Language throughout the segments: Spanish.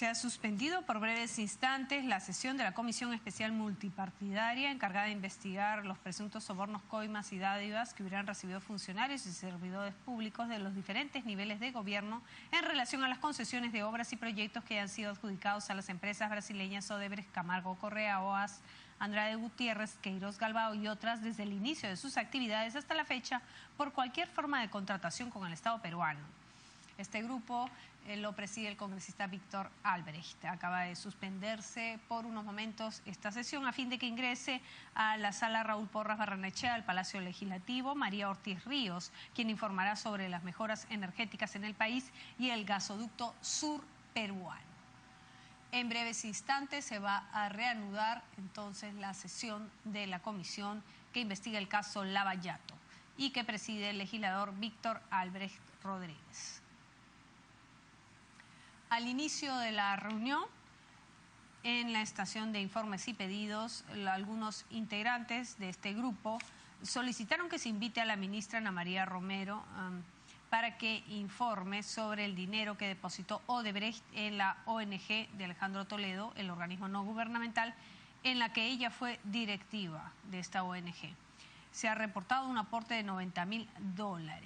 Se ha suspendido por breves instantes la sesión de la Comisión Especial Multipartidaria encargada de investigar los presuntos sobornos, coimas y dádivas que hubieran recibido funcionarios y servidores públicos de los diferentes niveles de gobierno en relación a las concesiones de obras y proyectos que han sido adjudicados a las empresas brasileñas Odebrecht, Camargo Correa, OAS, Andrade Gutiérrez, Queiroz Galbao y otras desde el inicio de sus actividades hasta la fecha por cualquier forma de contratación con el Estado peruano. Este grupo lo preside el congresista Víctor Albrecht. Acaba de suspenderse por unos momentos esta sesión a fin de que ingrese a la sala Raúl Porras Barrenechea al Palacio Legislativo María Ortiz Ríos, quien informará sobre las mejoras energéticas en el país y el gasoducto sur peruano. En breves instantes se va a reanudar entonces la sesión de la comisión que investiga el caso Lavallato y que preside el legislador Víctor Albrecht Rodríguez. Al inicio de la reunión, en la estación de informes y pedidos, algunos integrantes de este grupo solicitaron que se invite a la ministra Ana María Romero para que informe sobre el dinero que depositó Odebrecht en la ONG de Alejandro Toledo, el organismo no gubernamental, en la que ella fue directiva de esta ONG. Se ha reportado un aporte de $90.000.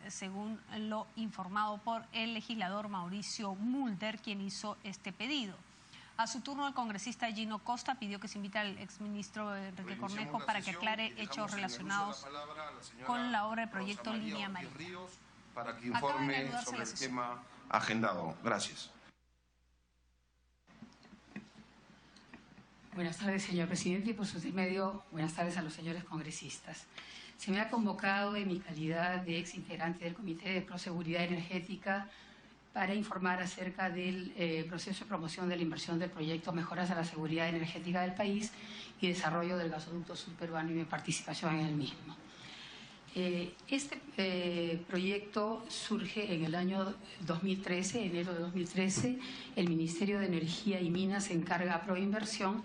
Según lo informado por el legislador Mauricio Mulder, quien hizo este pedido. A su turno, el congresista Gino Costa pidió que se invite al exministro Enrique Cornejo para que aclare hechos relacionados con la obra del proyecto Línea Amarilla. Para que informe sobre el tema agendado. Gracias. Buenas tardes, señor presidente, y por su intermedio, buenas tardes a los señores congresistas. Se me ha convocado en mi calidad de ex integrante del Comité de Proseguridad Energética para informar acerca del proceso de promoción de la inversión del proyecto Mejoras a la Seguridad Energética del País y desarrollo del gasoducto sur peruano y mi participación en el mismo. Este proyecto surge en el año 2013, enero de 2013. El Ministerio de Energía y Minas encarga a Proinversión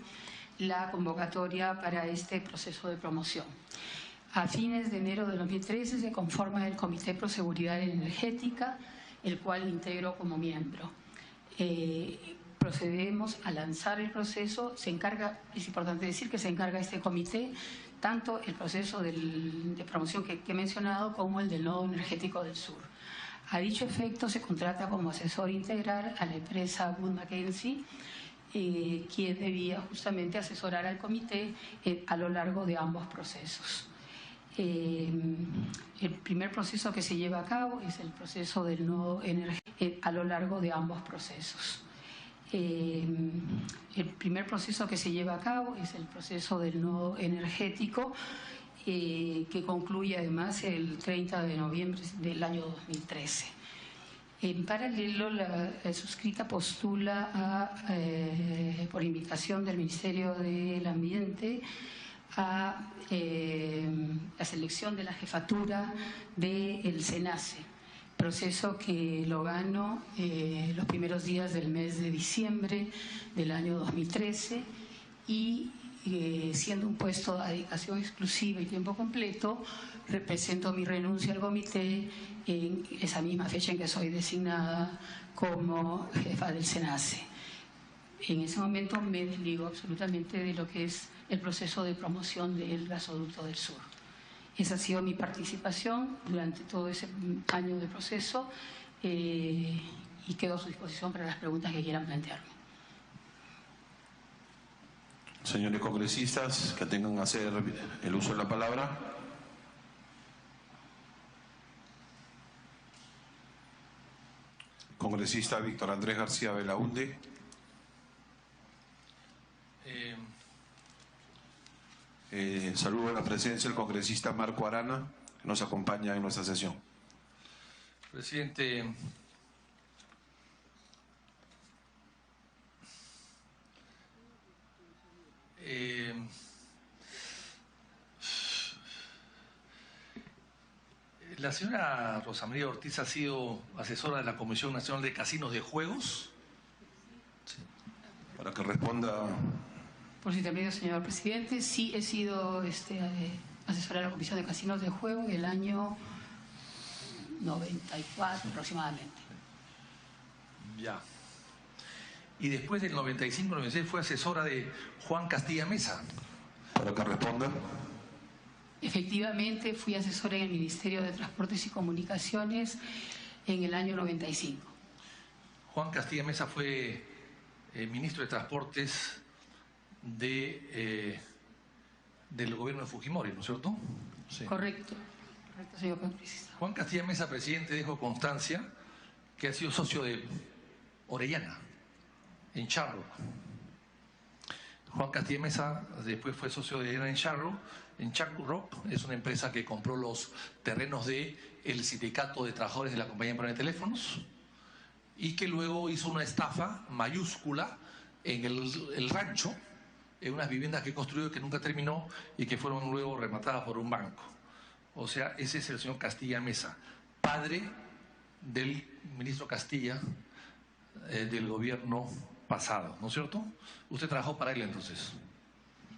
la convocatoria para este proceso de promoción. A fines de enero de 2013 se conforma el Comité de Proseguridad Energética, el cual integro como miembro. Procedemos a lanzar el proceso. Se encarga, es importante decir que se encarga este comité, tanto el proceso de promoción que he mencionado como el del nodo energético del sur. A dicho efecto se contrata como asesor integral a la empresa Wood Mackenzie, quien debía justamente asesorar al comité a lo largo de ambos procesos. El primer proceso que se lleva a cabo es el proceso del nodo energético a lo largo de ambos procesos. El primer proceso que se lleva a cabo es el proceso del nodo energético, que concluye además el 30 de noviembre del año 2013. En paralelo, la suscrita postula por invitación del Ministerio del Ambiente a la selección de la jefatura del SENACE, proceso que lo gano los primeros días del mes de diciembre del año 2013 y siendo un puesto de dedicación exclusiva y tiempo completo, represento mi renuncia al comité en esa misma fecha en que soy designada como jefa del SENACE. En ese momento me desligo absolutamente de lo que es el proceso de promoción del gasoducto del sur. Esa ha sido mi participación durante todo ese año de proceso y quedo a su disposición para las preguntas que quieran plantearme. Señores congresistas que tengan que hacer el uso de la palabra. Congresista Víctor Andrés García Belaunde. Saludo a la presencia del congresista Marco Arana, que nos acompaña en nuestra sesión. Presidente, la señora Rosa María Ortiz ha sido asesora de la Comisión Nacional de Casinos de Juegos. Sí. Para que responda. Por su intermedio, señor presidente, sí he sido asesora de la Comisión de Casinos de Juego en el año 94 aproximadamente. Ya. y después del 95-96 fue asesora de Juan Castilla Mesa. Para que responda. Efectivamente, fui asesora en el Ministerio de Transportes y Comunicaciones en el año 95. Juan Castilla Mesa fue ministro de Transportes del gobierno de Fujimori, ¿no es cierto? Sí. Correcto, correcto, señor congresista. Juan Castilla Mesa, presidente, dejó constancia que ha sido socio de Orellana, en Charro. Juan Castilla Mesa después fue socio de Orellana en Charro, es una empresa que compró los terrenos del Sindicato de Trabajadores de la Compañía Peruana de Teléfonos y que luego hizo una estafa mayúscula en el rancho, en unas viviendas que construyó que nunca terminó y que fueron luego rematadas por un banco. O sea, ese es el señor Castilla Mesa, padre del ministro Castilla del gobierno pasado, ¿no es cierto? ¿Usted trabajó para él entonces?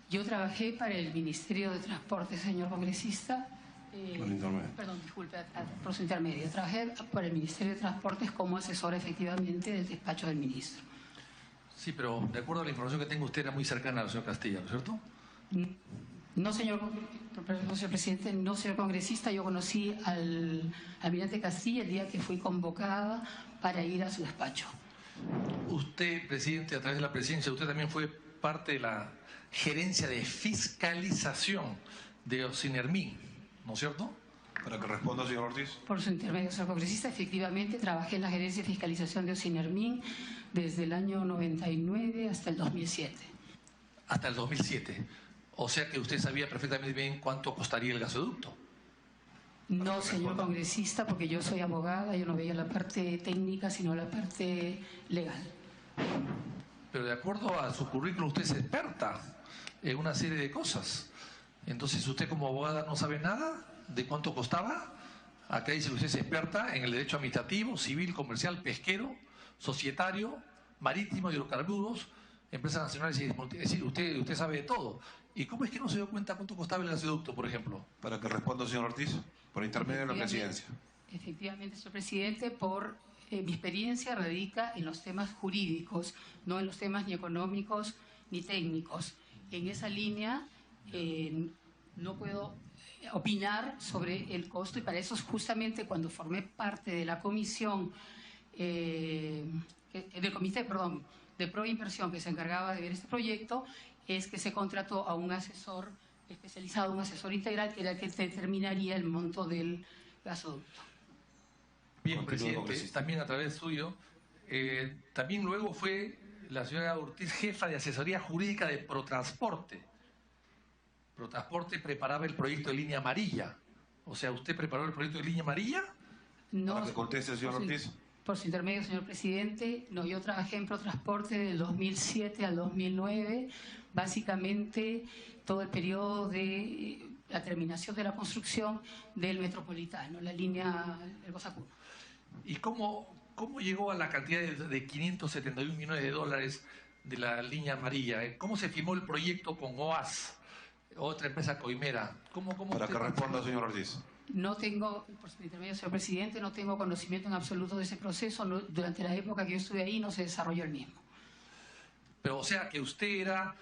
Yo trabajé para el Ministerio de Transportes, señor congresista. Por intermedio. Perdón, disculpe, por su intermedio. Trabajé para el Ministerio de Transportes como asesora efectivamente del despacho del ministro. Sí, pero de acuerdo a la información que tengo, usted era muy cercana al señor Castilla, ¿no es cierto? No, señor presidente, no, señor congresista. Yo conocí al almirante Castilla el día que fui convocada para ir a su despacho. Usted, presidente, a través de la presidencia, usted también fue parte de la gerencia de fiscalización de Ocinermin, ¿no es cierto? Para que responda, señor Ortiz. Por su intermedio, señor congresista, efectivamente trabajé en la gerencia de fiscalización de Ocinermin desde el año 99 hasta el 2007. Hasta el 2007. O sea que usted sabía perfectamente bien cuánto costaría el gasoducto. No, señor congresista, porque yo soy abogada, yo no veía la parte técnica, sino la parte legal. Pero de acuerdo a su currículum, usted es experta en una serie de cosas. Entonces, ¿usted como abogada no sabe nada de cuánto costaba? Acá dice que usted es experta en el derecho administrativo, civil, comercial, pesquero, societario, marítimo, hidrocarburos, empresas nacionales. Es decir, usted sabe de todo. ¿Y cómo es que no se dio cuenta cuánto costaba el gasoducto, por ejemplo? Para que responda, señor Ortiz, por intermedio de la presidencia. Efectivamente, señor presidente, mi experiencia radica en los temas jurídicos, no en los temas ni económicos ni técnicos. En esa línea no puedo opinar sobre el costo y para eso justamente cuando formé parte de la comisión, del comité, perdón, de Proinversión que se encargaba de ver este proyecto, es que se contrató a un asesor especializado, un asesor integral, que era el que determinaría el monto del gasoducto. Bien, presidente, también a través suyo, también luego fue la señora Ortiz jefa de asesoría jurídica de Protransporte. Protransporte preparaba el proyecto de línea amarilla. O sea, ¿usted preparó el proyecto de línea amarilla? No, Para que conteste, señor Ortiz. Por su intermedio, señor presidente, no, yo trabajé en Protransporte del 2007 al 2009, básicamente todo el periodo de la terminación de la construcción del Metropolitano, la línea del Bozacuno. ¿Y cómo llegó a la cantidad de 571 millones de dólares de la línea amarilla? ¿Cómo se firmó el proyecto con OAS, otra empresa coimera? Para que responda, señor Ortiz. No tengo, por su intermedio, señor presidente, no tengo conocimiento en absoluto de ese proceso. Durante la época que yo estuve ahí no se desarrolló el mismo. Pero o sea que usted era,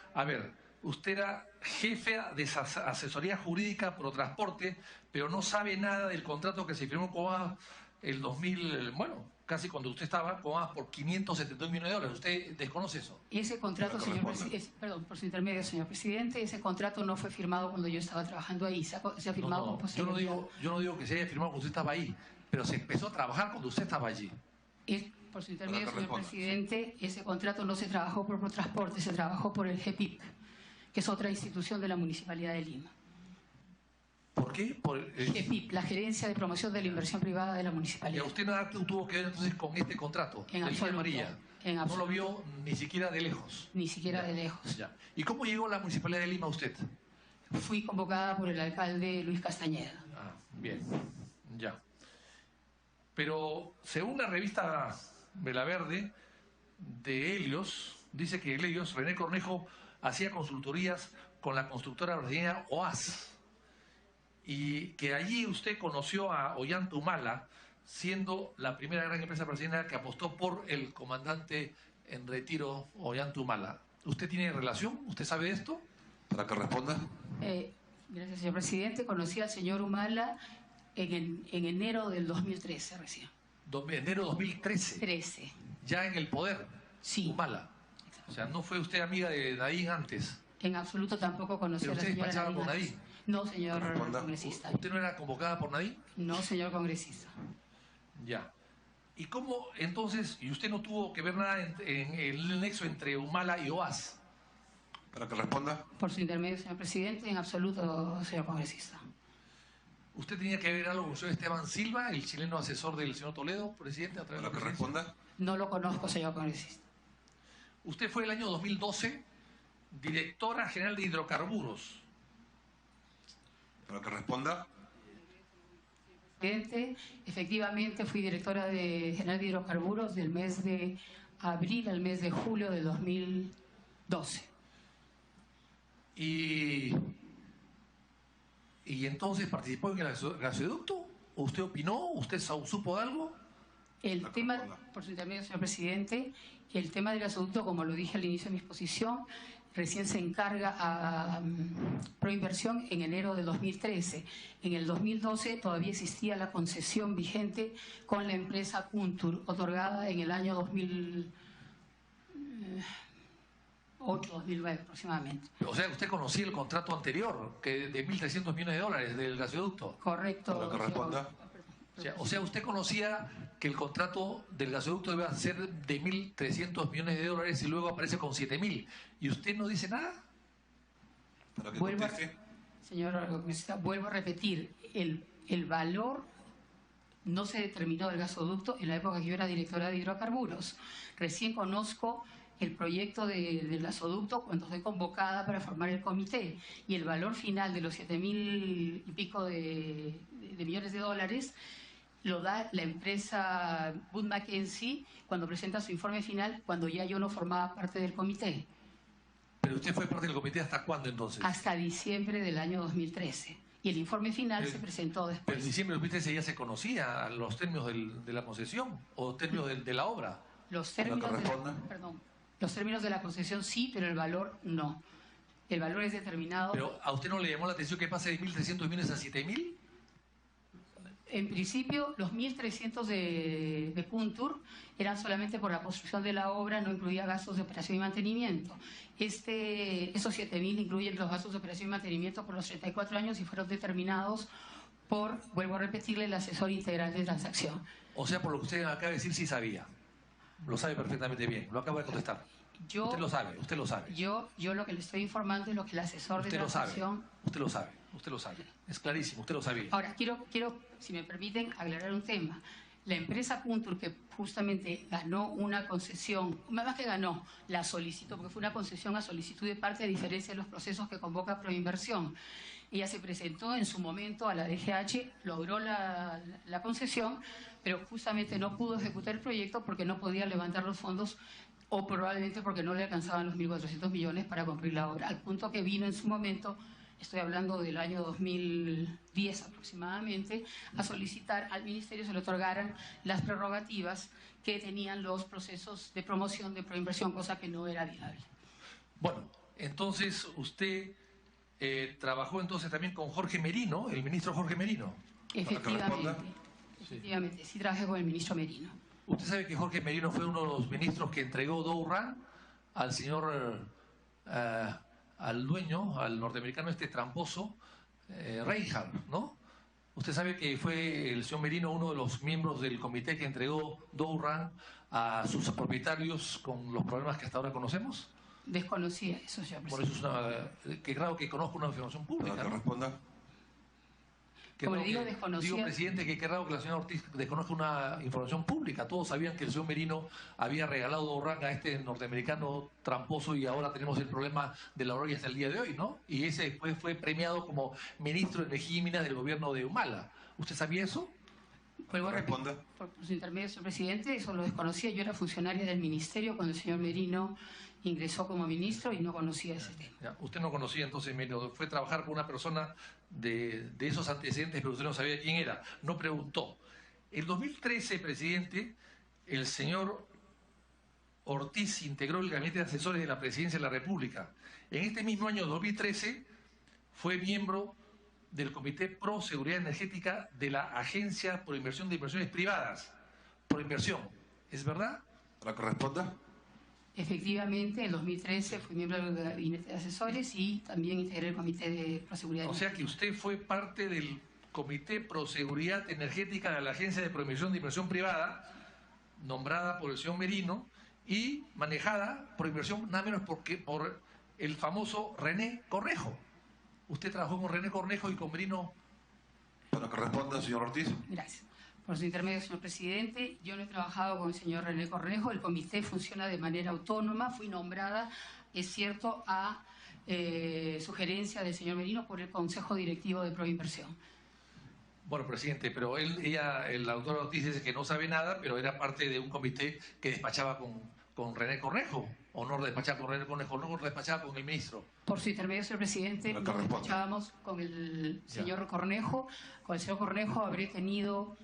usted era jefe de asesoría jurídica Protransporte, pero no sabe nada del contrato que se firmó con OAS el 2000, casi cuando usted estaba con OAS por 572 millones de dólares. ¿Usted desconoce eso? Ese contrato, señor presidente, perdón, por su intermedio, señor presidente, ese contrato no fue firmado cuando yo estaba trabajando ahí, se ha firmado con posterioridad. Yo no digo que se haya firmado cuando usted estaba ahí, pero se empezó a trabajar cuando usted estaba allí. Por su intermedio, señor presidente, ese contrato no se trabajó por Protransporte, se trabajó por el GEPIP, que es otra institución de la Municipalidad de Lima. ¿Por qué? Por el GEPIP, la Gerencia de Promoción de la Inversión Privada de la Municipalidad. ¿Y a usted nada tuvo que ver entonces con este contrato? En absoluto. Amarilla. En absoluto. No lo vio ni siquiera de lejos. Ni siquiera de lejos. Ya. ¿Y cómo llegó a la Municipalidad de Lima usted? Fui convocada por el alcalde Luis Castañeda. Ah, bien, ya. Pero según la revista Velaverde de Helios, dice que Helios, René Cornejo, hacía consultorías con la constructora brasileña OAS y que allí usted conoció a Ollanta Humala, siendo la primera gran empresa brasileña que apostó por el comandante en Retiro, Ollantumala. ¿Usted tiene relación? ¿Usted sabe esto? Para que responda. Gracias, señor presidente. Conocí al señor Humala en enero del 2013 recién. Enero 2013. 13. Ya en el poder. Sí. Humala. O sea, ¿no fue usted amiga de Nadine antes? En absoluto tampoco conocí ¿Pero a la usted señora despachaba por Nadine. Nadine? No, señor Responda. congresista. ¿Usted no era convocada por Nadine? No, señor congresista. Ya. ¿Y cómo entonces, y usted no tuvo que ver nada en el nexo entre Humala y OAS? Para que responda. Por su intermedio, señor presidente, en absoluto, señor congresista. ¿Usted tenía que ver algo con el señor Esteban Silva, el chileno asesor del señor Toledo, presidente, a través de Para la que presidencia? responda. No lo conozco, señor congresista. Usted fue el año 2012 directora general de hidrocarburos. Para que responda. Presidente, efectivamente fui directora general de hidrocarburos del mes de abril al mes de julio de 2012. Y entonces participó en el gasoducto. ¿Usted opinó? ¿Usted supo de algo? El tema, por su intermedio, señor presidente, el tema del gasoducto, como lo dije al inicio de mi exposición, recién se encarga a Proinversión en enero de 2013. En el 2012 todavía existía la concesión vigente con la empresa Kuntur, otorgada en el año 2008, 2009 aproximadamente. O sea, usted conocía el contrato anterior, que de $1.300 millones del gasoducto. Correcto. Para que responda. O sea, usted conocía que el contrato del gasoducto iba a ser de $1.300 millones y luego aparece con 7.000. ¿Y usted no dice nada? Para que Vuelvo conteste. Señor congresista, vuelvo a repetir, el valor no se determinó del gasoducto en la época que yo era directora de hidrocarburos. Recién conozco el proyecto del gasoducto cuando soy convocada para formar el comité, y el valor final de los 7.000 y pico de millones de dólares lo da la empresa Wood Mackenzie cuando presenta su informe final, cuando ya yo no formaba parte del comité. ¿Pero usted fue parte del comité hasta cuándo entonces? Hasta diciembre del año 2013. Y el informe final se presentó Pero después. en diciembre del 2013 ya se conocía los términos de la concesión o términos de la obra. Los términos, responda. los términos de la concesión sí, pero el valor no. El valor es determinado. ¿Pero a usted no le llamó la atención que pase de 1.300 millones a 7.000? En principio, los 1.300 de Kuntur eran solamente por la construcción de la obra, no incluía gastos de operación y mantenimiento. Esos 7.000 incluyen los gastos de operación y mantenimiento por los 34 años y fueron determinados por, vuelvo a repetirle, el asesor integral de transacción. O sea, por lo que usted acaba de decir, sí sabía. Lo sabe perfectamente bien. Lo acaba de contestar. Usted lo sabe, usted lo sabe. Yo lo que le estoy informando es lo que el asesor de Usted lo sabe, transacción... usted lo sabe, usted lo sabe. Es clarísimo, usted lo sabía. Ahora, quiero, si me permiten, aclarar un tema. La empresa Kuntur, que justamente ganó una concesión, más que ganó, la solicitó, porque fue una concesión a solicitud de parte, a diferencia de los procesos que convoca Proinversión. Ella se presentó en su momento a la DGH, logró la concesión, pero justamente no pudo ejecutar el proyecto porque no podía levantar los fondos, o probablemente porque no le alcanzaban los 1.400 millones para cumplir la obra, al punto que vino en su momento, estoy hablando del año 2010 aproximadamente, a solicitar al Ministerio se le otorgaran las prerrogativas que tenían los procesos de promoción de Proinversión, cosa que no era viable. Bueno, entonces usted trabajó entonces también con Jorge Merino, el ministro Jorge Merino. Efectivamente, sí trabajé con el ministro Merino. Usted sabe que Jorge Merino fue uno de los ministros que entregó Dow-Run al señor, al dueño, al norteamericano tramposo, Reinhardt, ¿no? Usted sabe que fue el señor Merino uno de los miembros del comité que entregó Dow-Run a sus propietarios con los problemas que hasta ahora conocemos. Desconocía eso, señor presidente. Por eso es que claro que conozco una información pública. Para que ¿no? responda. Como le digo, desconocía. Digo, presidente, que qué raro que la señora Ortiz desconozca una información pública. Todos sabían que el señor Merino había regalado Dow-Run a este norteamericano tramposo y ahora tenemos el problema de la Oroya hasta el día de hoy, ¿no? Y ese después fue premiado como ministro de Energía y Minas del gobierno de Humala. ¿Usted sabía eso? Vuelvo a repetir, Responda. por su intermedio, señor presidente, eso lo desconocía. Yo era funcionaria del ministerio cuando el señor Merino ingresó como ministro y no conocía ese tema. Ya, usted no conocía entonces Merino, fue a trabajar con una persona de esos antecedentes, pero usted no sabía quién era, no preguntó. El 2013, presidente, el señor Ortiz integró el Gabinete de Asesores de la Presidencia de la República. En este mismo año 2013 fue miembro del Comité Pro Seguridad Energética de la Agencia por Inversión de Inversiones Privadas. Por inversión, ¿es verdad? Para que responda. Efectivamente, en 2013 fui miembro del Gabinete de Asesores y también integré el Comité de Proseguridad. O sea que usted fue parte del Comité Pro Seguridad Energética de la Agencia de Prohibición de Inversión Privada, nombrada por el señor Merino y manejada por inversión nada menos por el famoso René Cornejo. ¿Usted trabajó con René Cornejo y con Merino? Para que responda, señor Ortiz. Gracias. Por su intermedio, señor presidente, yo no he trabajado con el señor René Cornejo, el comité funciona de manera autónoma, fui nombrada, es cierto, a sugerencia del señor Merino por el Consejo Directivo de Proinversión. Bueno, presidente, pero el doctor Ortiz dice que no sabe nada, pero era parte de un comité que despachaba con René Cornejo, o no despachaba con René Cornejo, no despachaba con el ministro. Por su intermedio, señor presidente, nos despachábamos con el señor Cornejo. Con el señor Cornejo habré tenido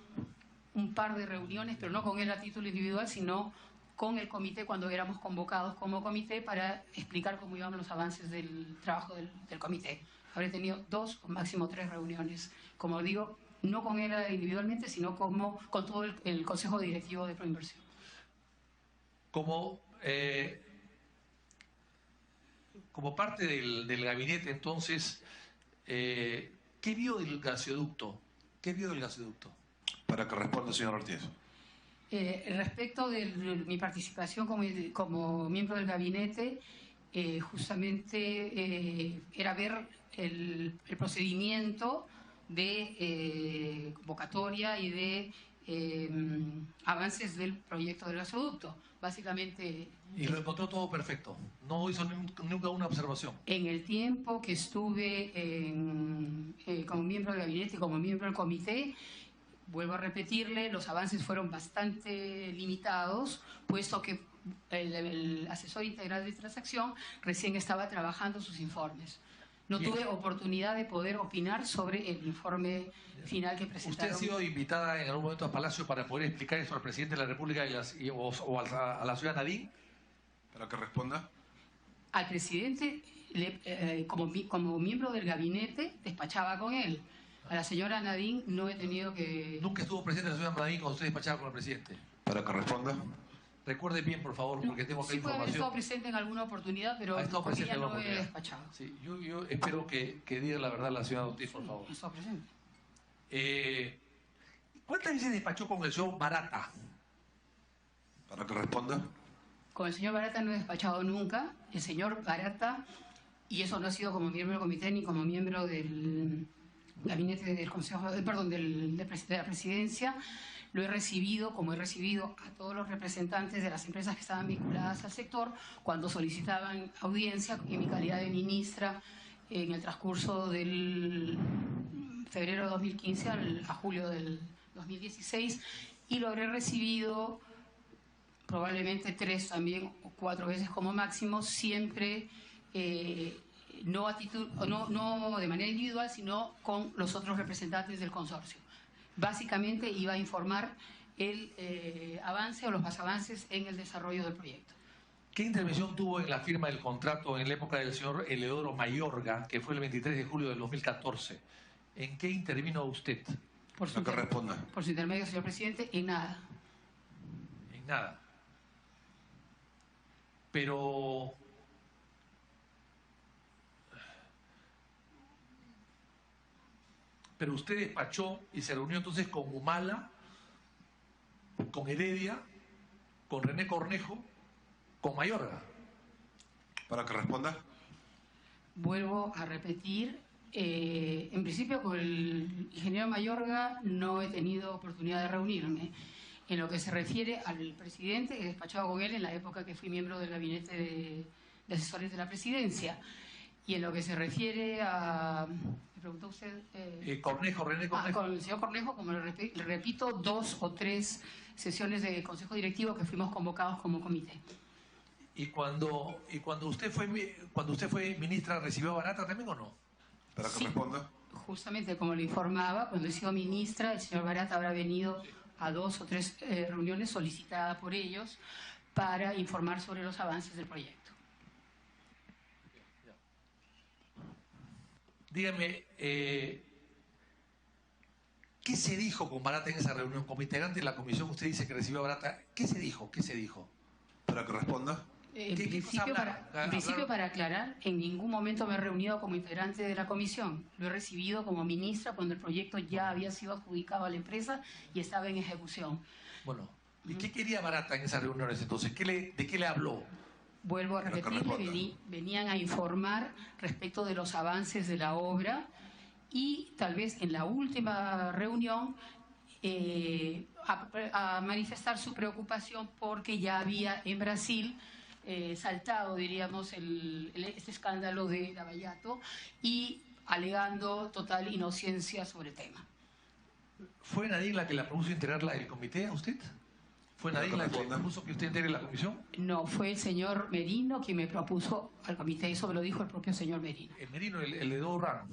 un par de reuniones, pero no con él a título individual, sino con el comité cuando éramos convocados como comité para explicar cómo iban los avances del trabajo del comité. Habré tenido 2 o máximo 3 reuniones, como digo, no con él individualmente, sino con todo el Consejo Directivo de Proinversión. Como parte del gabinete, entonces, ¿qué vio del gasoducto? ¿Qué vio del gasoducto? Para que responda, señor Ortiz. Respecto de mi participación como miembro del gabinete, justamente era ver el procedimiento de convocatoria y de avances del proyecto del gasoducto. Básicamente... Y lo encontró todo perfecto. No hizo nunca una observación. En el tiempo que estuve como miembro del gabinete y como miembro del comité, vuelvo a repetirle, los avances fueron bastante limitados, puesto que el asesor integral de transacción recién estaba trabajando sus informes. No tuve oportunidad de poder opinar sobre el informe final que presentaron. ¿Usted ha sido invitada en algún momento a Palacio para poder explicar eso al presidente de la República o a la señora Nadine? Para que responda. Al presidente, como miembro del gabinete, despachaba con él. A la señora Nadine no he tenido que... ¿Nunca estuvo presente la señora Nadine cuando usted despachaba con el presidente? Para que responda. Recuerde bien, por favor, porque tengo que información. Sí puede haber estado presente en alguna oportunidad, pero con ella no he despachado. Sí, yo espero que diga la verdad la señora Ortiz, por favor. Estaba presente. ¿Cuántas veces despachó con el señor Barata? Para que responda. Con el señor Barata no he despachado nunca. El señor Barata, y eso no ha sido como miembro del comité ni como miembro del gabinete del Consejo, de la Presidencia, lo he recibido, como he recibido a todos los representantes de las empresas que estaban vinculadas al sector cuando solicitaban audiencia en mi calidad de ministra en el transcurso del febrero de 2015 a julio del 2016, y lo habré recibido probablemente 3 también o 4 veces como máximo, siempre no de manera individual, sino con los otros representantes del consorcio. Básicamente iba a informar el avance o los más avances en el desarrollo del proyecto. ¿Qué intervención tuvo en la firma del contrato en la época del señor Eleodoro Mayorga, que fue el 23 de julio del 2014? ¿En qué intervino usted? Por su intermedio, señor presidente, en nada. En nada. Pero... Pero usted despachó y se reunió entonces con Humala, con Heredia, con René Cornejo, con Mayorga. Para que responda. Vuelvo a repetir, en principio con el ingeniero Mayorga no he tenido oportunidad de reunirme. En lo que se refiere al presidente, he despachado con él en la época que fui miembro del gabinete de asesores de la presidencia. Y en lo que se refiere a... ¿Me preguntó usted? René Cornejo. Con el señor Cornejo, como le repito, 2 o 3 sesiones de consejo directivo que fuimos convocados como comité. ¿Y cuando usted fue ministra, recibió a Barata también o no? Para que responda. Justamente como le informaba, cuando he sido ministra, el señor Barata habrá venido a 2 o 3 reuniones solicitadas por ellos, para informar sobre los avances del proyecto. Dígame, ¿qué se dijo con Barata en esa reunión? Como integrante de la comisión, usted dice que recibió a Barata. ¿Qué se dijo? ¿Qué se dijo? Para que responda. En principio, para aclarar, en ningún momento me he reunido como integrante de la comisión. Lo he recibido como ministra cuando el proyecto ya había sido adjudicado a la empresa y estaba en ejecución. Bueno, ¿y qué quería Barata en esas reuniones entonces? ¿De qué le habló? Vuelvo a repetirle, venían a informar respecto de los avances de la obra y tal vez en la última reunión a manifestar su preocupación porque ya había en Brasil saltado, diríamos, este escándalo de Lavallato y alegando total inocencia sobre el tema. ¿Fue Nadine la que la propuso integrar el comité a usted? ¿Fue Nadine la que propuso que usted integre la comisión? No, fue el señor Merino quien me propuso al comité, eso me lo dijo el propio señor Merino. ¿El Merino, el de Dorrán?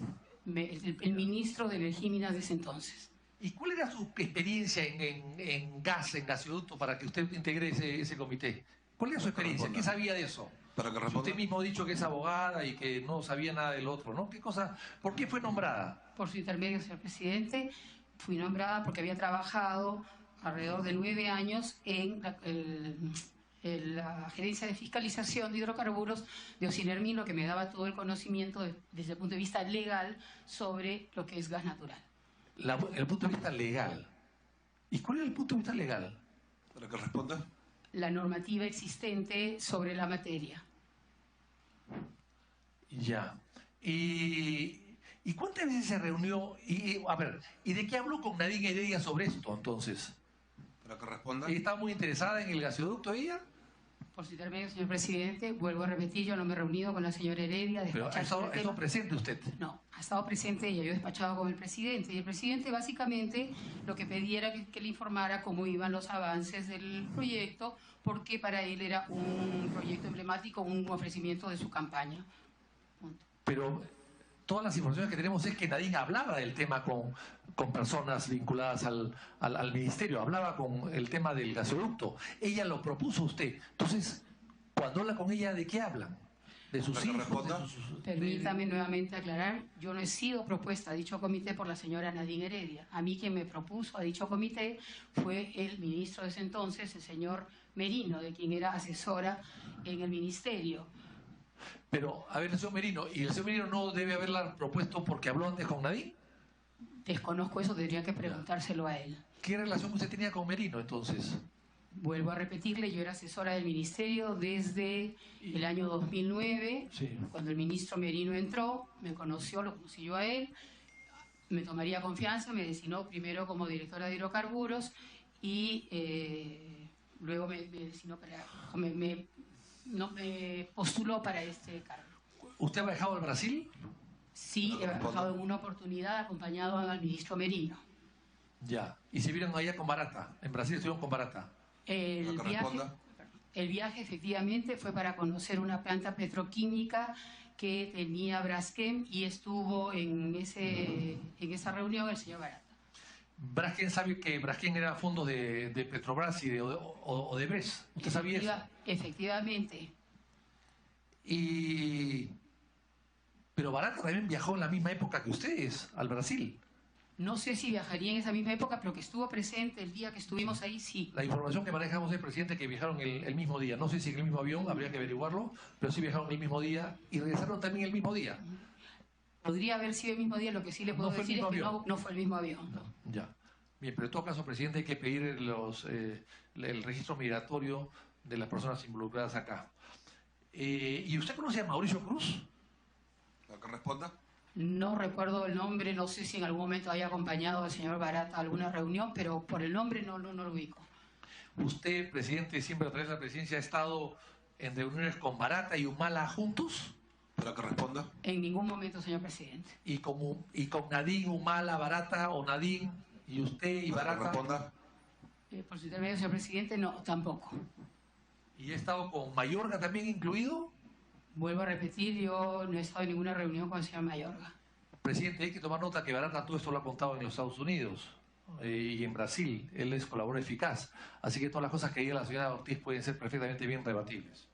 El ministro de Energía y Minas de ese entonces. ¿Y cuál era su experiencia en gasoducto, para que usted integre ese comité? ¿Cuál era su experiencia? ¿Qué sabía de eso? Para que responda. Usted mismo ha dicho que es abogada y que no sabía nada del otro, ¿no? ¿Por qué fue nombrada? Por su intermedio, señor presidente, fui nombrada porque había trabajado alrededor de 9 años en la gerencia de fiscalización de hidrocarburos de Ocinermin, lo que me daba todo el conocimiento desde el punto de vista legal sobre lo que es gas natural. El punto de vista legal. ¿Y cuál es el punto de vista legal? Para que responda. La normativa existente sobre la materia. Ya. ¿Y cuántas veces se reunió? ¿Y de qué habló con Nadine Heredia sobre esto entonces? Para que responda. ¿Estaba muy interesada en el gasoducto ella? Por su intermedio, señor presidente, vuelvo a repetir, yo no me he reunido con la señora Heredia. ¿Pero ha estado presente usted? No, ha estado presente ella, yo he despachado con el presidente. Y el presidente básicamente lo que pedía era que le informara cómo iban los avances del proyecto, porque para él era un proyecto emblemático, un ofrecimiento de su campaña. Punto. Pero todas las informaciones que tenemos es que Nadine hablaba del tema con personas vinculadas al ministerio, hablaba con el tema del gasoducto. Ella lo propuso a usted. Entonces, cuando habla con ella, ¿de qué hablan? ¿De sus hijos? Permítame nuevamente aclarar, yo no he sido propuesta a dicho comité por la señora Nadine Heredia. A mí quien me propuso a dicho comité fue el ministro de ese entonces, el señor Merino, de quien era asesora en el ministerio. Pero, a ver, el señor Merino, ¿y el señor Merino no debe haberla propuesto porque habló antes con Nadine? Desconozco eso, tendría que preguntárselo a él. ¿Qué relación usted tenía con Merino entonces? Vuelvo a repetirle, yo era asesora del ministerio desde el año 2009, sí. Cuando el ministro Merino entró, me conoció, lo conocí yo a él, me tomaría confianza, me designó primero como directora de hidrocarburos y luego me postuló para este cargo. ¿Usted ha viajado al Brasil? Sí, he viajado en una oportunidad acompañado al ministro Merino. Ya. ¿Y se vieron allá con Barata? ¿En Brasil estuvieron con Barata? El viaje efectivamente fue para conocer una planta petroquímica que tenía Braskem y estuvo en esa reunión el señor Barata. Braskem sabe que Braskem era fondos de Petrobras y de Odebrecht. ¿Usted sabía eso? Efectivamente. Pero Barata también viajó en la misma época que ustedes, al Brasil. No sé si viajaría en esa misma época, pero que estuvo presente el día que estuvimos ahí, sí. La información que manejamos del presidente es que viajaron el mismo día. No sé si en el mismo avión, habría que averiguarlo, pero sí viajaron el mismo día y regresaron también el mismo día. Podría haber sido el mismo día, lo que sí le puedo decir es que no fue el mismo avión. No. Ya. Bien, pero en todo caso, presidente, hay que pedir el registro migratorio de las personas involucradas acá. ¿Y usted conoce a Mauricio Cruz? ¿Para que responda? No recuerdo el nombre, no sé si en algún momento haya acompañado al señor Barata a alguna reunión, pero por el nombre no lo ubico. ¿Usted, presidente, siempre a través de la presidencia ha estado en reuniones con Barata y Humala juntos? ¿Para que responda? En ningún momento, señor presidente. ¿Y con Nadine, Humala, Barata, o Nadine y usted y Barata? ¿Para que responda? Por su intermedio, señor presidente, no, tampoco. ¿Y ha estado con Mayorga también incluido? Vuelvo a repetir, yo no he estado en ninguna reunión con el señor Mayorga. Presidente, hay que tomar nota que Barata todo esto lo ha contado en los Estados Unidos. y en Brasil. Él es colaborador eficaz. Así que todas las cosas que diga la señora Ortiz pueden ser perfectamente bien rebatibles.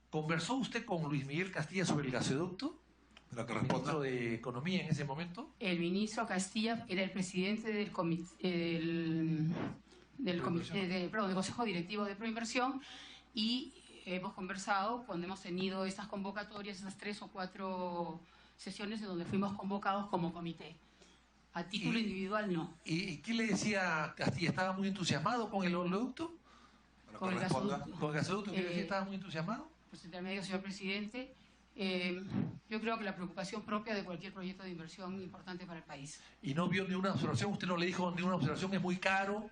¿Conversó usted con Luis Miguel Castilla sobre el gasoducto? Para que ¿El responda. ministro de Economía en ese momento? El ministro Castilla era el presidente del Consejo Directivo de Proinversión y hemos conversado cuando hemos tenido estas convocatorias, esas 3 o 4 sesiones en donde fuimos convocados como comité. A título individual no. ¿Y qué le decía Castilla? ¿Estaba muy entusiasmado con el oleoducto? Para Con que el responda. gasoducto. ¿Con el gasoducto que decía estaba muy entusiasmado? Pues intermedio, señor presidente, yo creo que la preocupación propia de cualquier proyecto de inversión importante para el país. ¿Y no vio ni una observación? ¿Usted no le dijo ni una observación? Es muy caro,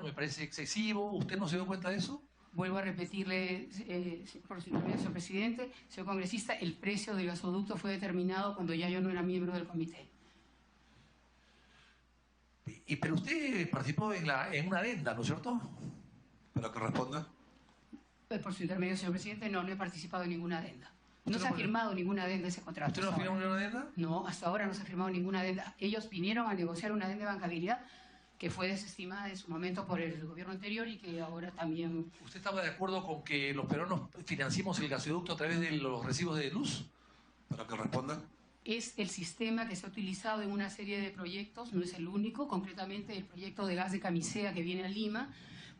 me parece excesivo. ¿Usted no se dio cuenta de eso? Vuelvo a repetirle, por su intermedio, señor presidente, señor congresista, el precio del gasoducto fue determinado cuando ya yo no era miembro del comité. Pero usted participó en una adenda, ¿no es cierto? Para que responda. Por su intermedio, señor presidente, no he participado en ninguna adenda. No se ha no firmado ninguna adenda ese contrato. ¿Usted no hasta firmó ahora. ninguna adenda? No, hasta ahora no se ha firmado ninguna adenda. Ellos vinieron a negociar una adenda de bancabilidad que fue desestimada en su momento por el gobierno anterior y que ahora también... ¿Usted estaba de acuerdo con que los peruanos financiemos el gasoducto a través de los recibos de luz? Para que responda. Es el sistema que se ha utilizado en una serie de proyectos, no es el único. Concretamente, el proyecto de gas de Camisea que viene a Lima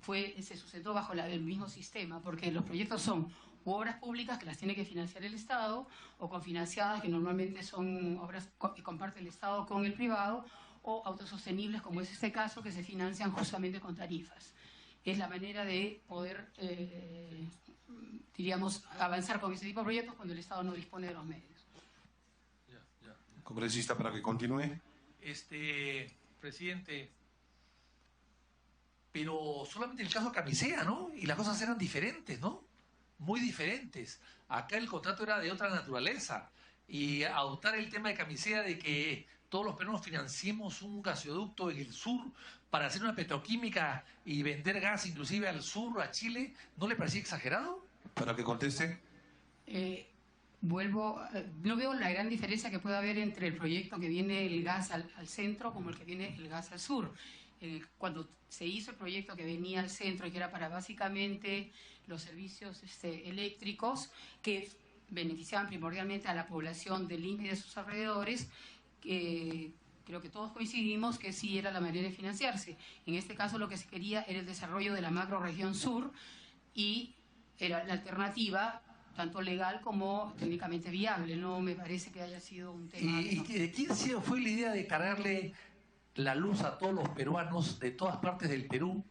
se sustentó bajo el mismo sistema, porque los proyectos son obras públicas que las tiene que financiar el Estado, o confinanciadas, que normalmente son obras que comparte el Estado con el privado, o autosostenibles, como es este caso, que se financian justamente con tarifas. Es la manera de poder, diríamos, avanzar con ese tipo de proyectos cuando el Estado no dispone de los medios. Congresista, para que continúe. Presidente, pero solamente el caso Camisea, ¿no? Y las cosas eran diferentes, ¿no? Muy diferentes. Acá el contrato era de otra naturaleza. Y adoptar el tema de Camisea de que todos los peruanos financiemos un gasoducto en el sur para hacer una petroquímica y vender gas inclusive al sur, a Chile, ¿no le parecía exagerado? Para que conteste. No veo la gran diferencia que puede haber entre el proyecto que viene el gas al centro como el que viene el gas al sur. Cuando se hizo el proyecto que venía al centro y que era para básicamente los servicios eléctricos que beneficiaban primordialmente a la población de Lima y de sus alrededores, creo que todos coincidimos que sí era la manera de financiarse. En este caso lo que se quería era el desarrollo de la macrorregión sur y era la alternativa tanto legal como técnicamente viable. No me parece que haya sido un tema... ¿Y de quién fue la idea de cargarle la luz a todos los peruanos de todas partes del Perú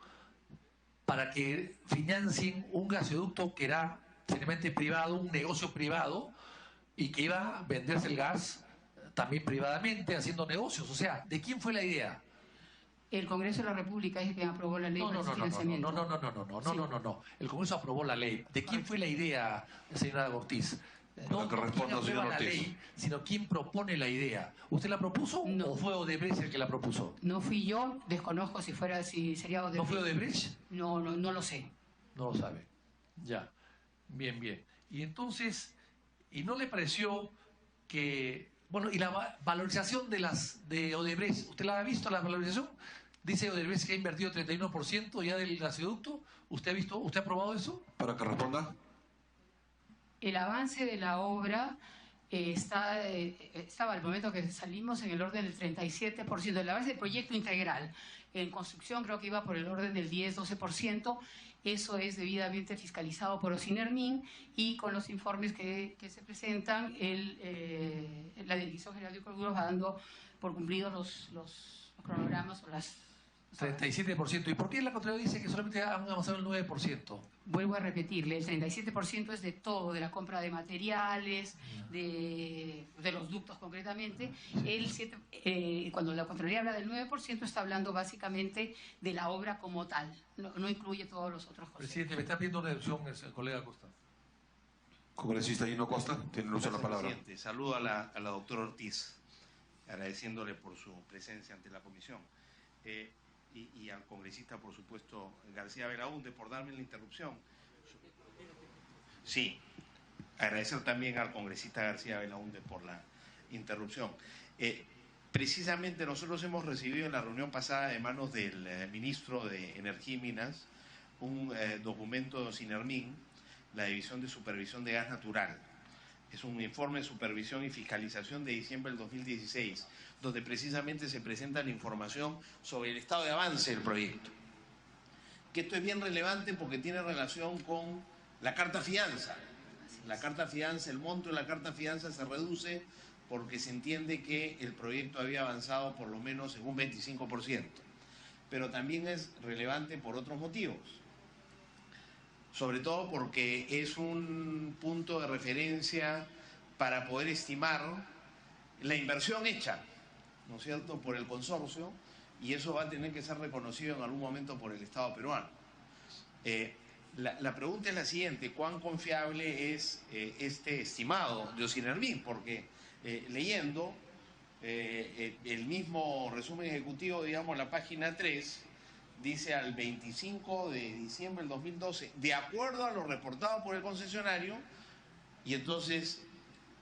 para que financien un gasoducto que era finalmente privado, un negocio privado, y que iba a venderse el gas también privadamente, haciendo negocios? O sea, ¿de quién fue la idea? El Congreso de la República es el que aprobó la ley para el financiamiento. No. El Congreso aprobó la ley. ¿De quién fue la idea, señora Ortiz? No que responda, quién señor aprueba la Ortiz. ley, sino quién propone la idea. ¿Usted la propuso No. o fue Odebrecht el que la propuso? No fui yo, desconozco si sería Odebrecht. ¿No fue Odebrecht? No lo sé. No lo sabe. Ya. Bien. Y entonces, ¿y no le pareció que... Bueno, y la valorización de Odebrecht, ¿usted la ha visto, la valorización? Dice Odebrecht que ha invertido 31% ya del gasoducto. ¿Usted ha probado eso? Para que responda. El avance de la obra estaba al momento que salimos en el orden del 37%. El avance del proyecto integral en construcción creo que iba por el orden del 10-12%. Eso es debidamente fiscalizado por Ocinermin y con los informes que se presentan, la Dirección General de Hidrocarburos va dando por cumplidos los cronogramas o las... 37%. ¿Y por qué la Contraloría dice que solamente han avanzado el 9%? Vuelvo a repetirle, el 37% es de todo, de la compra de materiales, de los ductos concretamente. Cuando la Contraloría habla del 9%, está hablando básicamente de la obra como tal, no incluye todos los otros costos. Presidente, me está pidiendo una deducción el colega Costa. Congresista Gino Costa, tiene uso de la palabra. Presidente, saludo a la doctora Ortiz, agradeciéndole por su presencia ante la comisión. Y al congresista, por supuesto, García Belaúnde, por darme la interrupción. Sí, agradecer también al congresista García Belaúnde por la interrupción. Precisamente nosotros hemos recibido en la reunión pasada de manos del ministro de Energía y Minas un documento de Sinermin, la División de Supervisión de Gas Natural. Es un informe de supervisión y fiscalización de diciembre del 2016, donde precisamente se presenta la información sobre el estado de avance del proyecto. Que esto es bien relevante porque tiene relación con la carta fianza. La carta fianza, el monto de la carta fianza se reduce porque se entiende que el proyecto había avanzado por lo menos en un 25%. Pero también es relevante por otros motivos. Sobre todo porque es un punto de referencia para poder estimar la inversión hecha, ¿no es cierto?, por el consorcio, y eso va a tener que ser reconocido en algún momento por el Estado peruano. La pregunta es la siguiente: ¿cuán confiable es este estimado de Osinermin? Porque leyendo el mismo resumen ejecutivo, digamos, la página 3, dice al 25 de diciembre del 2012, de acuerdo a lo reportado por el concesionario, y entonces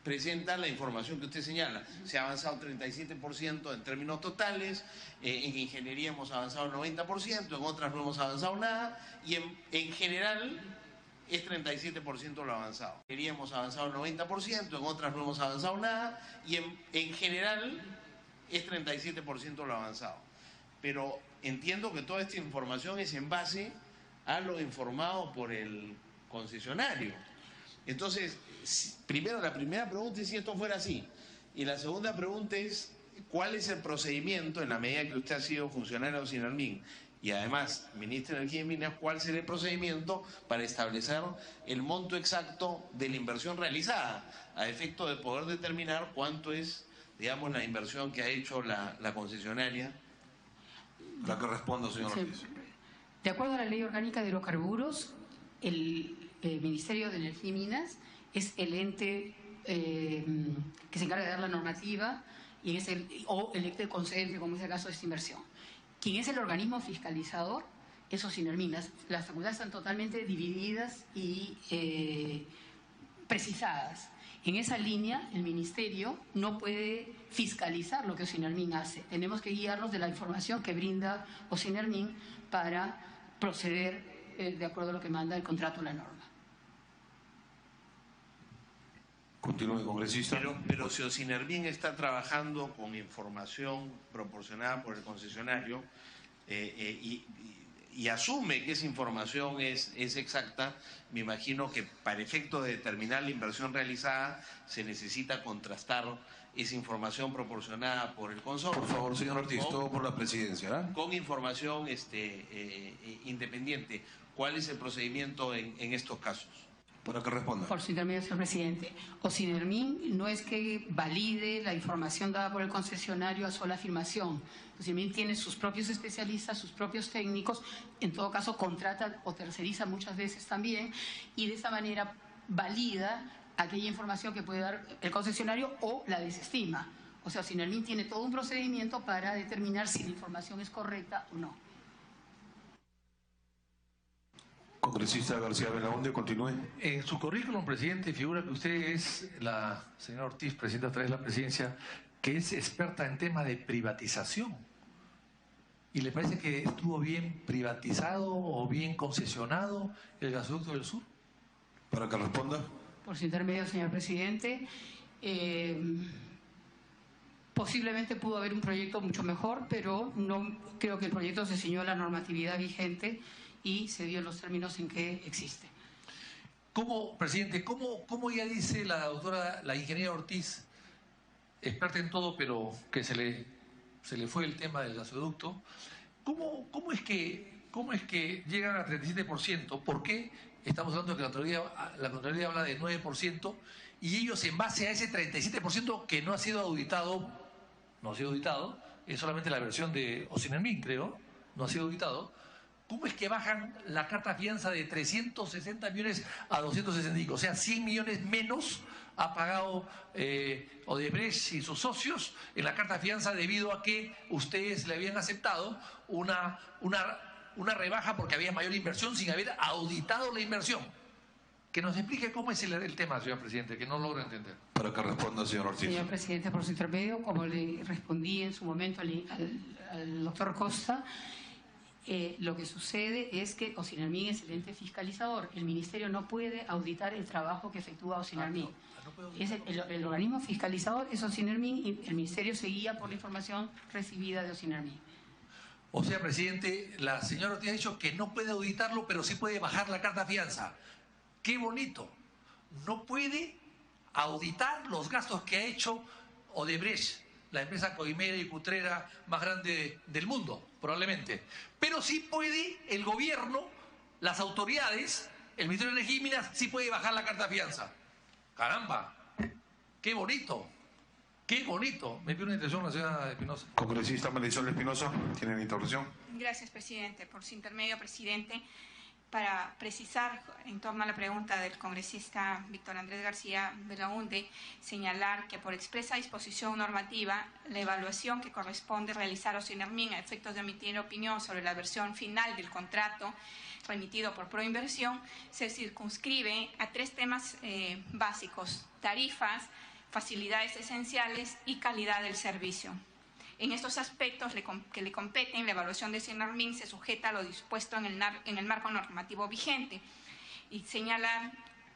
presenta la información que usted señala. Se ha avanzado 37% en términos totales, en ingeniería hemos avanzado el 90%, en otras no hemos avanzado nada, y en general es 37% lo avanzado. En ingeniería hemos avanzado el 90%, en otras no hemos avanzado nada, y en general es 37% lo avanzado. Pero entiendo que toda esta información es en base a lo informado por el concesionario. Entonces, primero, la primera pregunta es si esto fuera así. Y la segunda pregunta es, ¿cuál es el procedimiento, en la medida que usted ha sido funcionario de Sinermin y además ministro de Energía y Minas, cuál será el procedimiento para establecer el monto exacto de la inversión realizada, a efecto de poder determinar cuánto es, digamos, la inversión que ha hecho la concesionaria? La que responda, señor Ortiz. De acuerdo a la Ley Orgánica de Hidrocarburos, el Ministerio de Energía y Minas es el ente que se encarga de dar la normativa y es o el ente concedente, como es el caso de esta inversión. Quien es el organismo fiscalizador es Osinerminas. Las facultades están totalmente divididas y precisadas. En esa línea, el Ministerio no puede fiscalizar lo que Osinermin hace. Tenemos que guiarnos de la información que brinda Osinermin para proceder de acuerdo a lo que manda el contrato o la norma. Continúe, congresista. Pero si Osinermin está trabajando con información proporcionada por el concesionario y asume que esa información es exacta, me imagino que para efecto de determinar la inversión realizada se necesita contrastar esa información proporcionada por el consorcio. Por favor, señor Ortiz, todo por la presidencia, ¿eh? Con información independiente. ¿Cuál es el procedimiento en estos casos? Para que responda. Por su intermedio, señor presidente. Osinermin no es que valide la información dada por el concesionario a sola afirmación. Osinermin tiene sus propios especialistas, sus propios técnicos, en todo caso contrata o terceriza muchas veces también, y de esa manera valida aquella información que puede dar el concesionario o la desestima. O sea, Osinermin tiene todo un procedimiento para determinar si la información es correcta o no. Congresista García Belaúnde, continúe. En su currículum, presidente, figura que usted es la señora Ortiz, presidenta a través de la presidencia, que es experta en temas de privatización. ¿Y le parece que estuvo bien privatizado o bien concesionado el gasoducto del sur? Para que responda. Por su intermedio, señor presidente, posiblemente pudo haber un proyecto mucho mejor, pero no creo que el proyecto se ciñó a la normatividad vigente y se dio en los términos en que existe. ¿Cómo, presidente, cómo ya dice la doctora, la ingeniera Ortiz, experta en todo, pero que se le fue el tema del gasoducto? ¿Cómo es que llegan a 37%? ¿Por qué estamos hablando de que la Contraloría habla de 9% y ellos, en base a ese 37% que no ha sido auditado, es solamente la versión de Osinermin, creo, no ha sido auditado? ¿Cómo es que bajan la carta fianza de 360 millones a 265? O sea, 100 millones menos ha pagado Odebrecht y sus socios en la carta fianza debido a que ustedes le habían aceptado una rebaja porque había mayor inversión sin haber auditado la inversión. Que nos explique cómo es el tema, señor presidente, que no logro entender. Para que responda, señor Ortiz. Señor presidente, por su intermedio, como le respondí en su momento al doctor Costa, lo que sucede es que Osinarmin es el ente fiscalizador. El Ministerio no puede auditar el trabajo que efectúa Osinarmin. Es el organismo fiscalizador es Osinarmin y el Ministerio se guía por la información recibida de Osinarmin. O sea, presidente, la señora Ortiz ha dicho que no puede auditarlo, pero sí puede bajar la carta fianza. ¡Qué bonito! No puede auditar los gastos que ha hecho Odebrecht, la empresa coimera y cutrera más grande del mundo, probablemente. Pero sí puede el gobierno, las autoridades, el Ministerio de Energía y Minas, sí puede bajar la carta fianza. ¡Caramba! ¡Qué bonito! ¡Qué bonito! Me pido una intervención la señora Espinosa. Congresista Marisol Espinosa, ¿tienen intervención? Gracias, presidente. Por su intermedio, presidente, para precisar en torno a la pregunta del congresista Víctor Andrés García Belaúnde, señalar que por expresa disposición normativa, la evaluación que corresponde realizar a Osinarmin a efectos de emitir opinión sobre la versión final del contrato remitido por Proinversión se circunscribe a 3 temas básicos: tarifas, facilidades esenciales y calidad del servicio. En estos aspectos que le competen, la evaluación de Osinarmin se sujeta a lo dispuesto en el marco normativo vigente y señalar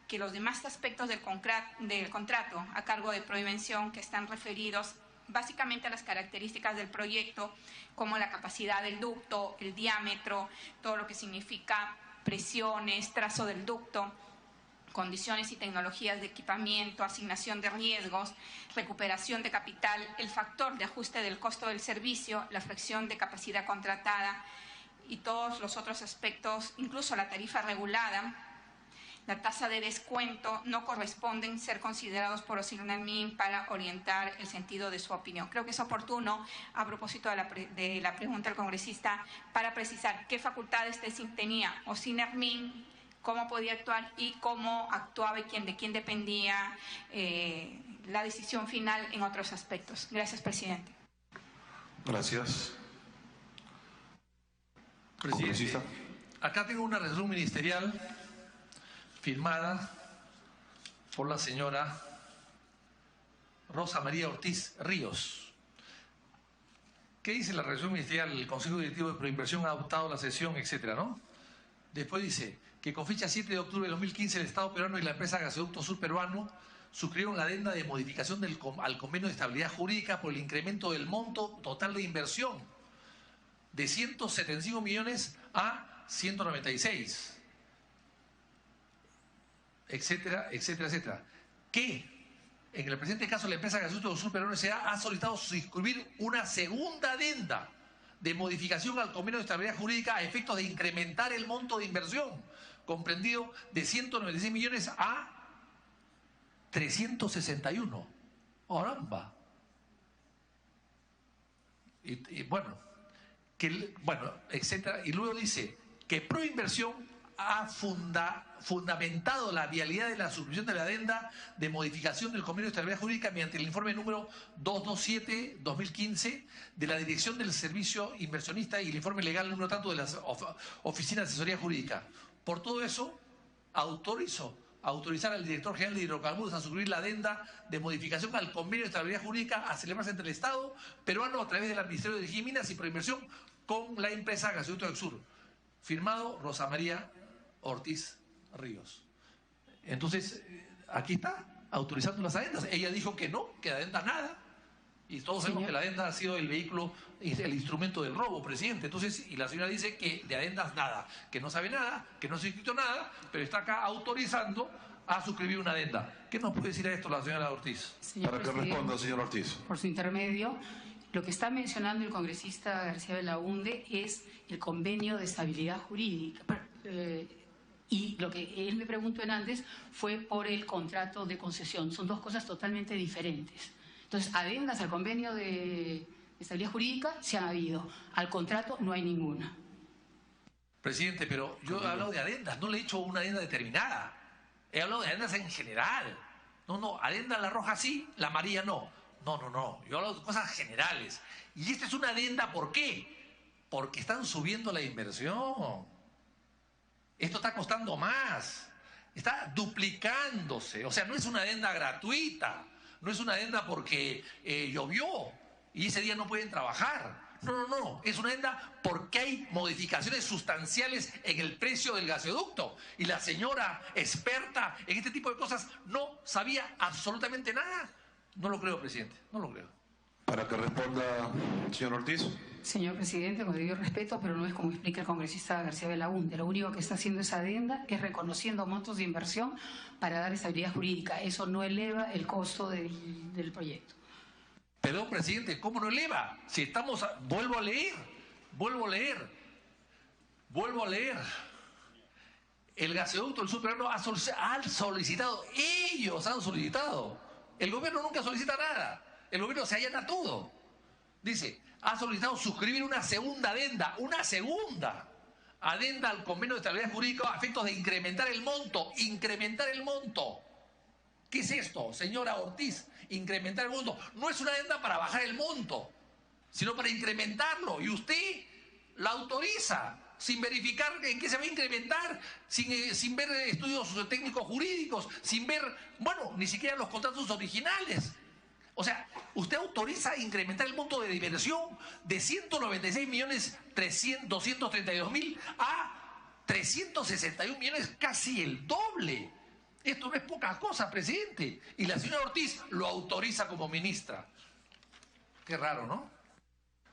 que los demás aspectos del contrato a cargo de Proinversión, que están referidos básicamente a las características del proyecto, como la capacidad del ducto, el diámetro, todo lo que significa presiones, trazo del ducto, condiciones y tecnologías de equipamiento, asignación de riesgos, recuperación de capital, el factor de ajuste del costo del servicio, la fracción de capacidad contratada y todos los otros aspectos, incluso la tarifa regulada, la tasa de descuento, no corresponden ser considerados por Osinarmin para orientar el sentido de su opinión. Creo que es oportuno, a propósito de la pregunta del congresista, para precisar qué facultades tenía Osinarmin, cómo podía actuar y cómo actuaba y de quién dependía la decisión final en otros aspectos. Gracias, presidente. Gracias. Presidente, acá tengo una resolución ministerial firmada por la señora Rosa María Ortiz Ríos. ¿Qué dice la resolución ministerial? El Consejo Directivo de Proinversión ha adoptado la sesión, etcétera, ¿no? Después dice que con fecha 7 de octubre de 2015 el Estado peruano y la empresa Gasoducto Sur Peruano suscribieron la adenda de modificación al convenio de estabilidad jurídica por el incremento del monto total de inversión de 175 millones a 196, etcétera, etcétera, etcétera. Que en el presente caso la empresa Gasoducto Sur Peruano S.A. ha solicitado suscribir una segunda adenda de modificación al convenio de estabilidad jurídica a efectos de incrementar el monto de inversión, comprendido de 196 millones a 361. ¡Caramba! Y bueno, etcétera. Y luego dice que Proinversión ha fundamentado la vialidad de la suscripción de la adenda de modificación del convenio de estabilidad jurídica mediante el informe número 227-2015 de la Dirección del Servicio Inversionista y el informe legal número tanto de la Oficina de Asesoría Jurídica. Por todo eso, autorizar al director general de Hidrocarburos a suscribir la adenda de modificación al convenio de estabilidad jurídica a celebrarse entre el Estado peruano a través del Ministerio de Energía y Minas y Proinversión con la empresa Gasoducto del Sur. Firmado Rosa María Ortiz Ríos. Entonces, aquí está, autorizando las adendas. Ella dijo que no, que de adenda nada. Y todos sabemos que la adenda ha sido el vehículo, el instrumento del robo, presidente. Entonces, y la señora dice que de adendas nada, que no sabe nada, que no se ha escrito nada, pero está acá autorizando a suscribir una adenda. ¿Qué nos puede decir a esto la señora Ortiz? Para que responda, señor Ortiz. Por su intermedio, lo que está mencionando el congresista García Belaúnde es el convenio de estabilidad jurídica. Y lo que él me preguntó antes fue por el contrato de concesión. Son dos cosas totalmente diferentes. Entonces, adendas al convenio de estabilidad jurídica se han habido. Al contrato no hay ninguna. Presidente, pero yo he hablado de adendas, no le he hecho una adenda determinada. He hablado de adendas en general. No, adenda la roja sí, la amarilla no. No. Yo he hablado de cosas generales. Y esta es una adenda, ¿por qué? Porque están subiendo la inversión. Esto está costando más. está duplicándose. O sea, no es una adenda gratuita, no es una adenda porque llovió y ese día no pueden trabajar. No, es una adenda porque hay modificaciones sustanciales en el precio del gasoducto. Y la señora experta en este tipo de cosas no sabía absolutamente nada. No lo creo, presidente, no lo creo. Para que responda, señor Ortiz. Señor presidente, con debido respeto, pero no es como explica el congresista García Belaúnde. Lo único que está haciendo esa adenda es reconociendo montos de inversión para dar estabilidad jurídica. Eso no eleva el costo del proyecto. Perdón, presidente, ¿cómo no eleva? Si estamos... Vuelvo a leer. El gasoducto del subterráneo ha solicitado, ellos han solicitado. El gobierno nunca solicita nada. El gobierno se allana todo. Dice, ha solicitado suscribir una segunda adenda al convenio de estabilidad jurídica a efectos de incrementar el monto. ¿Qué es esto, señora Ortiz? Incrementar el monto. No es una adenda para bajar el monto, sino para incrementarlo. Y usted la autoriza sin verificar en qué se va a incrementar, sin ver estudios técnicos jurídicos, sin ver, bueno, ni siquiera los contratos originales. O sea, usted autoriza incrementar el monto de diversión de 196.232.000 a 361 millones, casi el doble. Esto no es poca cosa, presidente. Y la señora Ortiz lo autoriza como ministra. Qué raro, ¿no?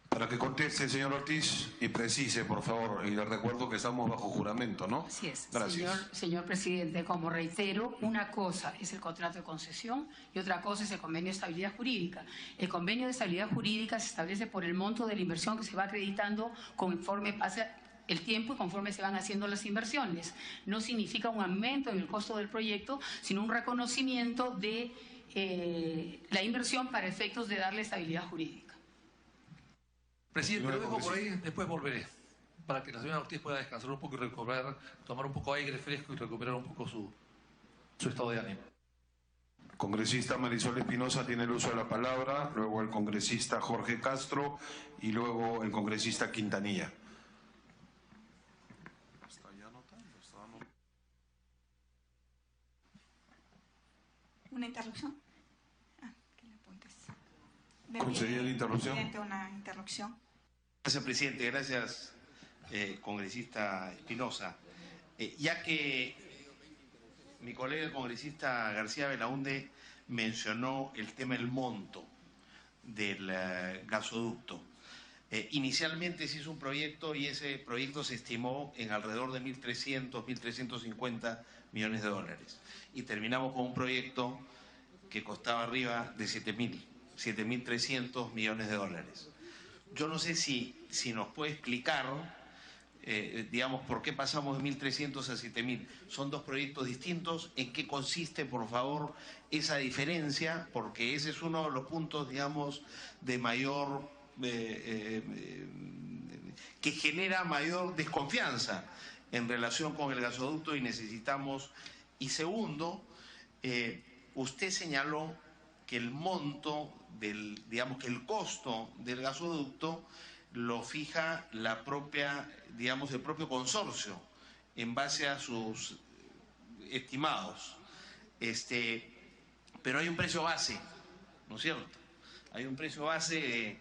Para que conteste, señor Ortiz, y precise, por favor, y le recuerdo que estamos bajo juramento, ¿no? Así es. Gracias. Señor presidente, como reitero, una cosa es el contrato de concesión y otra cosa es el convenio de estabilidad jurídica. El convenio de estabilidad jurídica se establece por el monto de la inversión que se va acreditando conforme pasa el tiempo y conforme se van haciendo las inversiones. No significa un aumento en el costo del proyecto, sino un reconocimiento de la inversión para efectos de darle estabilidad jurídica. Presidente, lo dejo por ahí, después volveré, para que la señora Ortiz pueda descansar un poco y tomar un poco de aire fresco y recuperar un poco su estado de ánimo. Congresista Marisol Espinosa tiene el uso de la palabra, luego el congresista Jorge Castro y luego el congresista Quintanilla. ¿Una interrupción? Que le apuntes. ¿Concedida la interrupción? Presidente, una interrupción. Gracias, presidente. Gracias, congresista Espinosa. Ya que mi colega el congresista García Belaúnde mencionó el tema del monto del gasoducto. Inicialmente se hizo un proyecto y ese proyecto se estimó en alrededor de 1.300, 1.350 millones de dólares. Y terminamos con un proyecto que costaba arriba de 7.300 millones de dólares. Yo no sé si nos puede explicar, digamos, por qué pasamos de 1.300 a 7.000. Son dos proyectos distintos. ¿En qué consiste, por favor, esa diferencia? Porque ese es uno de los puntos, digamos, de mayor... que genera mayor desconfianza en relación con el gasoducto y necesitamos... Y segundo, usted señaló que el monto digamos que el costo del gasoducto lo fija la propia, digamos, el propio consorcio en base a sus estimados. Pero hay un precio base, ¿no es cierto? Hay un precio base de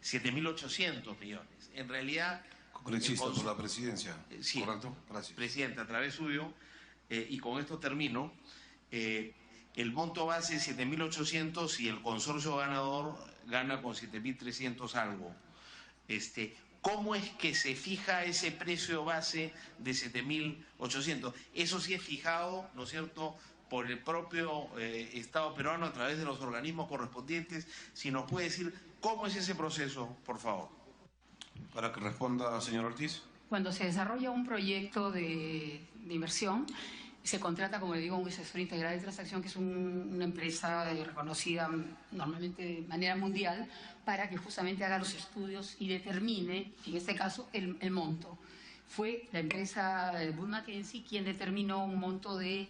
7.800 millones. En realidad... Congresista por la presidencia. Sí, correcto. Gracias. Presidente, a través suyo, y con esto termino, el monto base es 7.800 y el consorcio ganador gana con 7.300 algo. ¿Cómo es que se fija ese precio base de 7.800? Eso sí es fijado, ¿no es cierto?, por el propio Estado peruano a través de los organismos correspondientes. Si nos puede decir cómo es ese proceso, por favor. Para que responda, señor Ortiz. Cuando se desarrolla un proyecto de inversión, se contrata, como le digo, un asesor integral de transacción, que es una empresa reconocida normalmente de manera mundial, para que justamente haga los estudios y determine, en este caso, el monto. Fue la empresa Wood Mackenzie quien determinó un monto de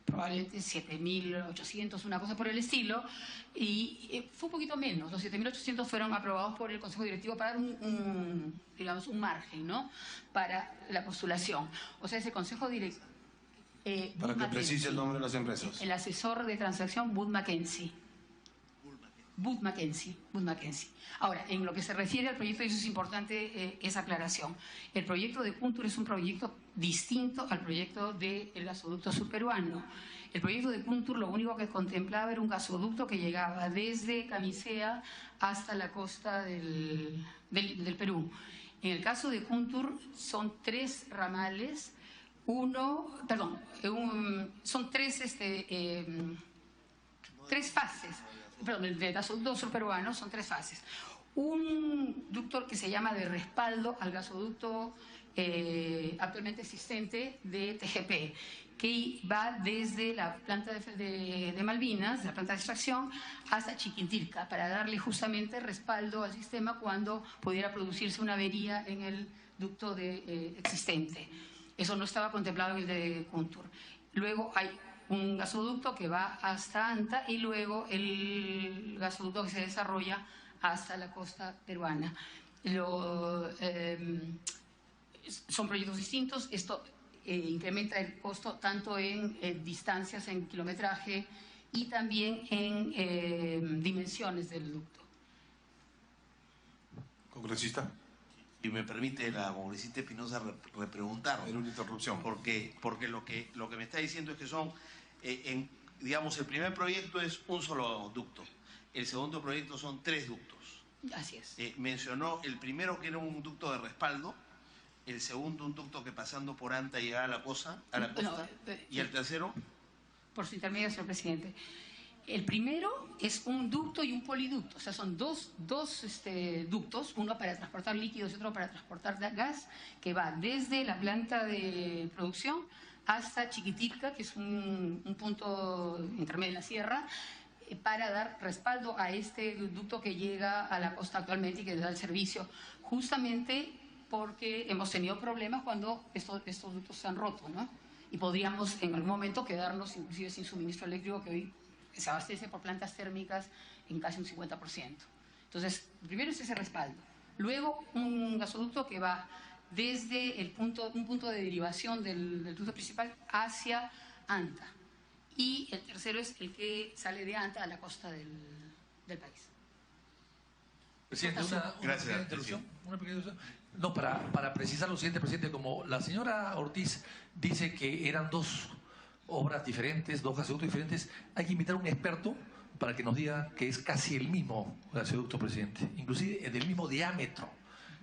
probablemente 7.800, una cosa por el estilo, y fue un poquito menos. Los 7.800 fueron aprobados por el Consejo Directivo para dar digamos, un margen, ¿no?, para la postulación. O sea, ese Consejo Directivo... Para que precise el nombre de las empresas. El asesor de transacción, Wood Mackenzie. Wood Mackenzie. Ahora, en lo que se refiere al proyecto, eso es importante esa aclaración. El proyecto de Kuntur es un proyecto distinto al proyecto del gasoducto surperuano. El proyecto de Kuntur lo único que contemplaba era un gasoducto que llegaba desde Camisea hasta la costa del Perú. En el caso de Kuntur son 3 ramales, son 3 fases. Perdón, el gasoducto surperuano son 3 fases. Un ducto que se llama de respaldo al gasoducto actualmente existente de TGP, que va desde la planta de Malvinas, la planta de extracción, hasta Chiquintilca, para darle justamente respaldo al sistema cuando pudiera producirse una avería en el ducto existente. Eso no estaba contemplado en el de Kuntur. Luego hay un gasoducto que va hasta Anta y luego el gasoducto que se desarrolla hasta la costa peruana. Son proyectos distintos. Esto incrementa el costo tanto en distancias, en kilometraje y también en dimensiones del ducto. Congresista. Si me permite la congresista Espinosa repreguntar. Era una interrupción. Porque lo que me está diciendo es que son, digamos, el primer proyecto es un solo ducto. El segundo proyecto son 3 ductos. Así es. Mencionó el primero que era un ducto de respaldo, el segundo un ducto que pasando por Anta llegaba a la costa, y el tercero. Por su intermedio, señor presidente. El primero es un ducto y un poliducto, o sea, son dos ductos, uno para transportar líquidos y otro para transportar gas, que va desde la planta de producción hasta Chiquitilca, que es un punto intermedio en la sierra, para dar respaldo a este ducto que llega a la costa actualmente y que da el servicio, justamente porque hemos tenido problemas cuando estos ductos se han roto, ¿no? Y podríamos en algún momento quedarnos inclusive sin suministro eléctrico, que hoy se abastece por plantas térmicas en casi un 50%. Entonces, primero es ese respaldo. Luego, un gasoducto que va desde un punto de derivación del ducto principal hacia Anta. Y el tercero es el que sale de Anta a la costa del país. Presidente, una pequeña interrupción. No, para precisar lo siguiente, presidente, como la señora Ortiz dice que eran 2 obras diferentes, 2 gasoductos diferentes, hay que invitar a un experto para que nos diga que es casi el mismo gasoducto, presidente, inclusive del mismo diámetro.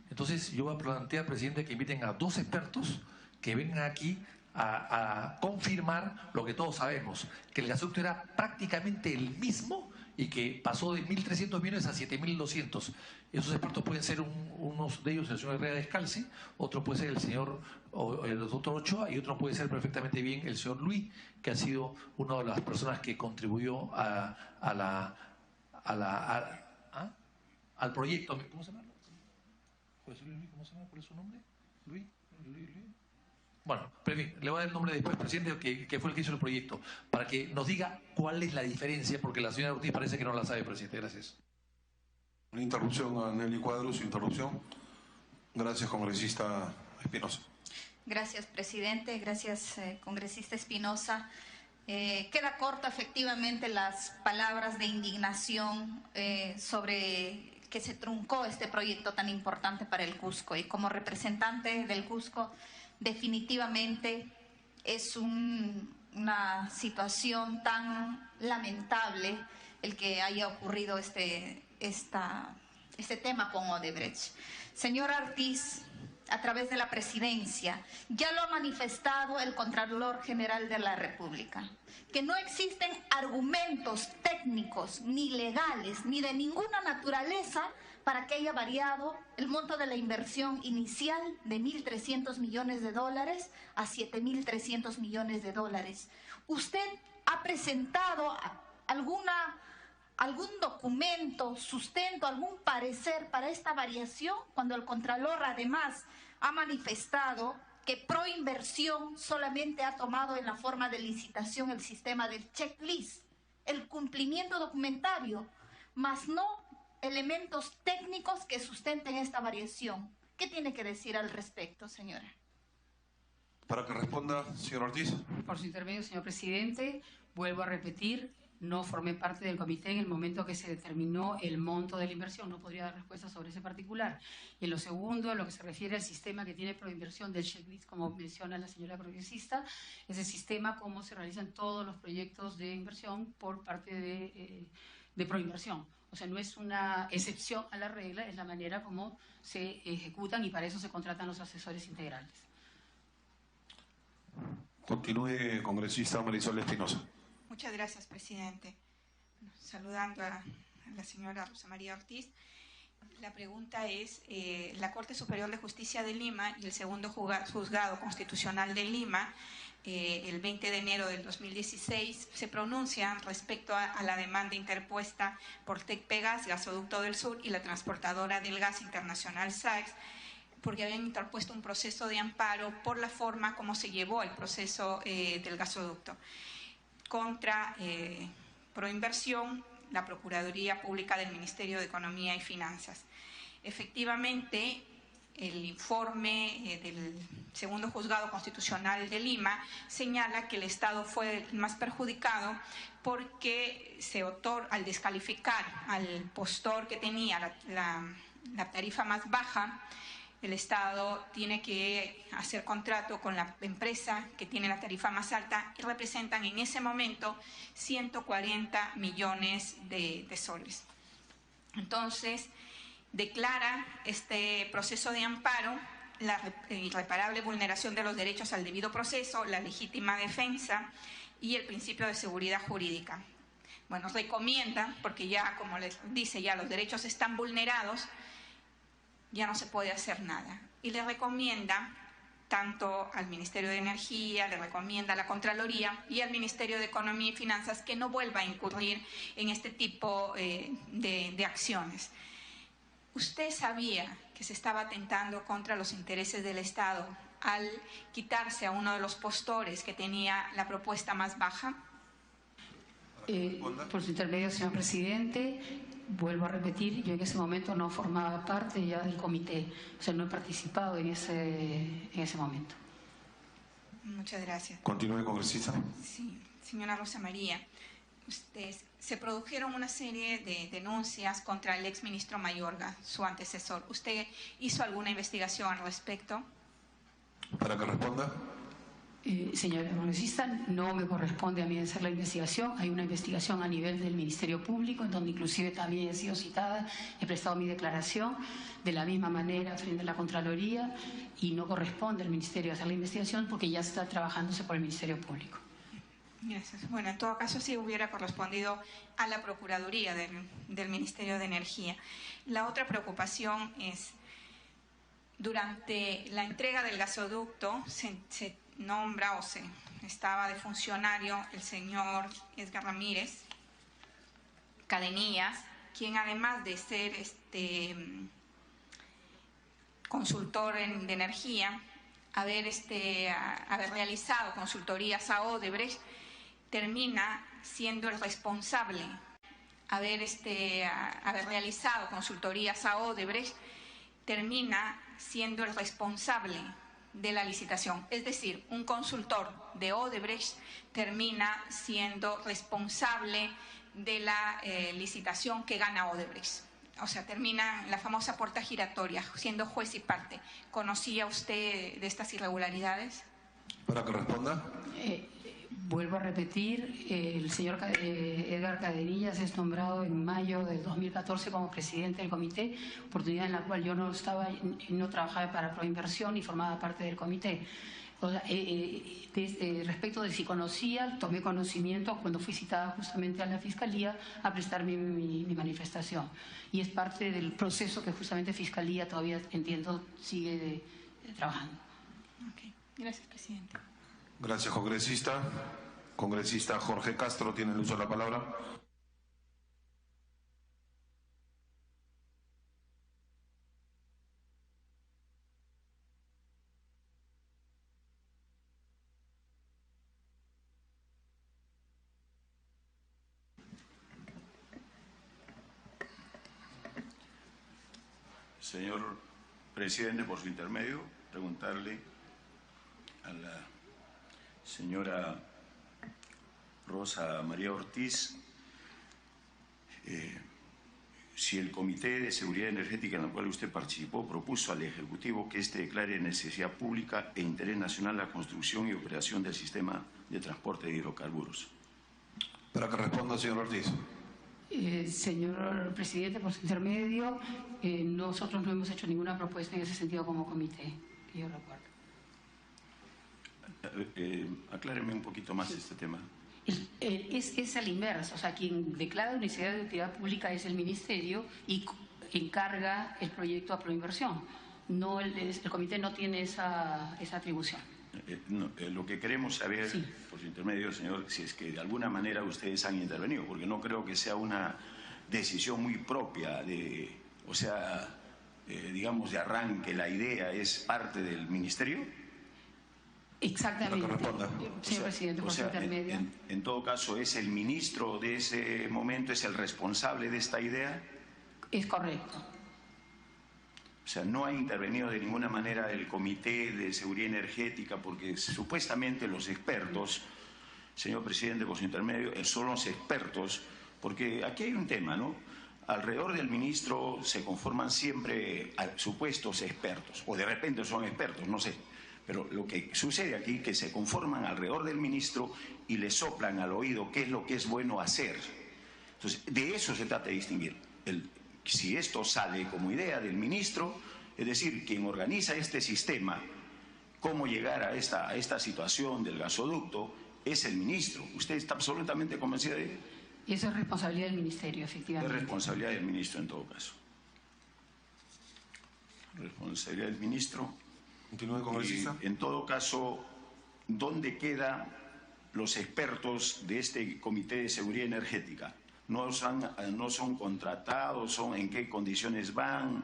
Entonces yo voy a plantear, presidente, que inviten a 2 expertos que vengan aquí a confirmar lo que todos sabemos, que el gasoducto era prácticamente el mismo y que pasó de 1.300 millones a 7.200. Esos expertos pueden ser unos de ellos el señor Herrera Descalzi, otro puede ser el señor el doctor Ochoa y otro puede ser perfectamente bien el señor Luis, que ha sido una de las personas que contribuyó al proyecto. ¿Cómo se llama? ¿Cómo se llama? ¿Cuál es su nombre? Luis. Bueno, pero en fin, le voy a dar el nombre después, presidente, que fue el que hizo el proyecto, para que nos diga cuál es la diferencia, porque la señora Ortiz parece que no la sabe, presidente. Gracias. Una interrupción a Nelly Cuadro, su interrupción. Gracias, congresista Espinosa. Gracias, presidente. Gracias, congresista Espinosa. Queda corta efectivamente las palabras de indignación sobre que se truncó este proyecto tan importante para el Cusco. Y como representante del Cusco, definitivamente es una situación tan lamentable el que haya ocurrido este tema con Odebrecht. Señor Ortiz, a través de la presidencia, ya lo ha manifestado el Contralor General de la República, que no existen argumentos técnicos ni legales ni de ninguna naturaleza para que haya variado el monto de la inversión inicial de $1.300 millones a $7.300 millones. ¿Usted ha presentado algún documento, sustento, algún parecer para esta variación, cuando el Contralor además ha manifestado que Proinversión solamente ha tomado en la forma de licitación el sistema del checklist, el cumplimiento documentario, más no elementos técnicos que sustenten esta variación? ¿Qué tiene que decir al respecto, señora? Para que responda, señor Ortiz. Por su intermedio, señor presidente, vuelvo a repetir, no formé parte del comité en el momento que se determinó el monto de la inversión. No podría dar respuesta sobre ese particular. Y en lo segundo, en lo que se refiere al sistema que tiene Proinversión del checklist, como menciona la señora congresista, ese sistema, cómo se realizan todos los proyectos de inversión por parte de Proinversión. O sea, no es una excepción a la regla, es la manera como se ejecutan y para eso se contratan los asesores integrales. Continúe, congresista Marisol Espinosa. Muchas gracias, presidente. Saludando a la señora Rosa María Ortiz. La pregunta es, la Corte Superior de Justicia de Lima y el segundo juzgado constitucional de Lima, el 20 de enero del 2016, se pronuncian respecto a la demanda interpuesta por Tecpegas, Gasoducto del Sur y la transportadora del gas internacional SAEX, porque habían interpuesto un proceso de amparo por la forma como se llevó el proceso del gasoducto. Contra Proinversión, la Procuraduría Pública del Ministerio de Economía y Finanzas. Efectivamente, el informe del segundo juzgado constitucional de Lima señala que el Estado fue el más perjudicado porque al descalificar al postor que tenía la tarifa más baja, el Estado tiene que hacer contrato con la empresa que tiene la tarifa más alta y representan en ese momento 140 millones de soles. Entonces, declara este proceso de amparo la irreparable vulneración de los derechos al debido proceso, la legítima defensa y el principio de seguridad jurídica. Bueno, recomienda, porque ya, como les dice, ya los derechos están vulnerados, ya no se puede hacer nada. Y le recomienda tanto al Ministerio de Energía, le recomienda a la Contraloría y al Ministerio de Economía y Finanzas que no vuelva a incurrir en este tipo de acciones. ¿Usted sabía que se estaba atentando contra los intereses del Estado al quitarse a uno de los postores que tenía la propuesta más baja? Por su intermedio, señor presidente, vuelvo a repetir, yo en ese momento no formaba parte ya del comité, o sea, no he participado en ese momento. Muchas gracias. Continúe, congresista. Sí, señora Rosa María, se produjeron una serie de denuncias contra el exministro Mayorga, su antecesor. ¿Usted hizo alguna investigación al respecto? Para que responda. Señora congresista, no me corresponde a mí hacer la investigación. Hay una investigación a nivel del Ministerio Público, en donde inclusive también he sido citada, he prestado mi declaración de la misma manera frente a la Contraloría y no corresponde al Ministerio hacer la investigación porque ya está trabajándose por el Ministerio Público. Gracias. Bueno, en todo caso sí hubiera correspondido a la Procuraduría del Ministerio de Energía. La otra preocupación es, durante la entrega del gasoducto se nombra o estaba de funcionario el señor Edgar Ramírez Cadenillas, quien además de ser consultor de energía, haber realizado consultorías a Odebrecht, termina siendo el responsable. Haber realizado consultorías a Odebrecht termina siendo el responsable de la licitación. Es decir, un consultor de Odebrecht termina siendo responsable de la licitación que gana Odebrecht. O sea, termina la famosa puerta giratoria, siendo juez y parte. ¿Conocía usted de estas irregularidades? Para que responda. Vuelvo a repetir, el señor Edgar Cadenillas es nombrado en mayo del 2014 como presidente del comité, oportunidad en la cual yo no trabajaba para Proinversión y formaba parte del comité. O sea, respecto de si conocía, tomé conocimiento cuando fui citada justamente a la Fiscalía a prestar mi manifestación. Y es parte del proceso que justamente Fiscalía todavía, entiendo, sigue trabajando. Okay. Gracias, presidente. Gracias, congresista. Congresista Jorge Castro tiene el uso de la palabra. Señor presidente, por su intermedio, preguntarle a la señora Rosa María Ortiz. Si el Comité de Seguridad Energética en el cual usted participó propuso al Ejecutivo que éste declare necesidad pública e interés nacional la construcción y operación del sistema de transporte de hidrocarburos. Para que responda, señor Ortiz. Señor presidente, por su intermedio, nosotros no hemos hecho ninguna propuesta en ese sentido como comité, que yo recuerdo. Acláreme un poquito más este tema. Es a la inversa, o sea, quien declara necesidad de utilidad pública es el Ministerio y encarga el proyecto a Proinversión. No, el comité no tiene esa atribución. Lo que queremos saber, sí, por su intermedio, señor, si es que de alguna manera ustedes han intervenido, porque no creo que sea una decisión muy propia de, o sea, digamos de arranque, la idea es parte del Ministerio. Exactamente, señor presidente, por su intermedio. En todo caso, ¿es el ministro de ese momento, es el responsable de esta idea? Es correcto. O sea, no ha intervenido de ninguna manera el Comité de Seguridad Energética, porque supuestamente los expertos, señor presidente, por su intermedio, son los expertos, porque aquí hay un tema, ¿no? Alrededor del ministro se conforman siempre supuestos expertos, o de repente son expertos, no sé. Pero lo que sucede aquí es que se conforman alrededor del ministro y le soplan al oído qué es lo que es bueno hacer. Entonces, de eso se trata de distinguir. Si esto sale como idea del ministro, es decir, quien organiza este sistema, cómo llegar a esta situación del gasoducto, es el ministro. ¿Usted está absolutamente convencida de ello? Y eso es responsabilidad del ministerio, efectivamente. Es responsabilidad del ministro en todo caso. Responsabilidad del ministro. Continúe, congresista. En todo caso, ¿dónde quedan los expertos de este Comité de Seguridad Energética? ¿No son contratados? ¿En qué condiciones van?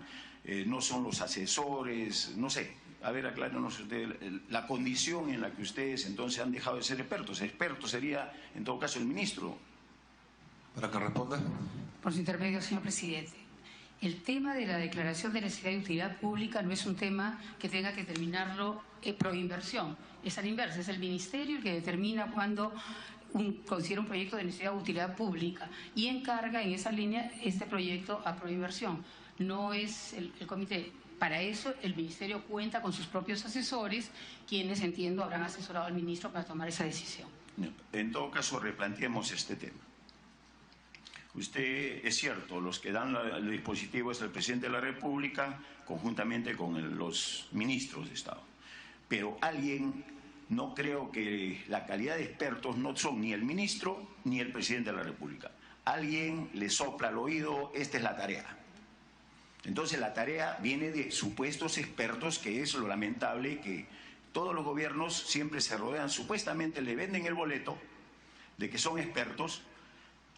¿No son los asesores? No sé. A ver, aclárenos usted la condición en la que ustedes entonces han dejado de ser expertos. Experto sería, en todo caso, el ministro. Para que responda. Por su intermedio, señor presidente. El tema de la declaración de necesidad de utilidad pública no es un tema que tenga que determinarlo Proinversión. Es al inverso, es el Ministerio el que determina cuando considera un proyecto de necesidad de utilidad pública y encarga en esa línea este proyecto a Proinversión. No es el comité. Para eso el Ministerio cuenta con sus propios asesores, quienes, entiendo, habrán asesorado al ministro para tomar esa decisión. En todo caso, replanteemos este tema. Usted, es cierto, los que dan el dispositivo es el presidente de la República, conjuntamente con los ministros de Estado. Pero no creo que la calidad de expertos no son ni el ministro ni el presidente de la República. Alguien le sopla al oído, esta es la tarea. Entonces la tarea viene de supuestos expertos, que es lo lamentable, que todos los gobiernos siempre se rodean, supuestamente le venden el boleto de que son expertos,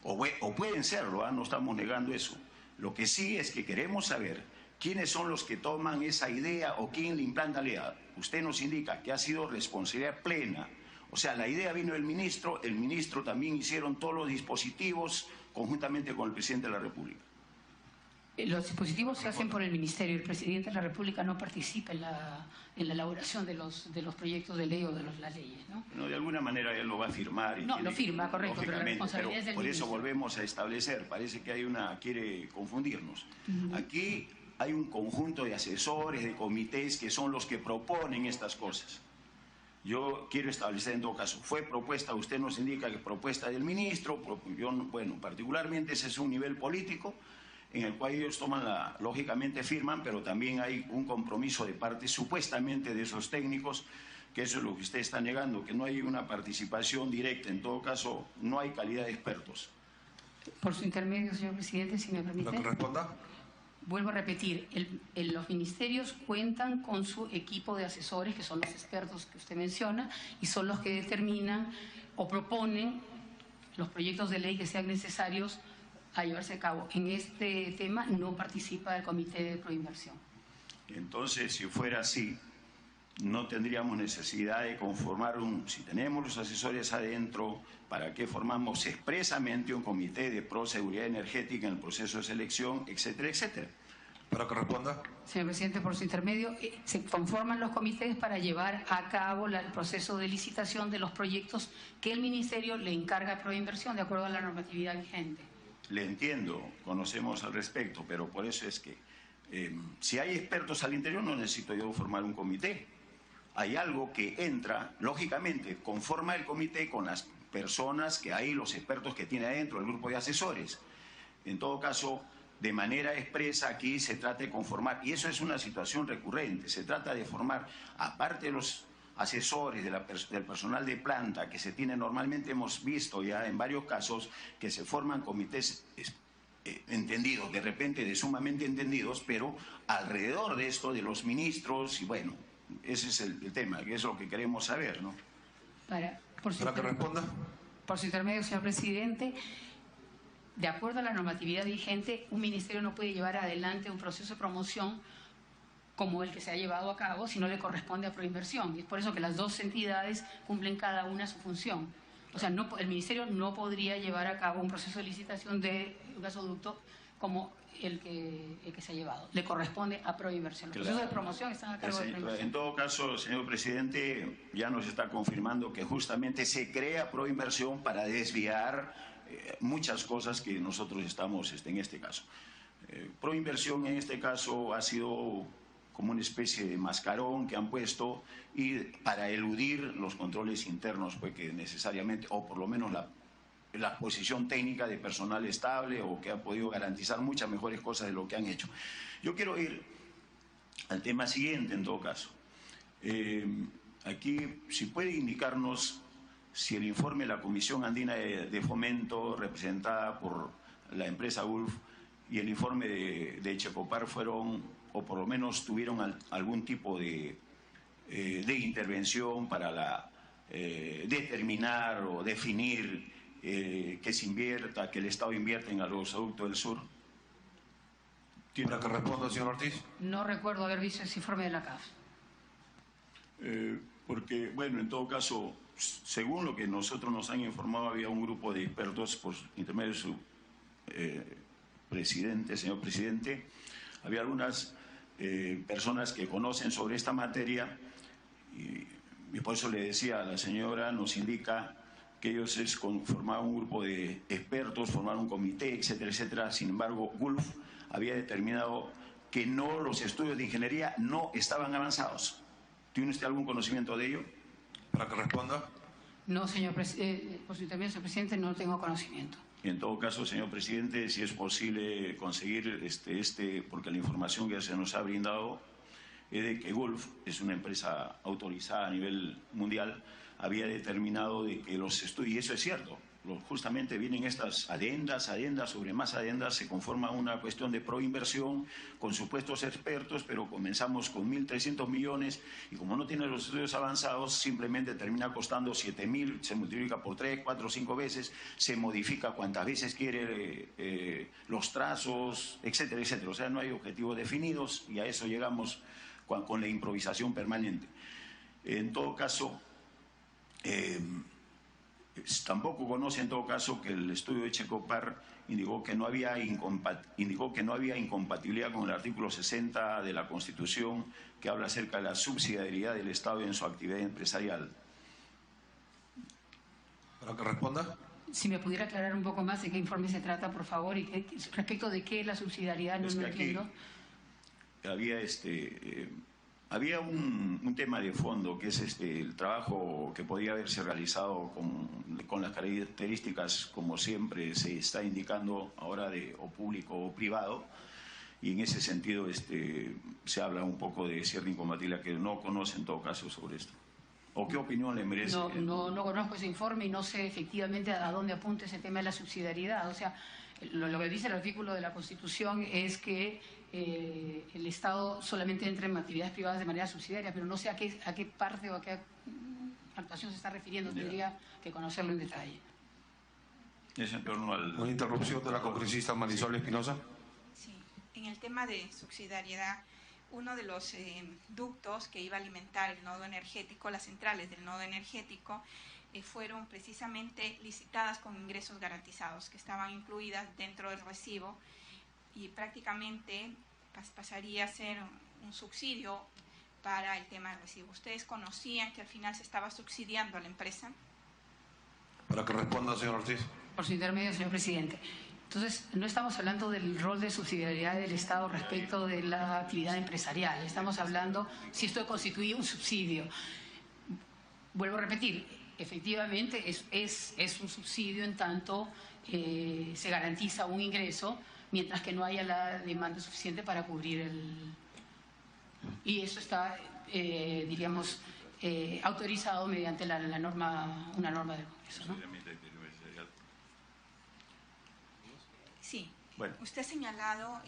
o pueden serlo, no estamos negando eso. Lo que sí es que queremos saber quiénes son los que toman esa idea o quién le implanta la idea. Usted nos indica que ha sido responsabilidad plena. O sea, la idea vino del ministro, el ministro también hicieron todos los dispositivos conjuntamente con el presidente de la República. Los dispositivos se hacen por el Ministerio. El presidente de la República no participa en la elaboración de los proyectos de ley o de las leyes, ¿no? No, de alguna manera él lo va a firmar. No, lo firma, correcto, pero la responsabilidad es del por ministro. Eso volvemos a establecer. Parece que quiere confundirnos. Aquí hay un conjunto de asesores, de comités, que son los que proponen estas cosas. Yo quiero establecer en todo caso, fue propuesta, usted nos indica que propuesta del ministro, bueno, particularmente ese es un nivel político, en el cual ellos lógicamente firman, pero también hay un compromiso de parte supuestamente de esos técnicos, que eso es lo que usted está negando, que no hay una participación directa. En todo caso, no hay calidad de expertos. Por su intermedio, señor presidente, si me permite. ¿Lo que responda? Vuelvo a repetir, los ministerios cuentan con su equipo de asesores, que son los expertos que usted menciona, y son los que determinan o proponen los proyectos de ley que sean necesarios a llevarse a cabo. En este tema no participa el Comité de Proinversión. Entonces, si fuera así, no tendríamos necesidad de conformar si tenemos los asesores adentro, ¿para qué formamos expresamente un comité de proseguridad energética en el proceso de selección, etcétera, etcétera? Para que responda. Señor presidente, por su intermedio, se conforman los comités para llevar a cabo el proceso de licitación de los proyectos que el Ministerio le encarga a Proinversión de acuerdo a la normatividad vigente. Le entiendo, conocemos al respecto, pero por eso es que si hay expertos al interior no necesito yo formar un comité. Hay algo que entra, lógicamente, conforma el comité con las personas que hay, los expertos que tiene adentro, el grupo de asesores. En todo caso, de manera expresa aquí se trata de conformar, y eso es una situación recurrente, se trata de formar, aparte de los asesores del personal de planta que se tiene normalmente, hemos visto ya en varios casos que se forman comités entendidos, de repente de sumamente entendidos, pero alrededor de esto de los ministros, y bueno, ese es el tema, que es lo que queremos saber, ¿no? Para que responda. Por su intermedio, señor presidente, de acuerdo a la normatividad vigente, un ministerio no puede llevar adelante un proceso de promoción como el que se ha llevado a cabo si no le corresponde a Proinversión. Y es por eso que las dos entidades cumplen cada una su función. O sea, el ministerio no podría llevar a cabo un proceso de licitación de un gasoducto como el que se ha llevado. Le corresponde a Proinversión. Los procesos de promoción están a cargo de Proinversión. En todo caso, señor presidente, ya nos está confirmando que justamente se crea Proinversión para desviar muchas cosas que nosotros estamos en este caso. Proinversión en este caso ha sido como una especie de mascarón que han puesto y para eludir los controles internos, pues que necesariamente, o por lo menos la posición técnica de personal estable o que ha podido garantizar muchas mejores cosas de lo que han hecho. Yo quiero ir al tema siguiente en todo caso. Aquí, si puede indicarnos si el informe de la Comisión Andina de Fomento, representada por la empresa Gulf, y el informe de Echecopar fueron, o por lo menos tuvieron algún tipo de intervención para determinar o definir que se invierta, que el Estado invierta en el gasoducto del sur. Para que responda, señor Ortiz. No recuerdo haber visto ese informe de la CAF. Porque, bueno, en todo caso, según lo que nosotros nos han informado, había un grupo de expertos por intermedio de su presidente, señor presidente. Había algunas personas que conocen sobre esta materia y por eso le decía a la señora, nos indica que ellos formaban un grupo de expertos, formaron un comité, etcétera, etcétera. Sin embargo, Gulf había determinado que los estudios de ingeniería no estaban avanzados. ¿Tiene usted algún conocimiento de ello? Para que responda. No, señor presidente, por su intermedio, señor presidente, no tengo conocimiento. En todo caso, señor presidente, si es posible conseguir porque la información que se nos ha brindado es de que Gulf es una empresa autorizada a nivel mundial, había determinado de que los estudios, y eso es cierto, justamente vienen estas adendas sobre más adendas, se conforma una cuestión de proinversión con supuestos expertos, pero comenzamos con 1.300 millones y como no tiene los estudios avanzados, simplemente termina costando 7.000, se multiplica por 3, 4, 5 veces, se modifica cuantas veces quiere los trazos, etcétera, etcétera. O sea, no hay objetivos definidos y a eso llegamos con la improvisación permanente. En todo caso, tampoco conoce en todo caso que el estudio de Echecopar indicó que no había incompatibilidad con el artículo 60 de la Constitución que habla acerca de la subsidiariedad del Estado en su actividad empresarial. Para que responda. Si me pudiera aclarar un poco más de qué informe se trata, por favor, y respecto de qué es la subsidiariedad, no lo entiendo. Había un tema de fondo que es el trabajo que podía haberse realizado con las características, como siempre se está indicando ahora, o público o privado, y en ese sentido se habla un poco de cierta incompatibilidad que no conoce en todo caso sobre esto. ¿O qué opinión le merece? No conozco ese informe y no sé efectivamente a dónde apunta ese tema de la subsidiariedad. O sea, lo que dice el artículo de la Constitución es que el Estado solamente entra en actividades privadas de manera subsidiaria, pero no sé a qué parte o a qué actuación se está refiriendo. Tendría que conocerlo en detalle. Es en torno al... Una interrupción de la congresista Marisol Espinosa. Sí, en el tema de subsidiariedad, uno de los ductos que iba a alimentar el nodo energético, las centrales del nodo energético, fueron precisamente licitadas con ingresos garantizados, que estaban incluidas dentro del recibo, y prácticamente pasaría a ser un subsidio para el tema del recibo. ¿Ustedes conocían que al final se estaba subsidiando a la empresa? Para que responda, señor Ortiz. Por su intermedio, señor presidente. Entonces, no estamos hablando del rol de subsidiariedad del Estado respecto de la actividad empresarial. Estamos hablando si esto constituye un subsidio. Vuelvo a repetir, efectivamente es un subsidio en tanto se garantiza un ingreso, mientras que no haya la demanda suficiente para cubrir el... Y eso está, diríamos, autorizado mediante una norma del Congreso, ¿no? Sí. Bueno. Usted ha señalado,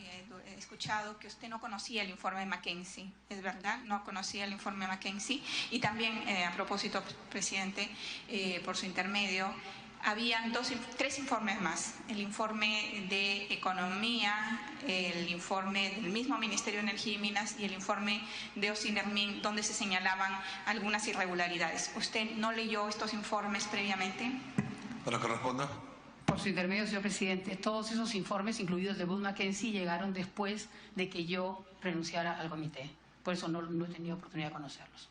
he escuchado que usted no conocía el informe de McKinsey, ¿es verdad? No conocía el informe de McKinsey. Y también, a propósito, presidente, por su intermedio, habían tres informes más. El informe de Economía, el informe del mismo Ministerio de Energía y Minas y el informe de Ocinermin, donde se señalaban algunas irregularidades. ¿Usted no leyó estos informes previamente? Para que responda. Por su intermedio, señor presidente, todos esos informes, incluidos el de Wood Mackenzie, llegaron después de que yo renunciara al comité. Por eso no he tenido oportunidad de conocerlos.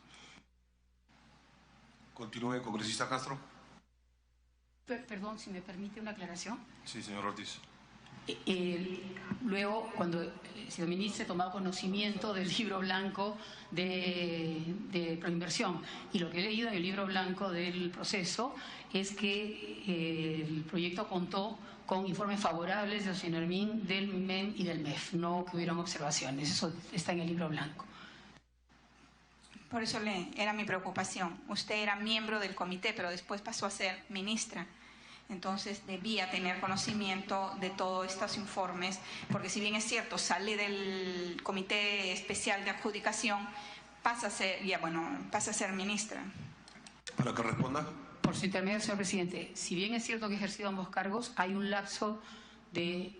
Continúe, congresista Castro. Perdón, si me permite una aclaración. Sí, señor Ortiz. Luego, cuando el señor ministro tomó conocimiento del libro blanco de Proinversión, y lo que he leído en el libro blanco del proceso es que el proyecto contó con informes favorables de Ocinermin, del MEM y del MEF, no que hubieran observaciones. Eso está en el libro blanco. Por eso era mi preocupación. Usted era miembro del comité, pero después pasó a ser ministra. Entonces debía tener conocimiento de todos estos informes, porque si bien es cierto, sale del Comité Especial de Adjudicación, pasa a ser ministra. Para que responda. Por su intermedio, señor presidente, si bien es cierto que he ejercido ambos cargos, hay un lapso de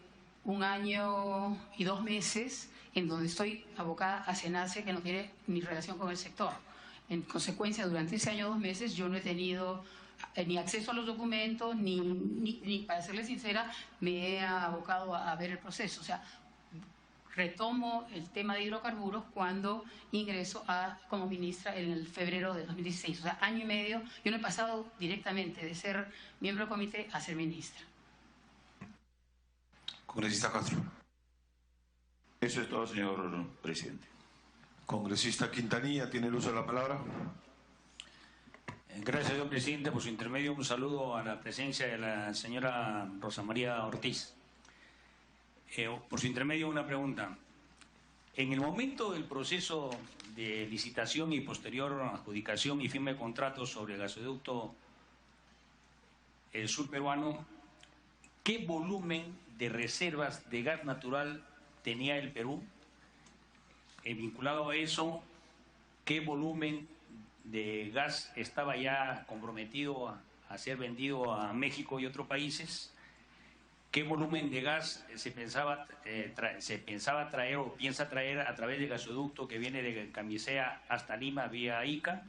1 año y 2 meses en donde estoy abocada a SENACE, que no tiene ni relación con el sector. En consecuencia, durante ese año 2 meses yo no he tenido ni acceso a los documentos, ni para serle sincera, me he abocado a ver el proceso. O sea, retomo el tema de hidrocarburos cuando ingreso como ministra en el febrero de 2016. O sea, 1 año y medio, yo no he pasado directamente de ser miembro del comité a ser ministra. Congresista Castro. Eso es todo, señor presidente. Congresista Quintanilla, tiene el uso de la palabra. Gracias, señor presidente. Por su intermedio, un saludo a la presencia de la señora Rosa María Ortiz. Por su intermedio, una pregunta. En el momento del proceso de licitación y posterior adjudicación y firma de contratos sobre el gasoducto El Sur peruano, ¿qué volumen de reservas de gas natural tenía el Perú? Vinculado a eso, ¿qué volumen de gas estaba ya comprometido a ser vendido a México y otros países? ¿Qué volumen de gas se pensaba traer o piensa traer a través del gasoducto que viene de Camisea hasta Lima vía Ica?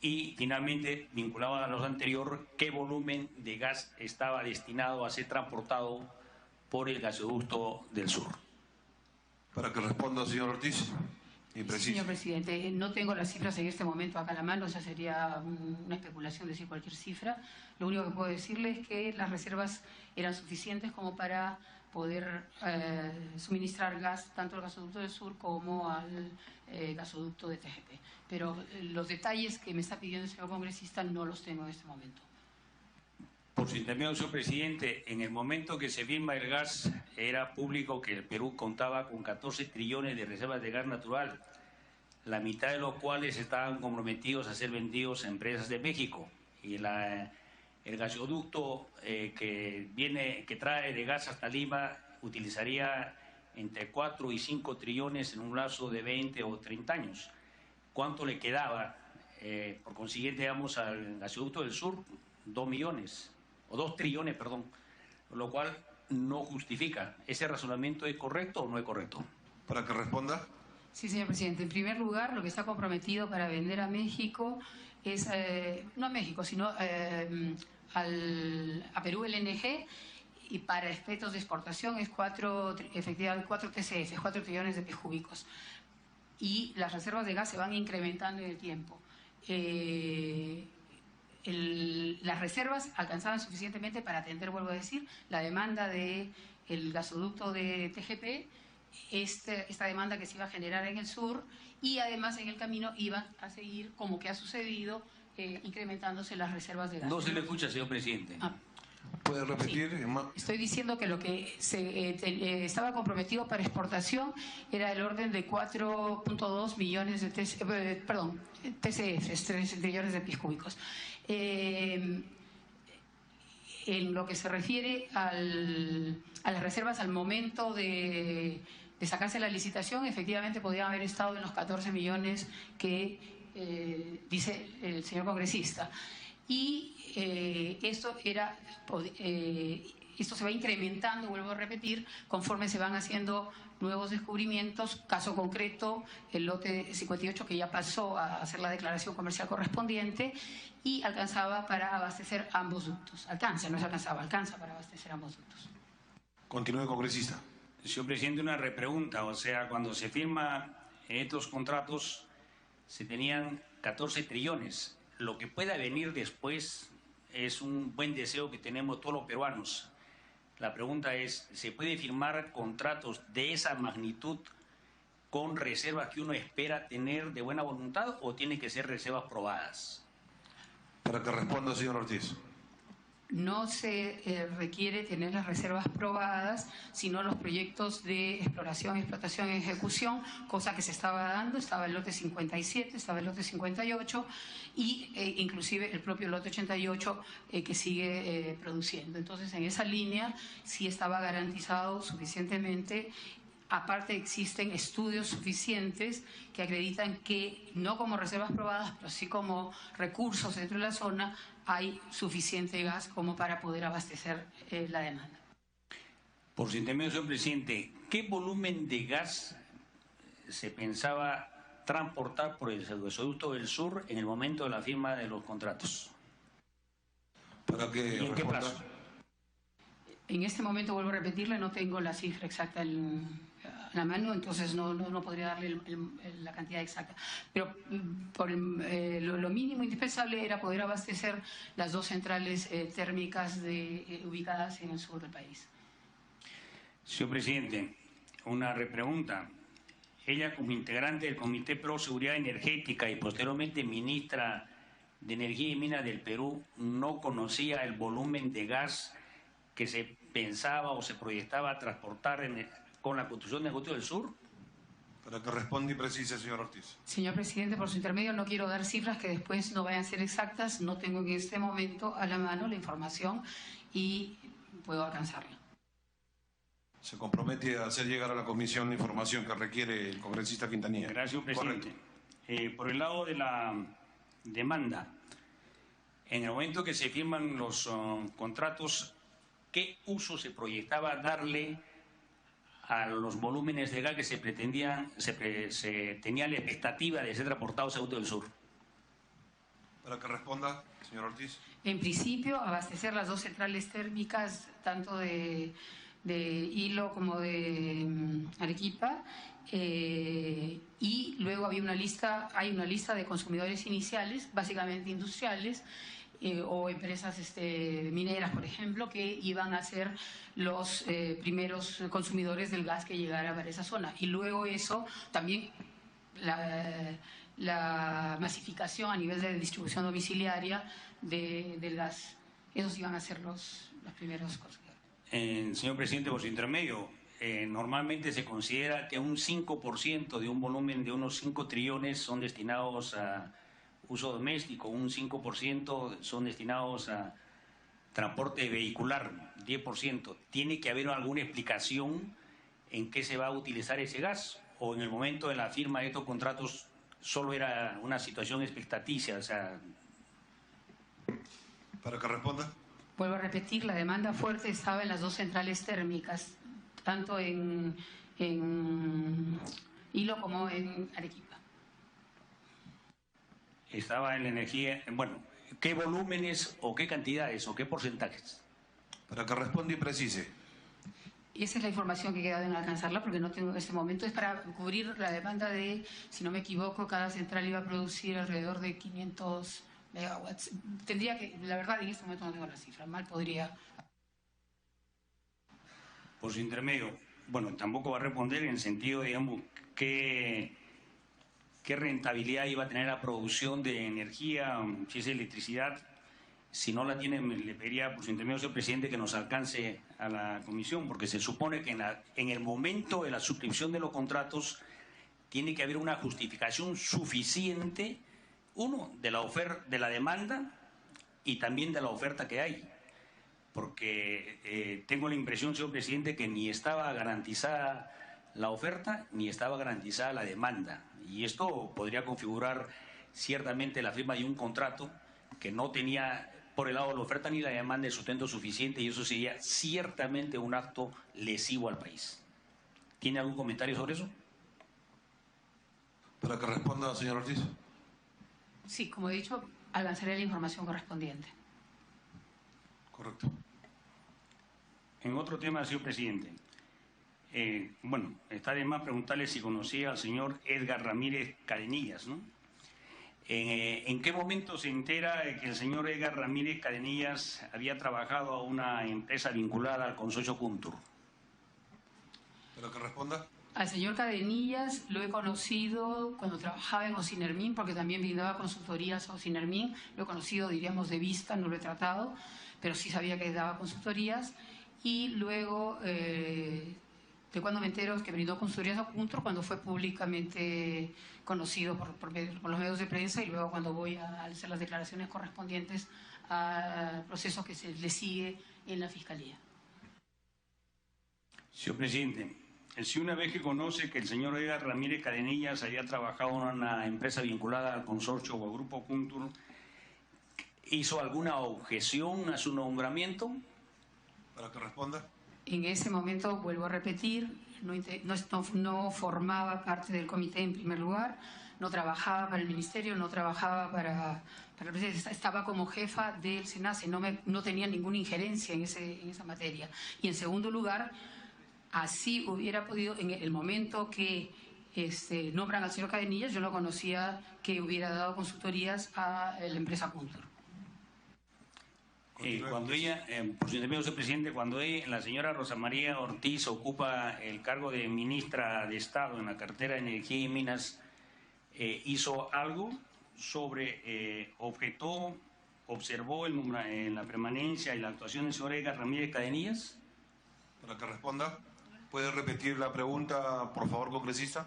Y finalmente, vinculado a lo anterior, ¿qué volumen de gas estaba destinado a ser transportado por el gasoducto del Sur? Para que responda, señor Ortiz. Señor presidente, no tengo las cifras en este momento acá a la mano, esa sería una especulación decir cualquier cifra. Lo único que puedo decirle es que las reservas eran suficientes como para poder suministrar gas tanto al gasoducto del Sur como al gasoducto de TGP. Pero los detalles que me está pidiendo el señor congresista no los tengo en este momento. Por su intermedio, señor presidente, en el momento que se firma el gas, era público que el Perú contaba con 14 trillones de reservas de gas natural, la mitad de los cuales estaban comprometidos a ser vendidos a empresas de México. Y el gasoducto que trae de gas hasta Lima utilizaría entre 4 y 5 trillones en un lazo de 20 o 30 años. ¿Cuánto le quedaba? Por consiguiente, digamos, al gasoducto del Sur, 2 trillones, lo cual no justifica. ¿Ese razonamiento es correcto o no es correcto? Para que responda. Sí, señor presidente. En primer lugar, lo que está comprometido para vender a México es, no a México, sino a Perú LNG, y para efectos de exportación es efectivamente 4 TCF, 4 trillones de pies cúbicos. Y las reservas de gas se van incrementando en el tiempo. Las reservas alcanzaban suficientemente para atender, vuelvo a decir, la demanda del gasoducto de TGP, esta demanda que se iba a generar en el sur, y además en el camino iban a seguir, como que ha sucedido, incrementándose las reservas de gas. No se le escucha, señor presidente. ¿Puede repetir? Sí. Estoy diciendo que lo que estaba comprometido para exportación era el orden de 4.2 millones de TCF, 3 trillones de pies cúbicos. En lo que se refiere a las reservas al momento de sacarse la licitación, efectivamente podían haber estado en los 14 millones que dice el señor congresista. Y esto se va incrementando, vuelvo a repetir, conforme se van haciendo nuevos descubrimientos. Caso concreto, el lote 58, que ya pasó a hacer la declaración comercial correspondiente y alcanzaba para abastecer ambos ductos. Alcanza para abastecer ambos ductos. Continúe, congresista. Señor presidente, una repregunta. O sea, cuando se firman estos contratos, se tenían 14 trillones. Lo que pueda venir después es un buen deseo que tenemos todos los peruanos. La pregunta es, ¿se puede firmar contratos de esa magnitud con reservas que uno espera tener de buena voluntad o tienen que ser reservas probadas? Para que responda, señor Ortiz. No se requiere tener las reservas probadas, sino los proyectos de exploración, explotación y ejecución, cosa que se estaba dando. Estaba el lote 57, estaba el lote 58 y inclusive el propio lote 88 que sigue produciendo. Entonces, en esa línea sí estaba garantizado suficientemente. Aparte, existen estudios suficientes que acreditan que, no como reservas probadas, pero sí como recursos dentro de la zona, hay suficiente gas como para poder abastecer la demanda. Por su intermedio, señor presidente, ¿qué volumen de gas se pensaba transportar por el gasoducto del sur en el momento de la firma de los contratos? Para que ¿Y en qué plazo? En este momento, vuelvo a repetirle, no tengo la cifra exacta a la mano, entonces no podría darle la cantidad exacta. Pero lo mínimo indispensable era poder abastecer las 2 centrales térmicas ubicadas en el sur del país. Señor presidente, una repregunta. Ella, como integrante del Comité Pro Seguridad Energética y posteriormente ministra de Energía y Minas del Perú, ¿no conocía el volumen de gas que se pensaba o se proyectaba transportar con la construcción del gasoducto del sur? Para que responda y precise, señor Ortiz. Señor presidente, por su intermedio no quiero dar cifras que después no vayan a ser exactas. No tengo en este momento a la mano la información y puedo alcanzarla. Se compromete a hacer llegar a la comisión la información que requiere el congresista Quintanilla. Gracias, presidente. Por el lado de la demanda, en el momento que se firman los contratos, ¿qué uso se proyectaba darle a los volúmenes de gas que se pretendían, se tenía la expectativa de ser transportados a gasoducto del sur? Para que responda, señor Ortiz. En principio, abastecer las 2 centrales térmicas, tanto de Hilo como de Arequipa, y luego hay una lista de consumidores iniciales, básicamente industriales, o empresas mineras, por ejemplo, que iban a ser los primeros consumidores del gas que llegara para esa zona. Y luego eso, también la masificación a nivel de distribución domiciliaria del gas. Esos iban a ser los primeros consumidores. Señor presidente, por su intermedio, normalmente se considera que un 5% de un volumen de unos 5 trillones son destinados a uso doméstico, un 5% son destinados a transporte vehicular, 10%. ¿Tiene que haber alguna explicación en qué se va a utilizar ese gas? ¿O en el momento de la firma de estos contratos solo era una situación expectativa? O sea... Para que responda. Vuelvo a repetir, la demanda fuerte estaba en las 2 centrales térmicas, tanto en Hilo como en Arequipa. Estaba en la energía, bueno, ¿qué volúmenes o qué cantidades o qué porcentajes? Para que responda y precise. Esa es la información que he quedado en alcanzarla porque no tengo en este momento. Es para cubrir la demanda de, si no me equivoco, cada central iba a producir alrededor de 500 megawatts. Tendría que, la verdad, en este momento no tengo la cifra. Mal podría. Por su intermedio, bueno, tampoco va a responder en el sentido, digamos, qué rentabilidad iba a tener la producción de energía, si es electricidad. Si no la tiene, le pediría por su intermedio, señor presidente, que nos alcance a la comisión, porque se supone que en el momento de la suscripción de los contratos tiene que haber una justificación suficiente, uno, de la oferta, de la demanda y también de la oferta que hay. Porque tengo la impresión, señor presidente, que ni estaba garantizada la oferta ni estaba garantizada la demanda. Y esto podría configurar ciertamente la firma de un contrato que no tenía por el lado de la oferta ni la demanda de sustento suficiente, y eso sería ciertamente un acto lesivo al país. ¿Tiene algún comentario sobre eso? Para que responda, señor Ortiz. Sí, como he dicho, alcanzaré la información correspondiente. Correcto. En otro tema, señor presidente, bueno, está de más preguntarle si conocía al señor Edgar Ramírez Cadenillas, ¿no? ¿En qué momento se entera de que el señor Edgar Ramírez Cadenillas había trabajado a una empresa vinculada al consorcio Kuntur? Para que responda. Al señor Cadenillas lo he conocido cuando trabajaba en Ocinermin, porque también brindaba consultorías a Ocinermin. Lo he conocido, diríamos, de vista, no lo he tratado, pero sí sabía que daba consultorías. Y luego, de cuando me entero que brindó consultorías a Kuntur, cuando fue públicamente conocido por los medios de prensa, y luego cuando voy a hacer las declaraciones correspondientes al proceso que se le sigue en la Fiscalía. Señor presidente, si una vez que conoce que el señor Edgar Ramírez Cadenillas había trabajado en una empresa vinculada al consorcio o al grupo Kuntur, ¿hizo alguna objeción a su nombramiento? Para que responda. En ese momento, vuelvo a repetir, no formaba parte del comité en primer lugar, no trabajaba para el ministerio, no trabajaba para el presidente, estaba como jefa del SENACE, no tenía ninguna injerencia en esa materia. Y en segundo lugar, así hubiera podido, en el momento que nombran al señor Cadenillas, yo no conocía que hubiera dado consultorías a la empresa Kuntur. Cuando ella, por su intermedio, señor presidente, cuando la señora Rosa María Ortiz ocupa el cargo de ministra de Estado en la cartera de Energía y Minas, ¿hizo algo sobre, observó en la permanencia y la actuación del señor Edgar Ramírez Cadenillas? Para que responda. ¿Puede repetir la pregunta, por favor, congresista?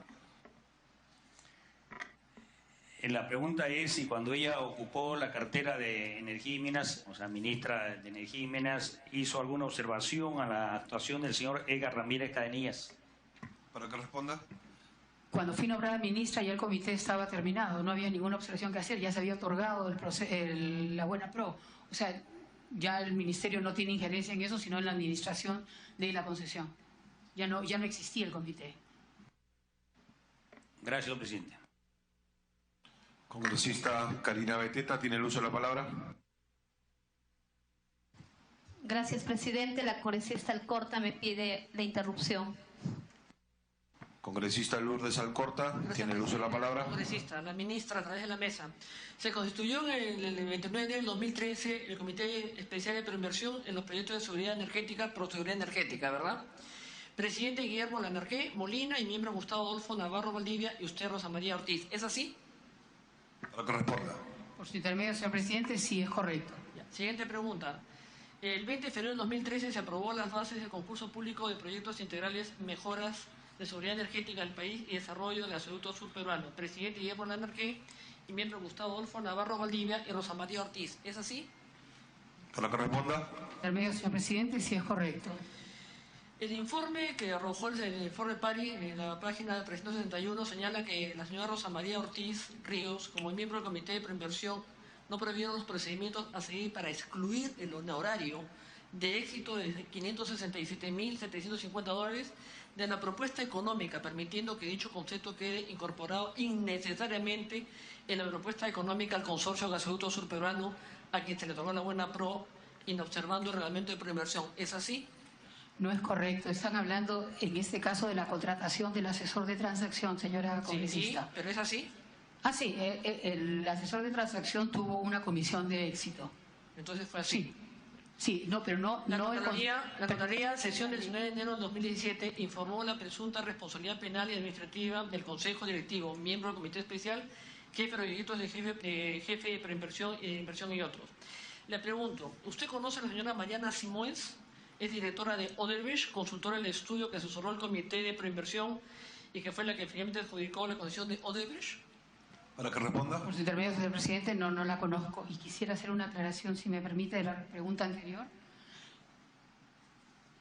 La pregunta es si cuando ella ocupó la cartera de Energía y Minas, o sea, ministra de Energía y Minas, hizo alguna observación a la actuación del señor Edgar Ramírez Cadenillas. Para que responda. Cuando fui nombrada ministra ya el comité estaba terminado, no había ninguna observación que hacer, ya se había otorgado la buena pro. O sea, ya el ministerio no tiene injerencia en eso, sino en la administración de la concesión. Ya no existía el comité. Gracias, señor presidente. Congresista Karina Beteta, tiene el uso de la palabra. Gracias, presidente. La congresista Alcorta me pide la interrupción. Congresista Lourdes Alcorta, tiene el uso de la palabra. Congresista, la ministra, a través de la mesa. Se constituyó en el 29 de enero del 2013 el Comité Especial de Preinversión en los proyectos de seguridad energética, Proseguridad Energética, ¿verdad? Presidente Guillermo Lamerqué Molina y miembro Gustavo Adolfo Navarro Valdivia y usted Rosa María Ortiz. ¿Es así? Para que responda. Por su intermedio, señor presidente, sí es correcto. Ya. Siguiente pregunta. El 20 de febrero del 2013 se aprobó las bases del concurso público de proyectos integrales mejoras de seguridad energética del país y desarrollo del gasoducto sur peruano. Presidente Guillermo Lamerqué y miembro Gustavo Adolfo Navarro Valdivia y Rosa María Ortiz. ¿Es así? Para que responda. Intermedio, señor presidente, sí es correcto. El informe que arrojó el informe PARI en la página 361 señala que la señora Rosa María Ortiz Ríos, como miembro del Comité de Preinversión, no previeron los procedimientos a seguir para excluir el honorario de éxito de $567.750 de la propuesta económica, permitiendo que dicho concepto quede incorporado innecesariamente en la propuesta económica al consorcio gasoducto sur peruano, a quien se le otorgó la buena pro inobservando el reglamento de preinversión. ¿Es así? No es correcto. Están hablando, en este caso, de la contratación del asesor de transacción, señora congresista. Sí, pero ¿es así? Ah, sí, el asesor de transacción tuvo una comisión de éxito. Entonces fue así. Sí. Sí, no, pero no... La Contraloría, sesión del 19 de enero de 2017, informó la presunta responsabilidad penal y administrativa del Consejo Directivo, miembro del Comité Especial, jefe de proyectos de jefe de preinversión e inversión y otros. Le pregunto, ¿usted conoce a la señora Mariana Simoes? Es directora de Odebrecht, consultora del estudio que asesoró el Comité de Preinversión y que fue la que finalmente adjudicó la concesión de Odebrecht. Para que responda. Por su intermedio, señor presidente, no la conozco. Y quisiera hacer una aclaración, si me permite, de la pregunta anterior.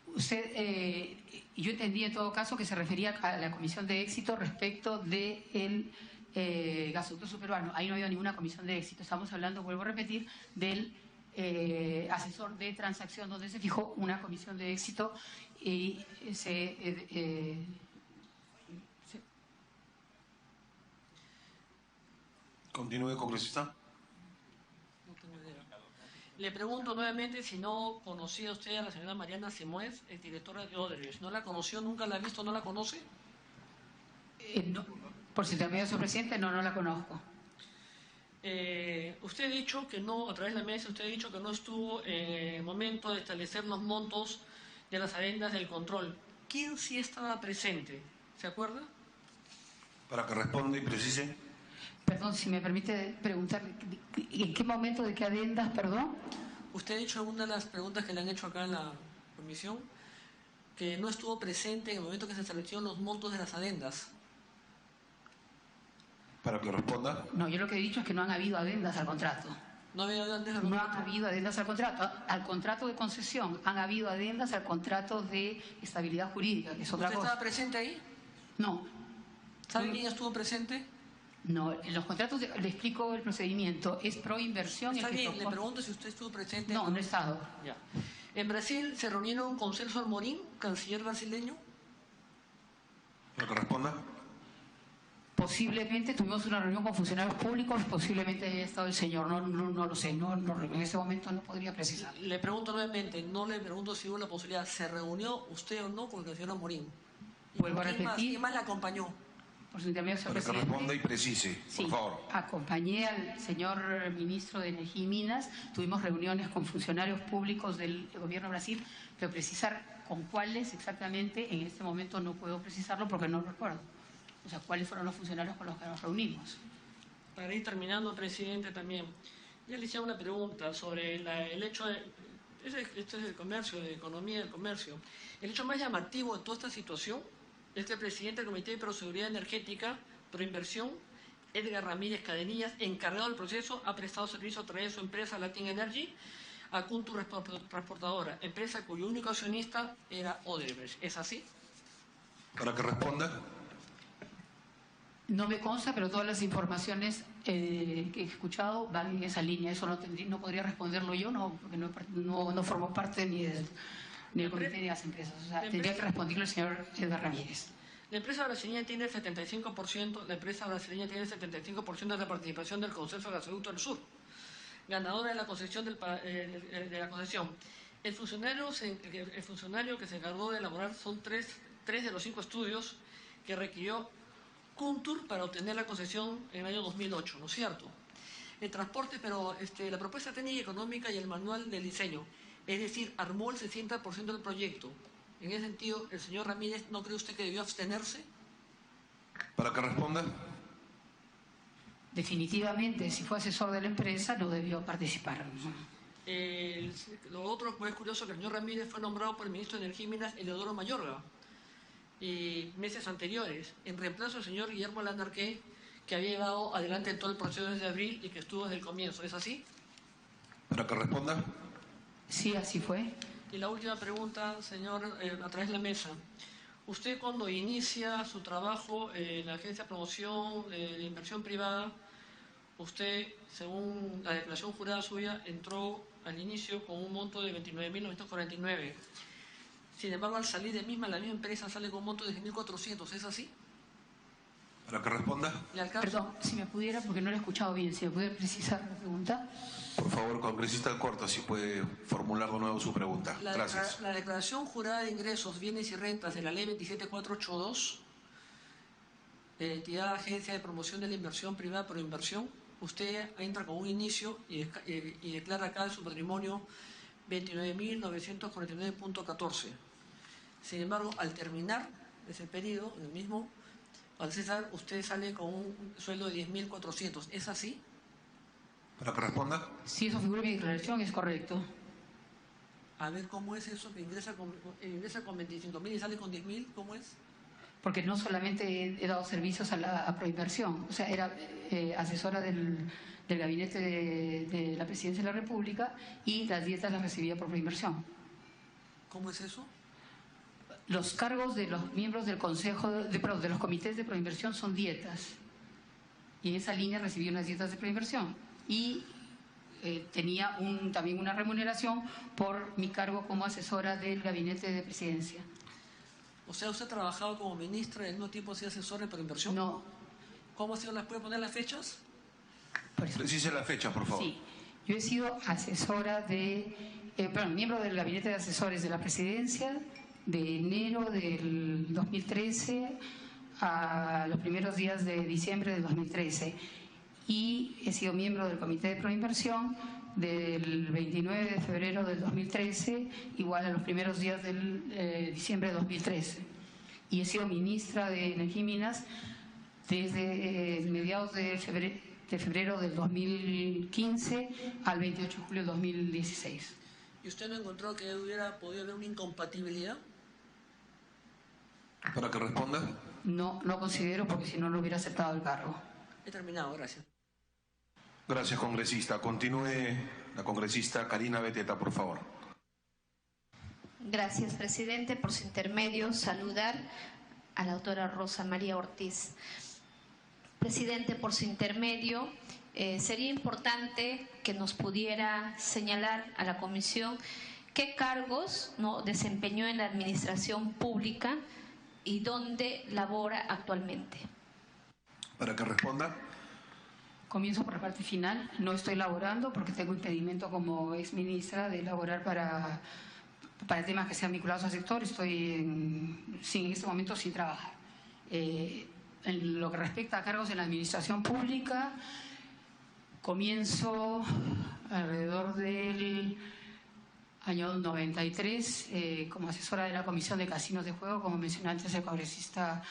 Usted, yo entendí en todo caso que se refería a la comisión de éxito respecto del gasoducto peruano. Ahí no había ninguna comisión de éxito. Estamos hablando, vuelvo a repetir, del asesor de transacción, donde se fijó una comisión de éxito y Continúe, congresista. No tengo idea. Le pregunto nuevamente si no conocía usted a la señora Mariana Simoes, directora de Odebrecht. ¿No la conoció, nunca la ha visto, no la conoce? No, por si también señor presidente, no la conozco. Usted ha dicho que no, a través de la mesa, usted ha dicho que no estuvo en el momento de establecer los montos de las adendas del control. ¿Quién sí estaba presente? ¿Se acuerda? Para que responda y precise. Perdón, si me permite preguntar, ¿en qué momento de qué adendas, perdón? Usted ha dicho en una de las preguntas que le han hecho acá en la comisión que no estuvo presente en el momento que se establecieron los montos de las adendas. Para que responda. No, yo lo que he dicho es que no han habido adendas al contrato. ¿No ha habido adendas al contrato? contrato? No han habido adendas al contrato. Al contrato de concesión han habido adendas al contrato de estabilidad jurídica, que es otra cosa. ¿Usted estaba presente ahí? No. ¿Sabe quién estuvo presente? No, en los contratos le explico el procedimiento. Es proinversión. Está bien, le pregunto si usted estuvo presente. No, no he estado. Ya. En Brasil se reunieron con Celso Amorim, canciller brasileño. Para que responda. Posiblemente tuvimos una reunión con funcionarios públicos, posiblemente haya estado el señor, no lo sé, en ese momento no podría precisar. Le pregunto nuevamente, no le pregunto si hubo la posibilidad, ¿se reunió usted o no con el canciller Amorim? Vuelvo a repetir. ¿Quién más la acompañó? Por su intermedio, señor presidente. Para que responda y precise, sí, por favor. Acompañé al señor ministro de Energía y Minas, tuvimos reuniones con funcionarios públicos del gobierno de Brasil, pero precisar con cuáles exactamente, en este momento no puedo precisarlo porque no recuerdo. O sea, ¿cuáles fueron los funcionarios con los que nos reunimos? Para ir terminando, presidente, también. Ya le hice una pregunta sobre el hecho de... Este es el comercio, de economía del comercio. El hecho más llamativo de toda esta situación es que el presidente del Comité de Proseguridad Energética, Proinversión, Edgar Ramírez Cadenillas, encargado del proceso, ha prestado servicio a través de su empresa Latin Energy a Kuntur Transportadora, empresa cuyo único accionista era Odebrecht. ¿Es así? Para que responda. No me consta, pero todas las informaciones que he escuchado van en esa línea. Eso no podría responderlo yo, porque no formo parte ni del comité de las empresas. O sea, tendría que responderlo el señor Edgar Ramírez. La empresa brasileña tiene el 75%, de la participación del Consorcio de Gasoducto del Sur, ganadora de la concesión de la concesión. El funcionario que se encargó de elaborar son tres de los 5 estudios que requirió Kuntur para obtener la concesión en el año 2008, ¿no es cierto? El transporte, pero la propuesta técnica y económica y el manual del diseño, es decir, armó el 60% del proyecto. En ese sentido, el señor Ramírez, ¿no cree usted que debió abstenerse? Para que responda. Definitivamente, si fue asesor de la empresa, no debió participar. Lo otro que es curioso, que el señor Ramírez fue nombrado por el ministro de Energía y Minas, Eleodoro Mayorga, meses anteriores, en reemplazo del señor Guillermo Landarqué, que había llevado adelante todo el proceso desde abril y que estuvo desde el comienzo. ¿Es así? Para que responda. Sí, así fue. Y la última pregunta, señor, a través de la mesa. Usted cuando inicia su trabajo en la Agencia de Promoción de Inversión Privada, usted, según la declaración jurada suya, entró al inicio con un monto de 29.949. Sin embargo, al salir de la misma empresa sale con un monto de 10.400. ¿Es así? Para que responda. Perdón, si me pudiera, porque no lo he escuchado bien, si me pudiera precisar la pregunta. Por favor, congresista Alcorta, si puede formular de nuevo su pregunta. Gracias. La declaración jurada de ingresos, bienes y rentas de la ley 27482, de la entidad Agencia de Promoción de la Inversión Privada por Inversión, usted entra con un inicio y declara acá en su patrimonio 29.949.14. Sin embargo, al terminar ese periodo, en el mismo, al cesar, usted sale con un sueldo de 10.400. ¿Es así? Para que responda. Si eso figura en mi declaración, es correcto. A ver, ¿cómo es eso? Que ingresa con 25.000 y sale con 10.000, ¿cómo es? Porque no solamente he dado servicios a Proinversión, o sea, era asesora del gabinete de la Presidencia de la República y las dietas las recibía por Proinversión. ¿Cómo es eso? Los cargos de los miembros del Consejo, de los comités de Proinversión son dietas. Y en esa línea recibí unas dietas de Proinversión. Y tenía también una remuneración por mi cargo como asesora del gabinete de Presidencia. O sea, ¿usted ha trabajado como ministra y al mismo tiempo ha sido asesora de Proinversión? No. ¿Cómo ha sido? ¿Las puede poner las fechas? Precise la fecha, por favor. Sí. Yo he sido asesora miembro del gabinete de asesores de la Presidencia de enero del 2013 a los primeros días de diciembre del 2013. Y he sido miembro del Comité de Proinversión del 29 de febrero del 2013, igual a los primeros días del diciembre de 2013. Y he sido ministra de Energía y Minas desde mediados de febrero del 2015 al 28 de julio del 2016. ¿Y usted no encontró que hubiera podido haber una incompatibilidad? Para que responda. No considero, porque si no, no hubiera aceptado el cargo. He terminado, gracias. Gracias, congresista. Continúe la congresista Karina Beteta, por favor. Gracias, presidente. Por su intermedio, saludar a la doctora Rosa María Ortiz. Presidente, por su intermedio, sería importante que nos pudiera señalar a la comisión qué cargos desempeñó en la administración pública y dónde labora actualmente. Para que responda. Comienzo por la parte final. No estoy laborando porque tengo impedimento como exministra de laborar para temas que sean vinculados al sector. Estoy en este momento sin trabajar. En lo que respecta a cargos en la administración pública, comienzo alrededor del año 93 como asesora de la Comisión de Casinos de Juego, como mencioné antes el congresista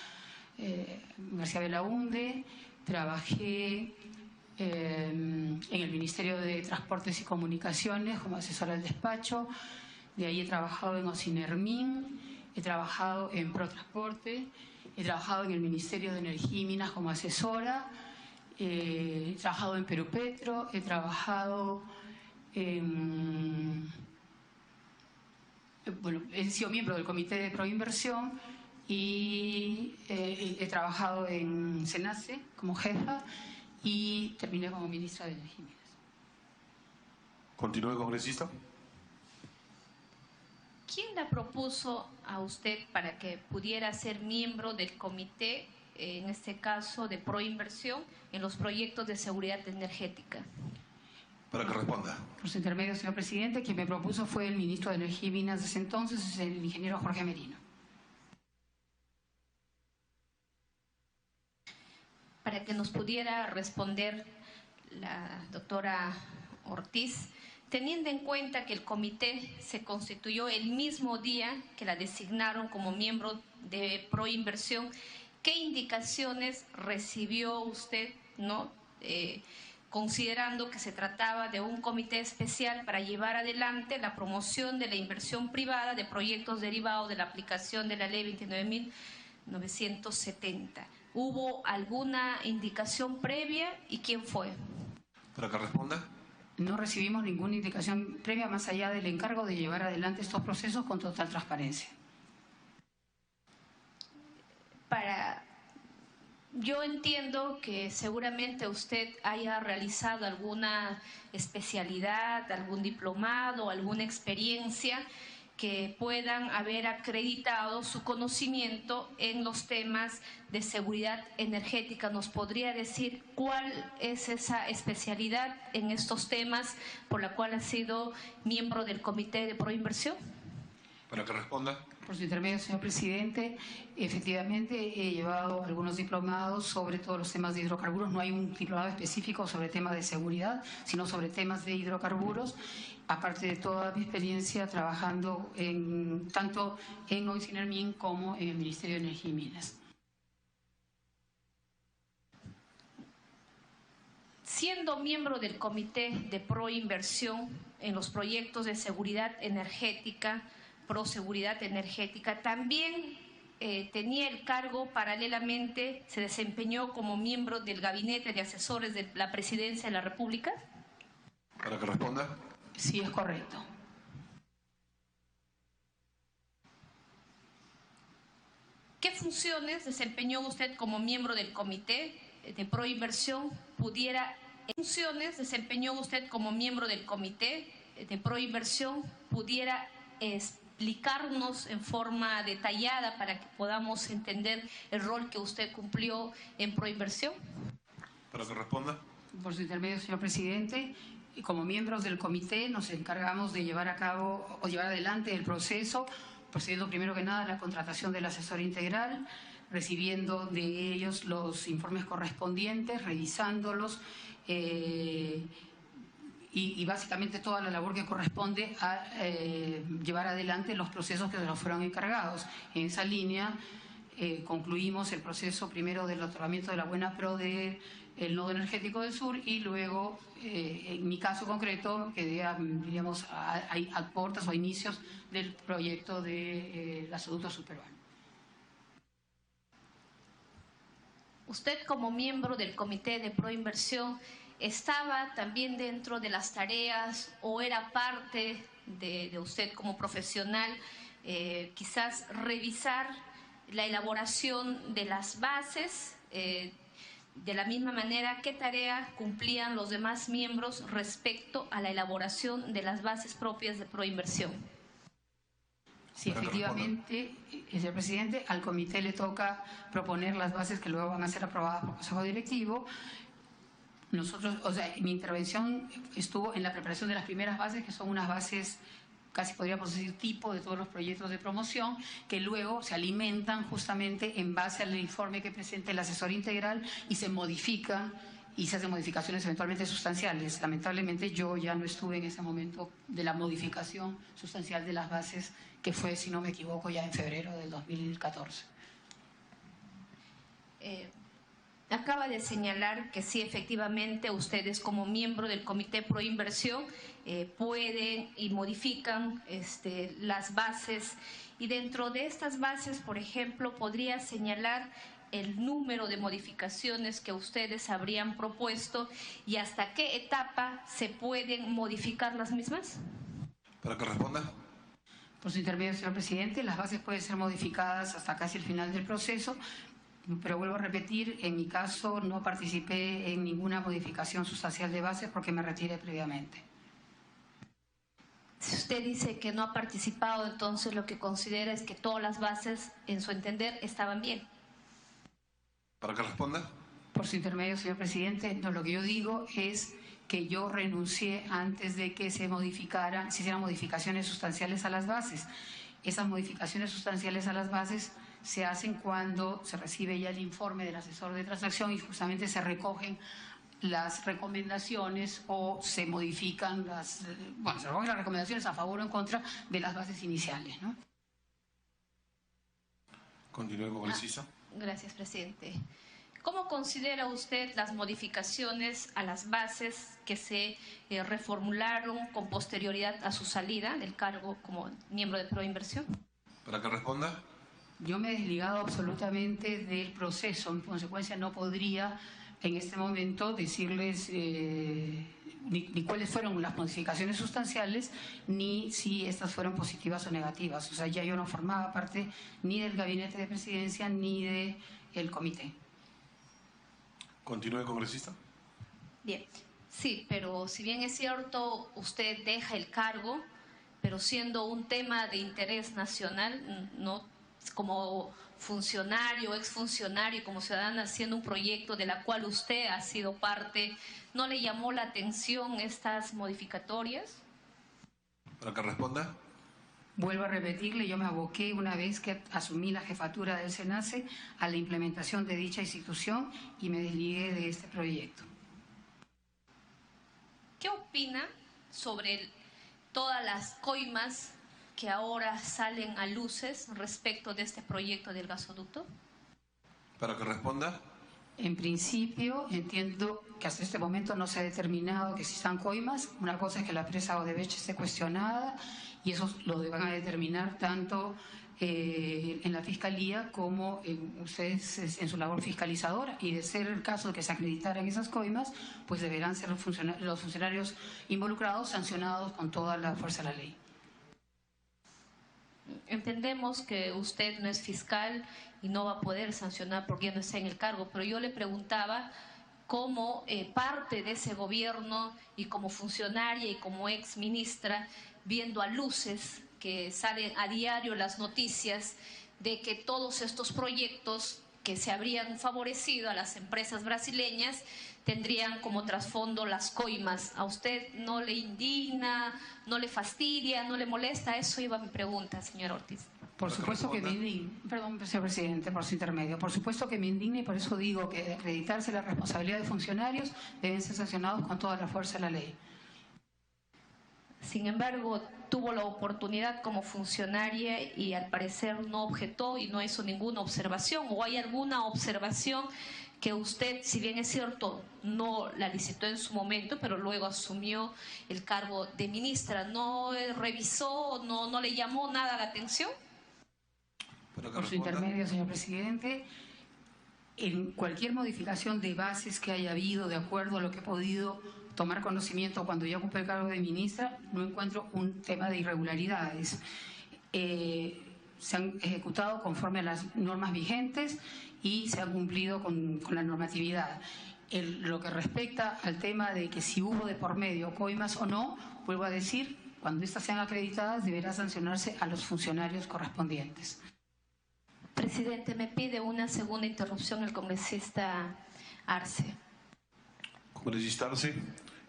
García Belaúnde. Trabajé en el Ministerio de Transportes y Comunicaciones como asesora del despacho. De ahí he trabajado en Ocinermin, he trabajado en Protransporte, he trabajado en el Ministerio de Energía y Minas como asesora, he trabajado en Perú Petro, he trabajado he sido miembro del Comité de Proinversión y he trabajado en SENACE como jefa y terminé como ministra de Energía y Minas. Continúe, congresista. ¿Quién la propuso a usted para que pudiera ser miembro del comité, en este caso de Proinversión, en los proyectos de seguridad energética? Para que responda. Por su intermedio, señor presidente, quien me propuso fue el ministro de Energía y Minas de ese entonces, el ingeniero Jorge Merino. Para que nos pudiera responder la doctora Ortiz, teniendo en cuenta que el comité se constituyó el mismo día que la designaron como miembro de Proinversión, ¿qué indicaciones recibió usted, considerando que se trataba de un comité especial para llevar adelante la promoción de la inversión privada de proyectos derivados de la aplicación de la ley 29.970? ¿Hubo alguna indicación previa y quién fue? Para que responda. No recibimos ninguna indicación previa más allá del encargo de llevar adelante estos procesos con total transparencia. Yo entiendo que seguramente usted haya realizado alguna especialidad, algún diplomado, alguna experiencia que puedan haber acreditado su conocimiento en los temas de seguridad energética. ¿Nos podría decir cuál es esa especialidad en estos temas por la cual ha sido miembro del Comité de Proinversión? Para que responda. Por su intermedio, señor presidente, efectivamente he llevado algunos diplomados sobre todos los temas de hidrocarburos. No hay un diplomado específico sobre temas de seguridad, sino sobre temas de hidrocarburos, aparte de toda mi experiencia trabajando tanto en OICINERMIN como en el Ministerio de Energía y Minas. Siendo miembro del Comité de Proinversión en los proyectos de seguridad energética, proseguridad energética, también tenía el cargo, paralelamente se desempeñó como miembro del Gabinete de Asesores de la Presidencia de la República. Para que responda. Sí, es correcto. ¿Qué funciones desempeñó usted como miembro del Comité de Proinversión? ¿Pudiera explicarnos en forma detallada para que podamos entender el rol que usted cumplió en Proinversión? Para que responda. Por su intermedio, señor presidente, como miembros del comité nos encargamos de llevar a cabo o llevar adelante el proceso, procediendo primero que nada a la contratación del asesor integral, recibiendo de ellos los informes correspondientes, revisándolos y básicamente toda la labor que corresponde a llevar adelante los procesos que nos fueron encargados. En esa línea concluimos el proceso primero del otorgamiento de la buena pro del nodo energético del sur y luego, en mi caso concreto, quedé diríamos, a puertas o a inicios del proyecto de gasoducto subperuano. Usted, como miembro del Comité de Proinversión, ¿estaba también dentro de las tareas o era parte de usted como profesional quizás revisar la elaboración de las bases? De la misma manera, ¿qué tarea cumplían los demás miembros respecto a la elaboración de las bases propias de Proinversión? Sí, efectivamente, señor presidente, al comité le toca proponer las bases que luego van a ser aprobadas por el Consejo Directivo. Nosotros, o sea, mi intervención estuvo en la preparación de las primeras bases, que son unas bases, casi podríamos decir, tipo de todos los proyectos de promoción, que luego se alimentan justamente en base al informe que presenta el asesor integral y se modifican y se hacen modificaciones eventualmente sustanciales. Lamentablemente yo ya no estuve en ese momento de la modificación sustancial de las bases, que fue, si no me equivoco, ya en febrero del 2014. Acaba de señalar que sí, efectivamente, ustedes como miembro del Comité Proinversión pueden y modifican las bases. Y dentro de estas bases, por ejemplo, podría señalar el número de modificaciones que ustedes habrían propuesto y hasta qué etapa se pueden modificar las mismas. Para que responda. Por su intermedio, señor presidente, las bases pueden ser modificadas hasta casi el final del proceso. Pero vuelvo a repetir, en mi caso no participé en ninguna modificación sustancial de bases porque me retiré previamente. Si usted dice que no ha participado, entonces lo que considera es que todas las bases, en su entender, estaban bien. Para que responda. Por su intermedio, señor presidente, no, lo que yo digo es que yo renuncié antes de que se hicieran modificaciones sustanciales a las bases. Esas modificaciones sustanciales a las bases se hacen cuando se recibe ya el informe del asesor de transacción y justamente se recogen las recomendaciones o se modifican se recogen las recomendaciones a favor o en contra de las bases iniciales, ¿no? Continúe, congresista. Gracias, presidente. ¿Cómo considera usted las modificaciones a las bases que se reformularon con posterioridad a su salida del cargo como miembro de Proinversión? Para que responda. Yo me he desligado absolutamente del proceso, en consecuencia no podría en este momento decirles ni cuáles fueron las modificaciones sustanciales, ni si estas fueron positivas o negativas. O sea, ya yo no formaba parte ni del gabinete de presidencia ni del comité. Continúe, congresista. Bien, sí, pero si bien es cierto, usted deja el cargo, pero siendo un tema de interés nacional, no como funcionario, exfuncionario y como ciudadana haciendo un proyecto de la cual usted ha sido parte, ¿no le llamó la atención estas modificatorias? Para que responda. Vuelvo a repetirle, yo me aboqué una vez que asumí la jefatura del SENACE a la implementación de dicha institución y me desligué de este proyecto. ¿Qué opina sobre todas las coimas que ahora salen a luces respecto de este proyecto del gasoducto? Para que responda. En principio, entiendo que hasta este momento no se ha determinado que existan coimas. Una cosa es que la presa Odebrecht esté cuestionada y eso lo van a determinar tanto en la Fiscalía como ustedes en su labor fiscalizadora. Y de ser el caso de que se acreditaran esas coimas, pues deberán ser los funcionarios involucrados sancionados con toda la fuerza de la ley. Entendemos que usted no es fiscal y no va a poder sancionar porque ya no está en el cargo, pero yo le preguntaba cómo parte de ese gobierno y como funcionaria y como ex ministra, viendo a luces que salen a diario las noticias de que todos estos proyectos que se habrían favorecido a las empresas brasileñas tendrían como trasfondo las coimas. ¿A usted no le indigna, no le fastidia, no le molesta? Eso iba mi pregunta, señor Ortiz. Por supuesto que me indigna, perdón, señor presidente, por su intermedio, por supuesto que me indigna y por eso digo que de acreditarse la responsabilidad de funcionarios deben ser sancionados con toda la fuerza de la ley. Sin embargo, tuvo la oportunidad como funcionaria y al parecer no objetó y no hizo ninguna observación. ¿O hay alguna observación que usted, si bien es cierto, no la licitó en su momento, pero luego asumió el cargo de ministra, no revisó, no le llamó nada la atención? Por su intermedio, señor presidente, en cualquier modificación de bases que haya habido, de acuerdo a lo que he podido tomar conocimiento cuando yo ocupé el cargo de ministra, no encuentro un tema de irregularidades. Se han ejecutado conforme a las normas vigentes y se han cumplido con la normatividad. Lo que respecta al tema de que si hubo de por medio coimas o no, vuelvo a decir, cuando estas sean acreditadas deberá sancionarse a los funcionarios correspondientes. Presidente, me pide una segunda interrupción el congresista Arce. Congresista Arce,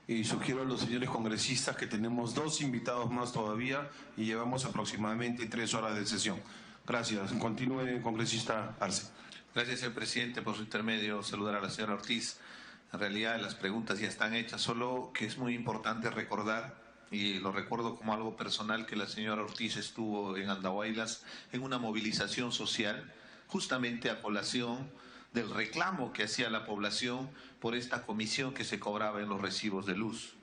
y sugiero a los señores congresistas que tenemos 2 invitados más todavía y llevamos aproximadamente 3 horas de sesión. Gracias. Continúe, congresista Arce. Gracias, señor presidente, por su intermedio. Saludar a la señora Ortiz. En realidad las preguntas ya están hechas, solo que es muy importante recordar, y lo recuerdo como algo personal, que la señora Ortiz estuvo en Andahuaylas en una movilización social, justamente a colación del reclamo que hacía la población por esta comisión que se cobraba en los recibos de luz.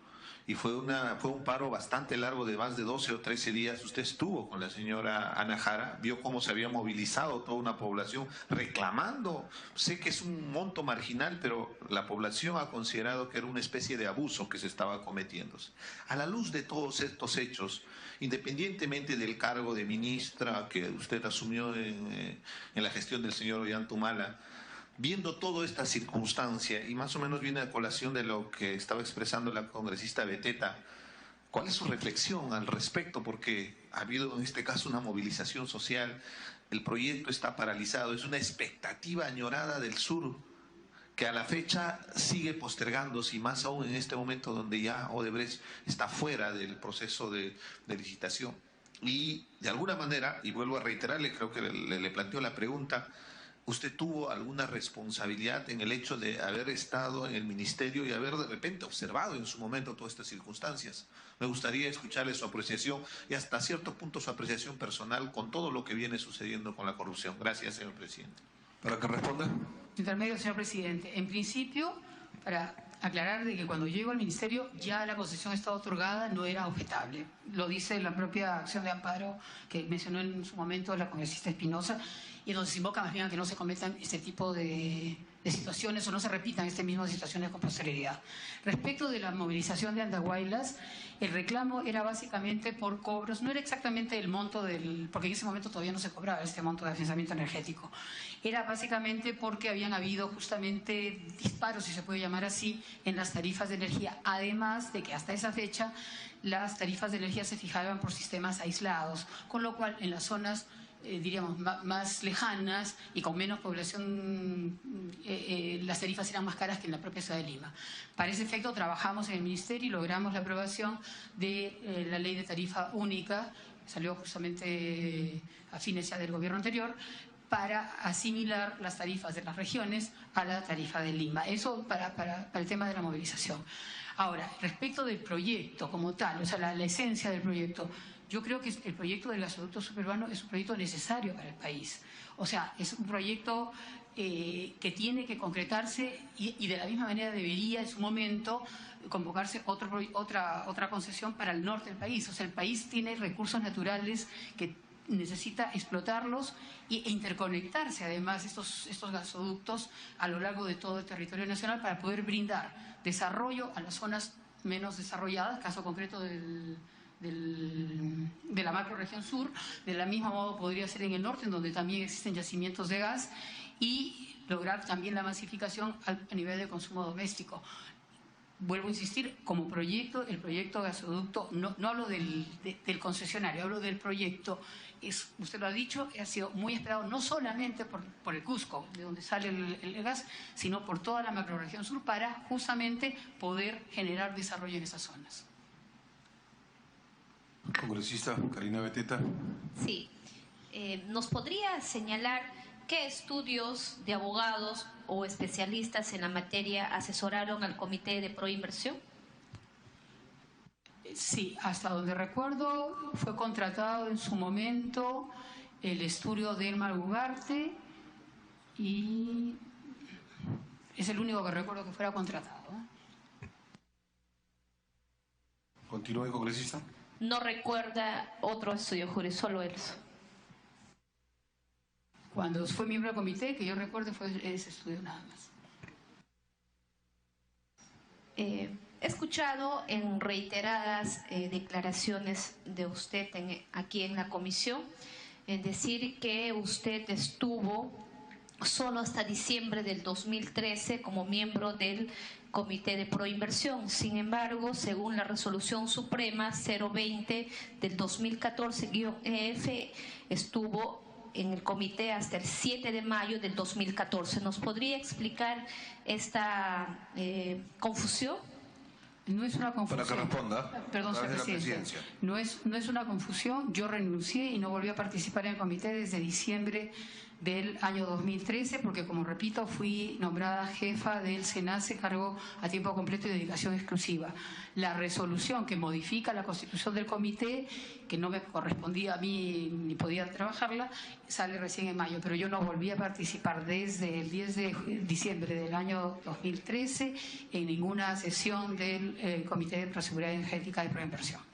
Y fue un paro bastante largo de más de 12 o 13 días. Usted estuvo con la señora Ana Jara, vio cómo se había movilizado toda una población reclamando. Sé que es un monto marginal, pero la población ha considerado que era una especie de abuso que se estaba cometiéndose. A la luz de todos estos hechos, independientemente del cargo de ministra que usted asumió en la gestión del señor Ollantumala, viendo toda esta circunstancia, y más o menos viene a colación de lo que estaba expresando la congresista Beteta, ¿cuál es su reflexión al respecto? Porque ha habido en este caso una movilización social, el proyecto está paralizado, es una expectativa añorada del sur que a la fecha sigue postergándose, y más aún en este momento donde ya Odebrecht está fuera del proceso de licitación. Y de alguna manera, y vuelvo a reiterarle, creo que le planteo la pregunta, ¿usted tuvo alguna responsabilidad en el hecho de haber estado en el ministerio y haber de repente observado en su momento todas estas circunstancias? Me gustaría escucharle su apreciación y hasta cierto punto su apreciación personal con todo lo que viene sucediendo con la corrupción. Gracias, señor presidente. Para que responda. Intermedio, señor presidente. En principio, para aclarar de que cuando yo llego al ministerio ya la concesión estaba otorgada, no era objetable. Lo dice la propia acción de amparo que mencionó en su momento la congresista Espinosa, y donde se invoca más bien a que no se cometan este tipo de situaciones o no se repitan este mismo situaciones con posterioridad. Respecto de la movilización de Andahuaylas, el reclamo era básicamente por cobros, no era exactamente el monto porque en ese momento todavía no se cobraba este monto de afianzamiento energético, era básicamente porque habían habido justamente disparos, si se puede llamar así, en las tarifas de energía, además de que hasta esa fecha las tarifas de energía se fijaban por sistemas aislados, con lo cual en las zonas diríamos, más lejanas y con menos población, las tarifas eran más caras que en la propia ciudad de Lima. Para ese efecto trabajamos en el Ministerio y logramos la aprobación de la ley de tarifa única, salió justamente a fines ya del gobierno anterior, para asimilar las tarifas de las regiones a la tarifa de Lima. Eso para el tema de la movilización. Ahora, respecto del proyecto como tal, o sea, la esencia del proyecto, yo creo que el proyecto del gasoducto suburbano es un proyecto necesario para el país. O sea, es un proyecto que tiene que concretarse y de la misma manera debería en su momento convocarse otra concesión para el norte del país. O sea, el país tiene recursos naturales que necesita explotarlos e interconectarse además estos gasoductos a lo largo de todo el territorio nacional para poder brindar desarrollo a las zonas menos desarrolladas, caso concreto de la macroregión sur. De la misma modo podría ser en el norte, en donde también existen yacimientos de gas, y lograr también la masificación a nivel de consumo doméstico. Vuelvo a insistir, como proyecto, el proyecto gasoducto, no hablo del concesionario, hablo del proyecto, usted lo ha dicho, ha sido muy esperado no solamente por el Cusco, de donde sale el gas, sino por toda la macroregión sur para justamente poder generar desarrollo en esas zonas. Congresista Karina Beteta. Sí. ¿Nos podría señalar qué estudios de abogados o especialistas en la materia asesoraron al Comité de Proinversión? Sí, hasta donde recuerdo fue contratado en su momento el estudio de Elmar Ugarte y es el único que recuerdo que fuera contratado. Continúe, congresista. No recuerda otro estudio jurídico, solo eso. Cuando fue miembro del comité, que yo recuerdo, fue ese estudio nada más. He escuchado en reiteradas declaraciones de usted aquí en la comisión, en decir que usted estuvo solo hasta diciembre del 2013 como miembro del Comité de Proinversión. Sin embargo, según la Resolución Suprema 020 del 2014-EF, estuvo en el comité hasta el 7 de mayo del 2014. ¿Nos podría explicar esta confusión? No es una confusión. Para que responda. Perdón, señor presidente. No es una confusión. Yo renuncié y no volví a participar en el comité desde diciembre del año 2013, porque, como repito, fui nombrada jefa del SENACE, cargo a tiempo completo y dedicación exclusiva. La resolución que modifica la constitución del comité, que no me correspondía a mí ni podía trabajarla, sale recién en mayo, pero yo no volví a participar desde el 10 de diciembre del año 2013 en ninguna sesión del Comité de Seguridad Energética de Proinversión.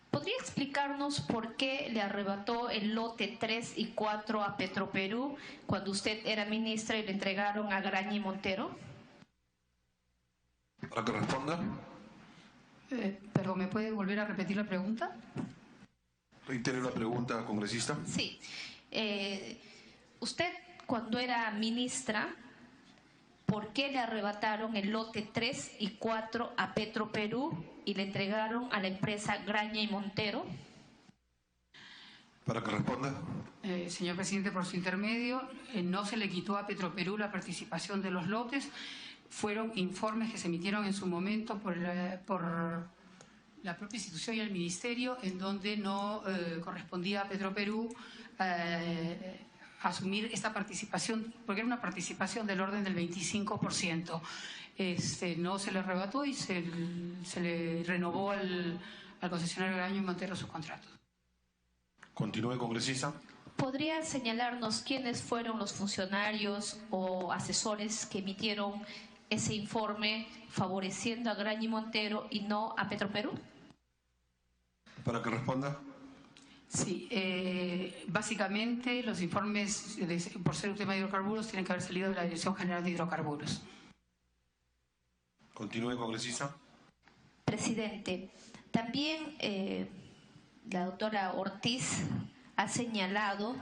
¿Podría explicarnos por qué le arrebató el lote 3 y 4 a Petroperú cuando usted era ministra y le entregaron a Graña y Montero? Para que responda. Perdón, ¿me puede volver a repetir la pregunta? Reitere la pregunta, congresista. Sí. Usted, cuando era ministra, ¿por qué le arrebataron el lote 3 y 4 a Petroperú y le entregaron a la empresa Graña y Montero? Para que responda. Señor presidente, por su intermedio, no se le quitó a Petroperú la participación de los lotes. Fueron informes que se emitieron en su momento por la propia institución y el ministerio, en donde no correspondía a Petroperú asumir esta participación, porque era una participación del orden del 25%. No se le arrebató y se le renovó al concesionario Graña y Montero sus contratos. Continúe, congresista. ¿Podría señalarnos quiénes fueron los funcionarios o asesores que emitieron ese informe favoreciendo a Graña y Montero y no a Petroperú? Para que responda. Sí, básicamente los informes, por ser un tema de hidrocarburos, tienen que haber salido de la Dirección General de Hidrocarburos. Continúe, congresista. Presidente, también la doctora Ortiz ha señalado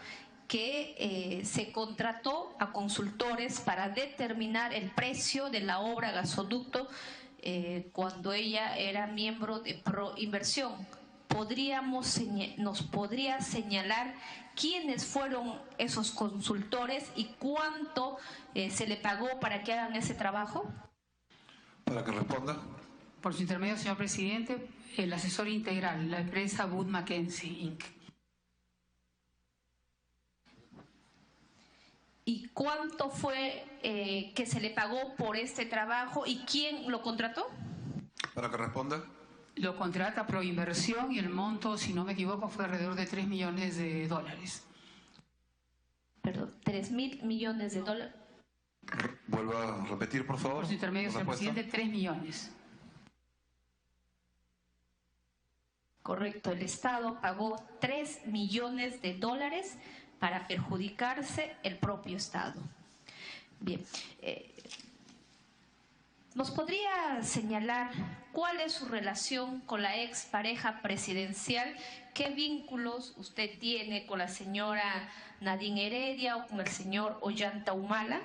que se contrató a consultores para determinar el precio de la obra gasoducto cuando ella era miembro de Proinversión. ¿Nos podría señalar quiénes fueron esos consultores y cuánto se le pagó para que hagan ese trabajo? Para que responda. Por su intermedio, señor presidente, el asesor integral, la empresa Wood Mackenzie, Inc. ¿Y cuánto fue que se le pagó por este trabajo y quién lo contrató? Para que responda. Lo contrata Proinversión y el monto, si no me equivoco, fue alrededor de $3 millones. Perdón, $3.000 millones. Vuelva a repetir, por favor. Por su intermedio, señor presidente, 3 millones. Correcto, el Estado pagó $3 millones para perjudicarse el propio Estado. Bien, ¿nos podría señalar cuál es su relación con la ex pareja presidencial? ¿Qué vínculos usted tiene con la señora Nadine Heredia o con el señor Ollanta Humala?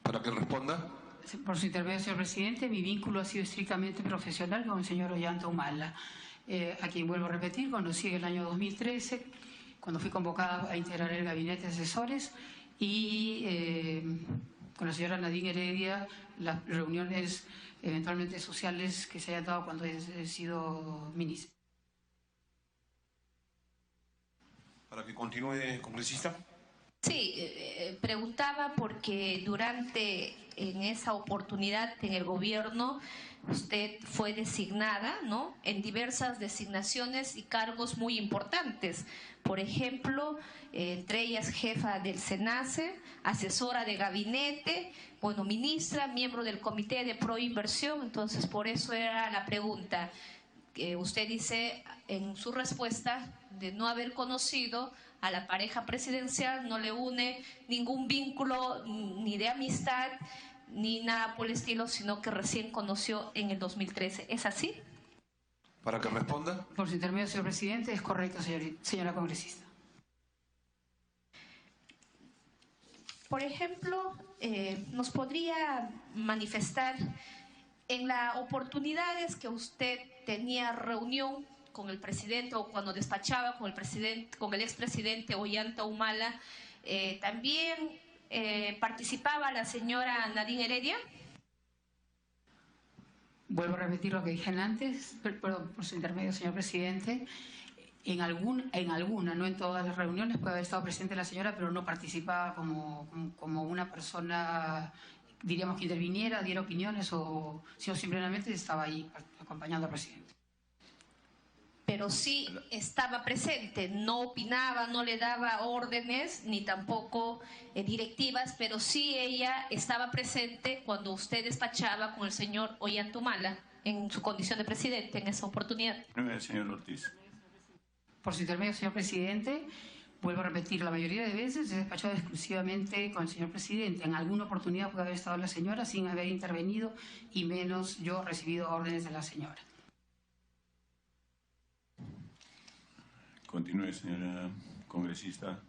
Para que responda. Por su intermedio, señor presidente, mi vínculo ha sido estrictamente profesional con el señor Ollanta Humala, a quien vuelvo a repetir, conocí en el año 2013, cuando fui convocada a integrar el gabinete de asesores, y con la señora Nadine Heredia, las reuniones eventualmente sociales que se hayan dado cuando he sido ministra. Para que continúe, congresista. Sí, preguntaba porque en esa oportunidad en el gobierno usted fue designada, ¿no?, en diversas designaciones y cargos muy importantes. Por ejemplo, entre ellas jefa del SENACE, asesora de gabinete, bueno, ministra, miembro del Comité de Proinversión. Entonces, por eso era la pregunta. Usted dice en su respuesta de no haber conocido a la pareja presidencial, no le une ningún vínculo ni de amistad ni nada por el estilo, sino que recién conoció en el 2013. ¿Es así? Para que responda. Por su intermedio, señor presidente, es correcto, señora congresista. Por ejemplo, ¿nos podría manifestar en las oportunidades que usted tenía reunión con el presidente o cuando despachaba con el expresidente Ollanta Humala, también participaba la señora Nadine Heredia? Vuelvo a repetir lo que dije antes, perdón, por su intermedio, señor presidente. En alguna, no en todas las reuniones, puede haber estado presente la señora, pero no participaba como una persona, diríamos, que interviniera, diera opiniones, sino simplemente estaba ahí acompañando al presidente. Pero sí estaba presente, no opinaba, no le daba órdenes, ni tampoco directivas, pero sí ella estaba presente cuando usted despachaba con el señor Ollanta Humala en su condición de presidente en esa oportunidad. Señor Ortiz. Por su intermedio, señor presidente, vuelvo a repetir, la mayoría de veces he despachado exclusivamente con el señor presidente. En alguna oportunidad puede haber estado la señora sin haber intervenido y menos yo recibido órdenes de la señora. Continúe, señora congresista.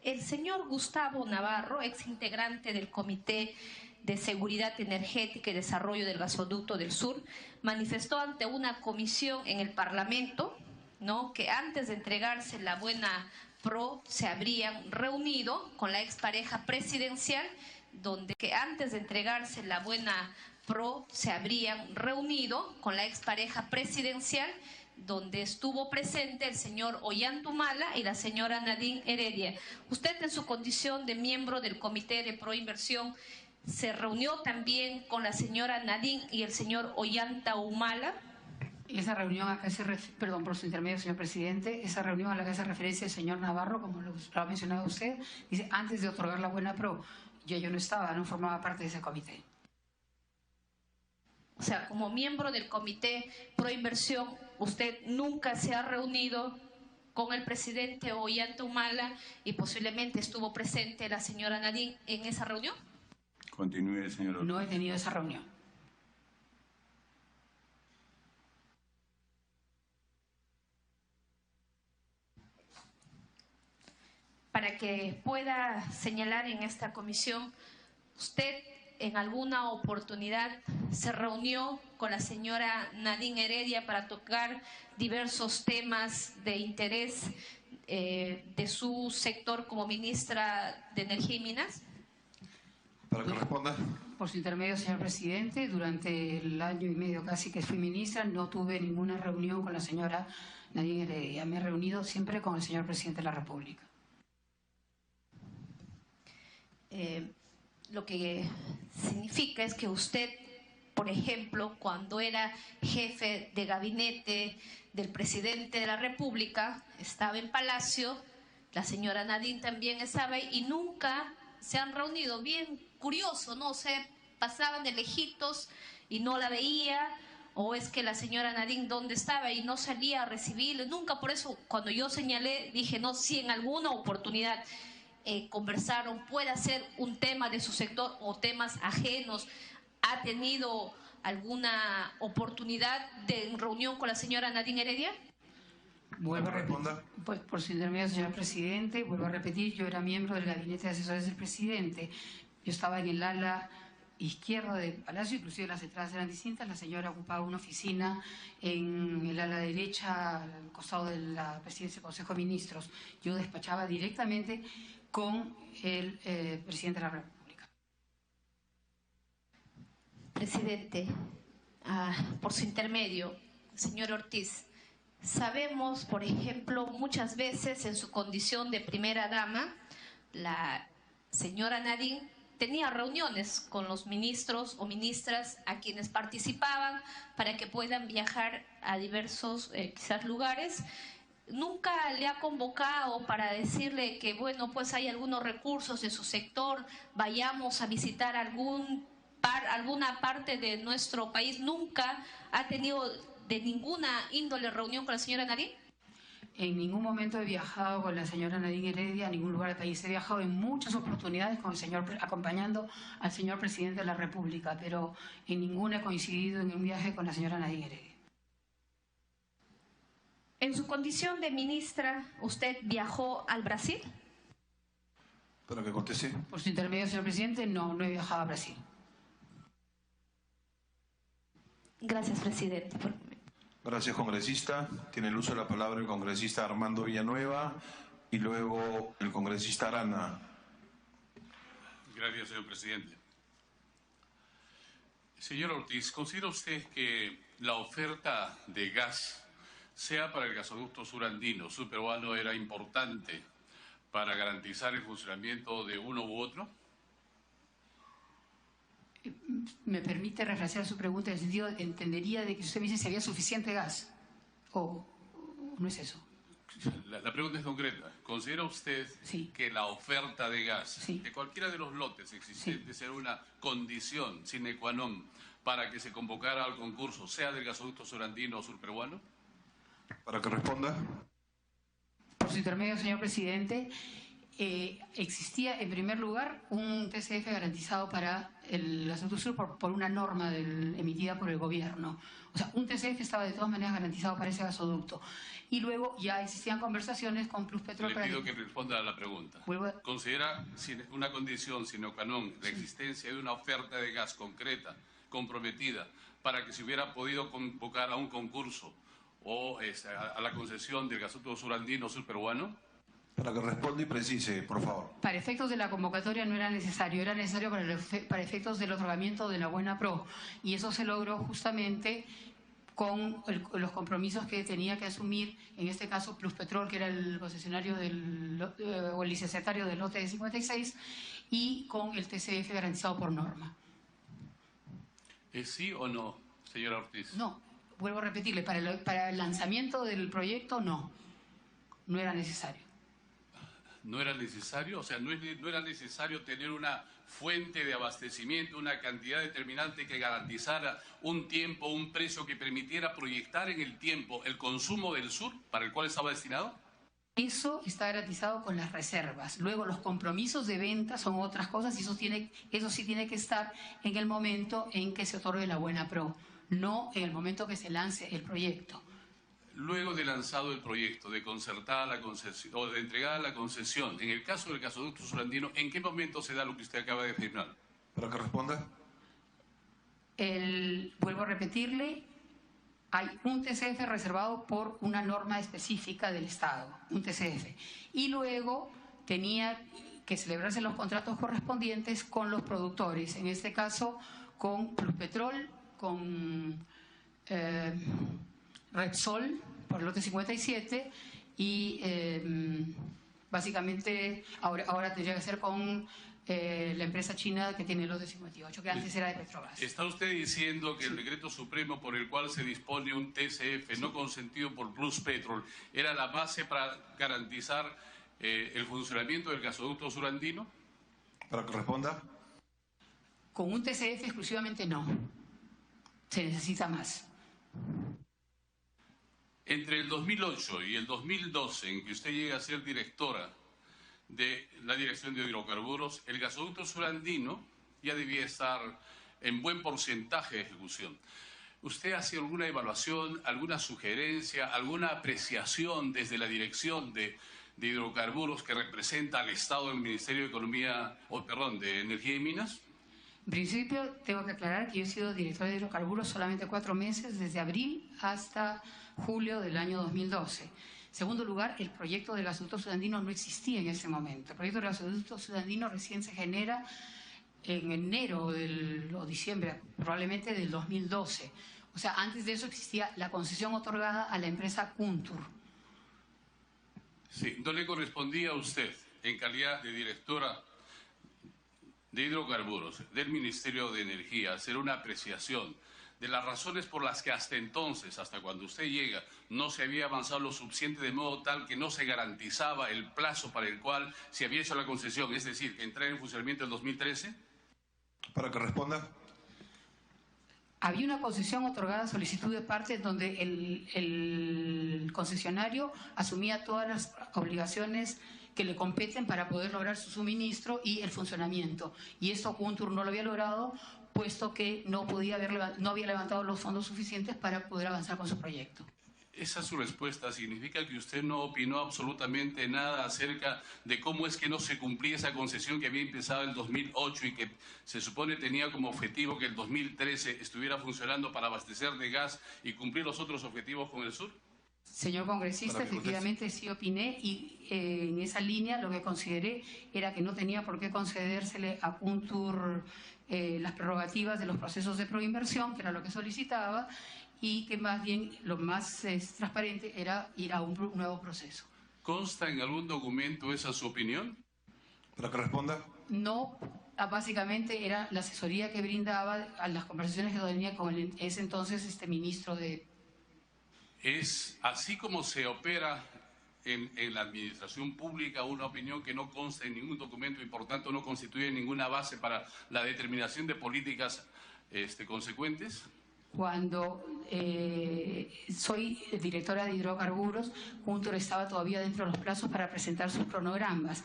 El señor Gustavo Navarro, ex integrante del Comité de Seguridad Energética y Desarrollo del Gasoducto del Sur, manifestó ante una comisión en el Parlamento, ¿no?, que antes de entregarse la buena pro se habrían reunido con la expareja presidencial, donde estuvo presente el señor Ollanta Humala y la señora Nadine Heredia. Usted, en su condición de miembro del Comité de Proinversión, ¿se reunió también con la señora Nadine y el señor Ollanta Humala? Esa reunión a que perdón, por su intermedio, señor presidente, esa reunión a la que hace referencia el señor Navarro, como lo ha mencionado usted, dice antes de otorgar la buena pro. Yo no estaba, no formaba parte de ese comité. O sea, como miembro del Comité Pro Inversión, ¿usted nunca se ha reunido con el presidente Ollanta Humala y posiblemente estuvo presente la señora Nadine en esa reunión? Continúe, señor Ortiz. No he tenido esa reunión. Para que pueda señalar en esta comisión, ¿usted en alguna oportunidad se reunió con la señora Nadine Heredia para tocar diversos temas de interés de su sector como ministra de Energía y Minas? Para que responda. Por su intermedio, señor presidente, durante el año y medio casi que fui ministra, no tuve ninguna reunión con la señora Nadine Heredia. Me he reunido siempre con el señor presidente de la República. Lo que significa es que usted, por ejemplo, cuando era jefe de gabinete del presidente de la República, estaba en Palacio, la señora Nadine también estaba y nunca se han reunido. Bien curioso, ¿no? O sea, pasaban de lejitos y no la veía, o es que la señora Nadine dónde estaba y no salía a recibirle. Nunca, por eso cuando yo señalé, dije, no, si en alguna oportunidad conversaron, puede ser un tema de su sector o temas ajenos, ¿ha tenido alguna oportunidad de reunión con la señora Nadine Heredia? Vuelvo a repetir, pues, por su intermedio, señor presidente, vuelvo a repetir, yo era miembro del gabinete de asesores del presidente. Yo estaba en el ala izquierda del Palacio, inclusive las entradas eran distintas. La señora ocupaba una oficina en el ala derecha, al costado de la presidencia del Consejo de Ministros. Yo despachaba directamente con el presidente de la República. Presidente, por su intermedio, señor Ortiz, sabemos, por ejemplo, muchas veces en su condición de primera dama, la señora Nadine tenía reuniones con los ministros o ministras a quienes participaban para que puedan viajar a diversos quizás lugares. Nunca le ha convocado para decirle que, bueno, pues hay algunos recursos de su sector, vayamos a visitar alguna parte de nuestro país. Nunca ha tenido de ninguna índole reunión con la señora Nadine. En ningún momento he viajado con la señora Nadine Heredia a ningún lugar del país. He viajado en muchas oportunidades con el señor, acompañando al señor presidente de la República, pero en ninguna he coincidido en un viaje con la señora Nadine Heredia. En su condición de ministra, ¿usted viajó al Brasil? Para que conteste. Por su intermedio, señor presidente, no he viajado a Brasil. Gracias, presidente. Gracias, congresista. Tiene el uso de la palabra el congresista Armando Villanueva y luego el congresista Arana. Gracias, señor presidente. Señor Ortiz, ¿considera usted que la oferta de gas, sea para el gasoducto surandino, subperuano, era importante para garantizar el funcionamiento de uno u otro? ¿Me permite refrasear su pregunta en el sentido, entendería de que usted me dice si había suficiente gas? ¿O no es eso? La pregunta es concreta. ¿Considera usted que la oferta de gas, de cualquiera de los lotes existentes, era una condición sine qua non para que se convocara al concurso, sea del gasoducto surandino o surperuano? Para que responda. Por su intermedio, señor presidente, existía en primer lugar un TCF garantizado para el gasoducto sur por una norma emitida por el gobierno. O sea, un TCF estaba de todas maneras garantizado para ese gasoducto. Y luego ya existían conversaciones con Pluspetrol. Le pido que responda a la pregunta. ¿Considera una condición sine qua non la existencia de una oferta de gas concreta, comprometida, para que se hubiera podido convocar a un concurso o a la concesión del gasoducto surandino o surperuano? Para que responda y precise, por favor. Para efectos de la convocatoria no era necesario para efectos del otorgamiento de la buena pro. Y eso se logró justamente con los compromisos que tenía que asumir, en este caso Pluspetrol, que era el concesionario o el licenciatario del lote de 56, y con el TCF garantizado por norma. ¿Es sí o no, señora Ortiz? No, vuelvo a repetirle, para el lanzamiento del proyecto no era necesario. ¿No era necesario? O sea, ¿no era necesario tener una fuente de abastecimiento, una cantidad determinante que garantizara un tiempo, un precio que permitiera proyectar en el tiempo el consumo del sur para el cual estaba destinado? Eso está garantizado con las reservas. Luego los compromisos de venta son otras cosas y eso sí tiene que estar en el momento en que se otorgue la buena pro, no en el momento que se lance el proyecto. Luego de lanzado el proyecto, de concertada la concesión o de entregada la concesión, en el caso del gasoducto surandino, ¿en qué momento se da lo que usted acaba de afirmar? Para que responda. Vuelvo a repetirle, hay un TCF reservado por una norma específica del Estado, un TCF. Y luego tenía que celebrarse los contratos correspondientes con los productores, en este caso con Pluspetrol, con Repsol, por el lote 57, y básicamente ahora tendría que ser con la empresa china que tiene el lote 58, que antes era de Petrobras. ¿Está usted diciendo que el decreto supremo por el cual se dispone un TCF no consentido por Pluspetrol era la base para garantizar el funcionamiento del gasoducto surandino? Para que responda. Con un TCF exclusivamente no. Se necesita más. Entre el 2008 y el 2012, en que usted llega a ser directora de la Dirección de Hidrocarburos, el gasoducto surandino ya debía estar en buen porcentaje de ejecución. ¿Usted hace alguna evaluación, alguna sugerencia, alguna apreciación desde la Dirección de Hidrocarburos que representa al Estado del Ministerio de Economía, de Energía y Minas? En principio, tengo que aclarar que yo he sido directora de hidrocarburos solamente 4 meses, desde abril hasta julio del año 2012. En segundo lugar, el proyecto del gasoducto surandino no existía en ese momento. El proyecto del gasoducto surandino recién se genera en enero o diciembre, probablemente del 2012. O sea, antes de eso existía la concesión otorgada a la empresa Kuntur. Sí, ¿no le correspondía a usted, en calidad de directora de hidrocarburos del Ministerio de Energía, hacer una apreciación de las razones por las que hasta entonces, hasta cuando usted llega, no se había avanzado lo suficiente de modo tal que no se garantizaba el plazo para el cual se había hecho la concesión, es decir, que entrara en funcionamiento el 2013? Para que responda. Había una concesión otorgada a solicitud de parte donde el concesionario asumía todas las obligaciones que le competen para poder lograr su suministro y el funcionamiento. Y esto Kuntur no lo había logrado, puesto que no había levantado los fondos suficientes para poder avanzar con su proyecto. Esa su respuesta significa que usted no opinó absolutamente nada acerca de cómo es que no se cumplía esa concesión que había empezado en el 2008 y que se supone tenía como objetivo que el 2013 estuviera funcionando para abastecer de gas y cumplir los otros objetivos con el sur. Señor congresista, efectivamente sí opiné y en esa línea lo que consideré era que no tenía por qué concedérsele a Kuntur las prerrogativas de los procesos de proinversión, que era lo que solicitaba, y que más bien lo más transparente era ir a un nuevo proceso. ¿Consta en algún documento esa su opinión? Para que responda. No, básicamente era la asesoría que brindaba a las conversaciones que tenía con ese entonces ministro de... Es así como se opera en la administración pública, una opinión que no consta en ningún documento y por tanto no constituye ninguna base para la determinación de políticas consecuentes. Cuando soy directora de hidrocarburos, Kuntur estaba todavía dentro de los plazos para presentar sus cronogramas.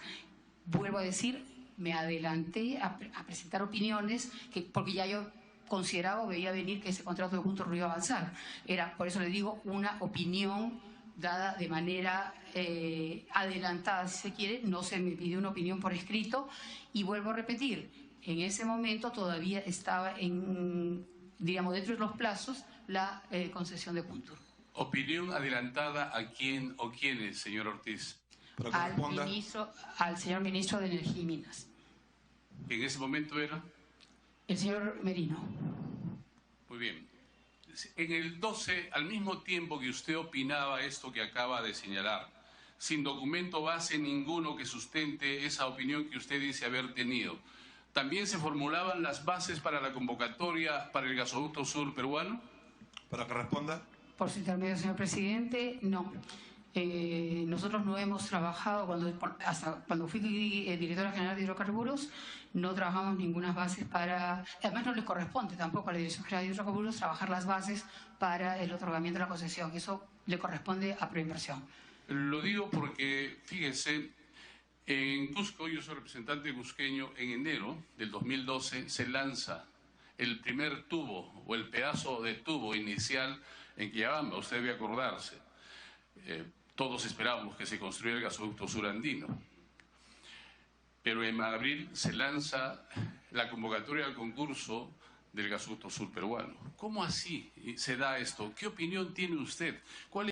Vuelvo a decir, me adelanté a presentar opiniones porque ya yo consideraba o veía venir que ese contrato de Kuntur no iba a avanzar. Era, por eso le digo, una opinión dada de manera adelantada, si se quiere. No se me pidió una opinión por escrito y vuelvo a repetir, en ese momento todavía estaba digamos, dentro de los plazos, la concesión de Kuntur. ¿Opinión adelantada a quién o quiénes, señor Ortiz? Al señor ministro de Energía y Minas. ¿En ese momento era? El señor Merino. Muy bien. En el 12, al mismo tiempo que usted opinaba esto que acaba de señalar, sin documento base ninguno que sustente esa opinión que usted dice haber tenido, ¿también se formulaban las bases para la convocatoria para el gasoducto sur peruano? Para que responda. Por su intermedio, señor presidente, no. Nosotros no hemos trabajado, hasta cuando fui directora general de hidrocarburos, no trabajamos ninguna bases para, además no le corresponde tampoco a la Dirección General de Hidrocarburos trabajar las bases para el otorgamiento de la concesión, eso le corresponde a Proinversión. Lo digo porque, fíjese, en Cusco, yo soy representante cusqueño, en enero del 2012 se lanza el primer tubo o el pedazo de tubo inicial en Quillabamba, usted debe acordarse. Todos esperábamos que se construyera el gasoducto surandino. Pero en abril se lanza la convocatoria al concurso del gasoducto sur peruano. ¿Cómo así se da esto? ¿Qué opinión tiene usted? ¿Cuál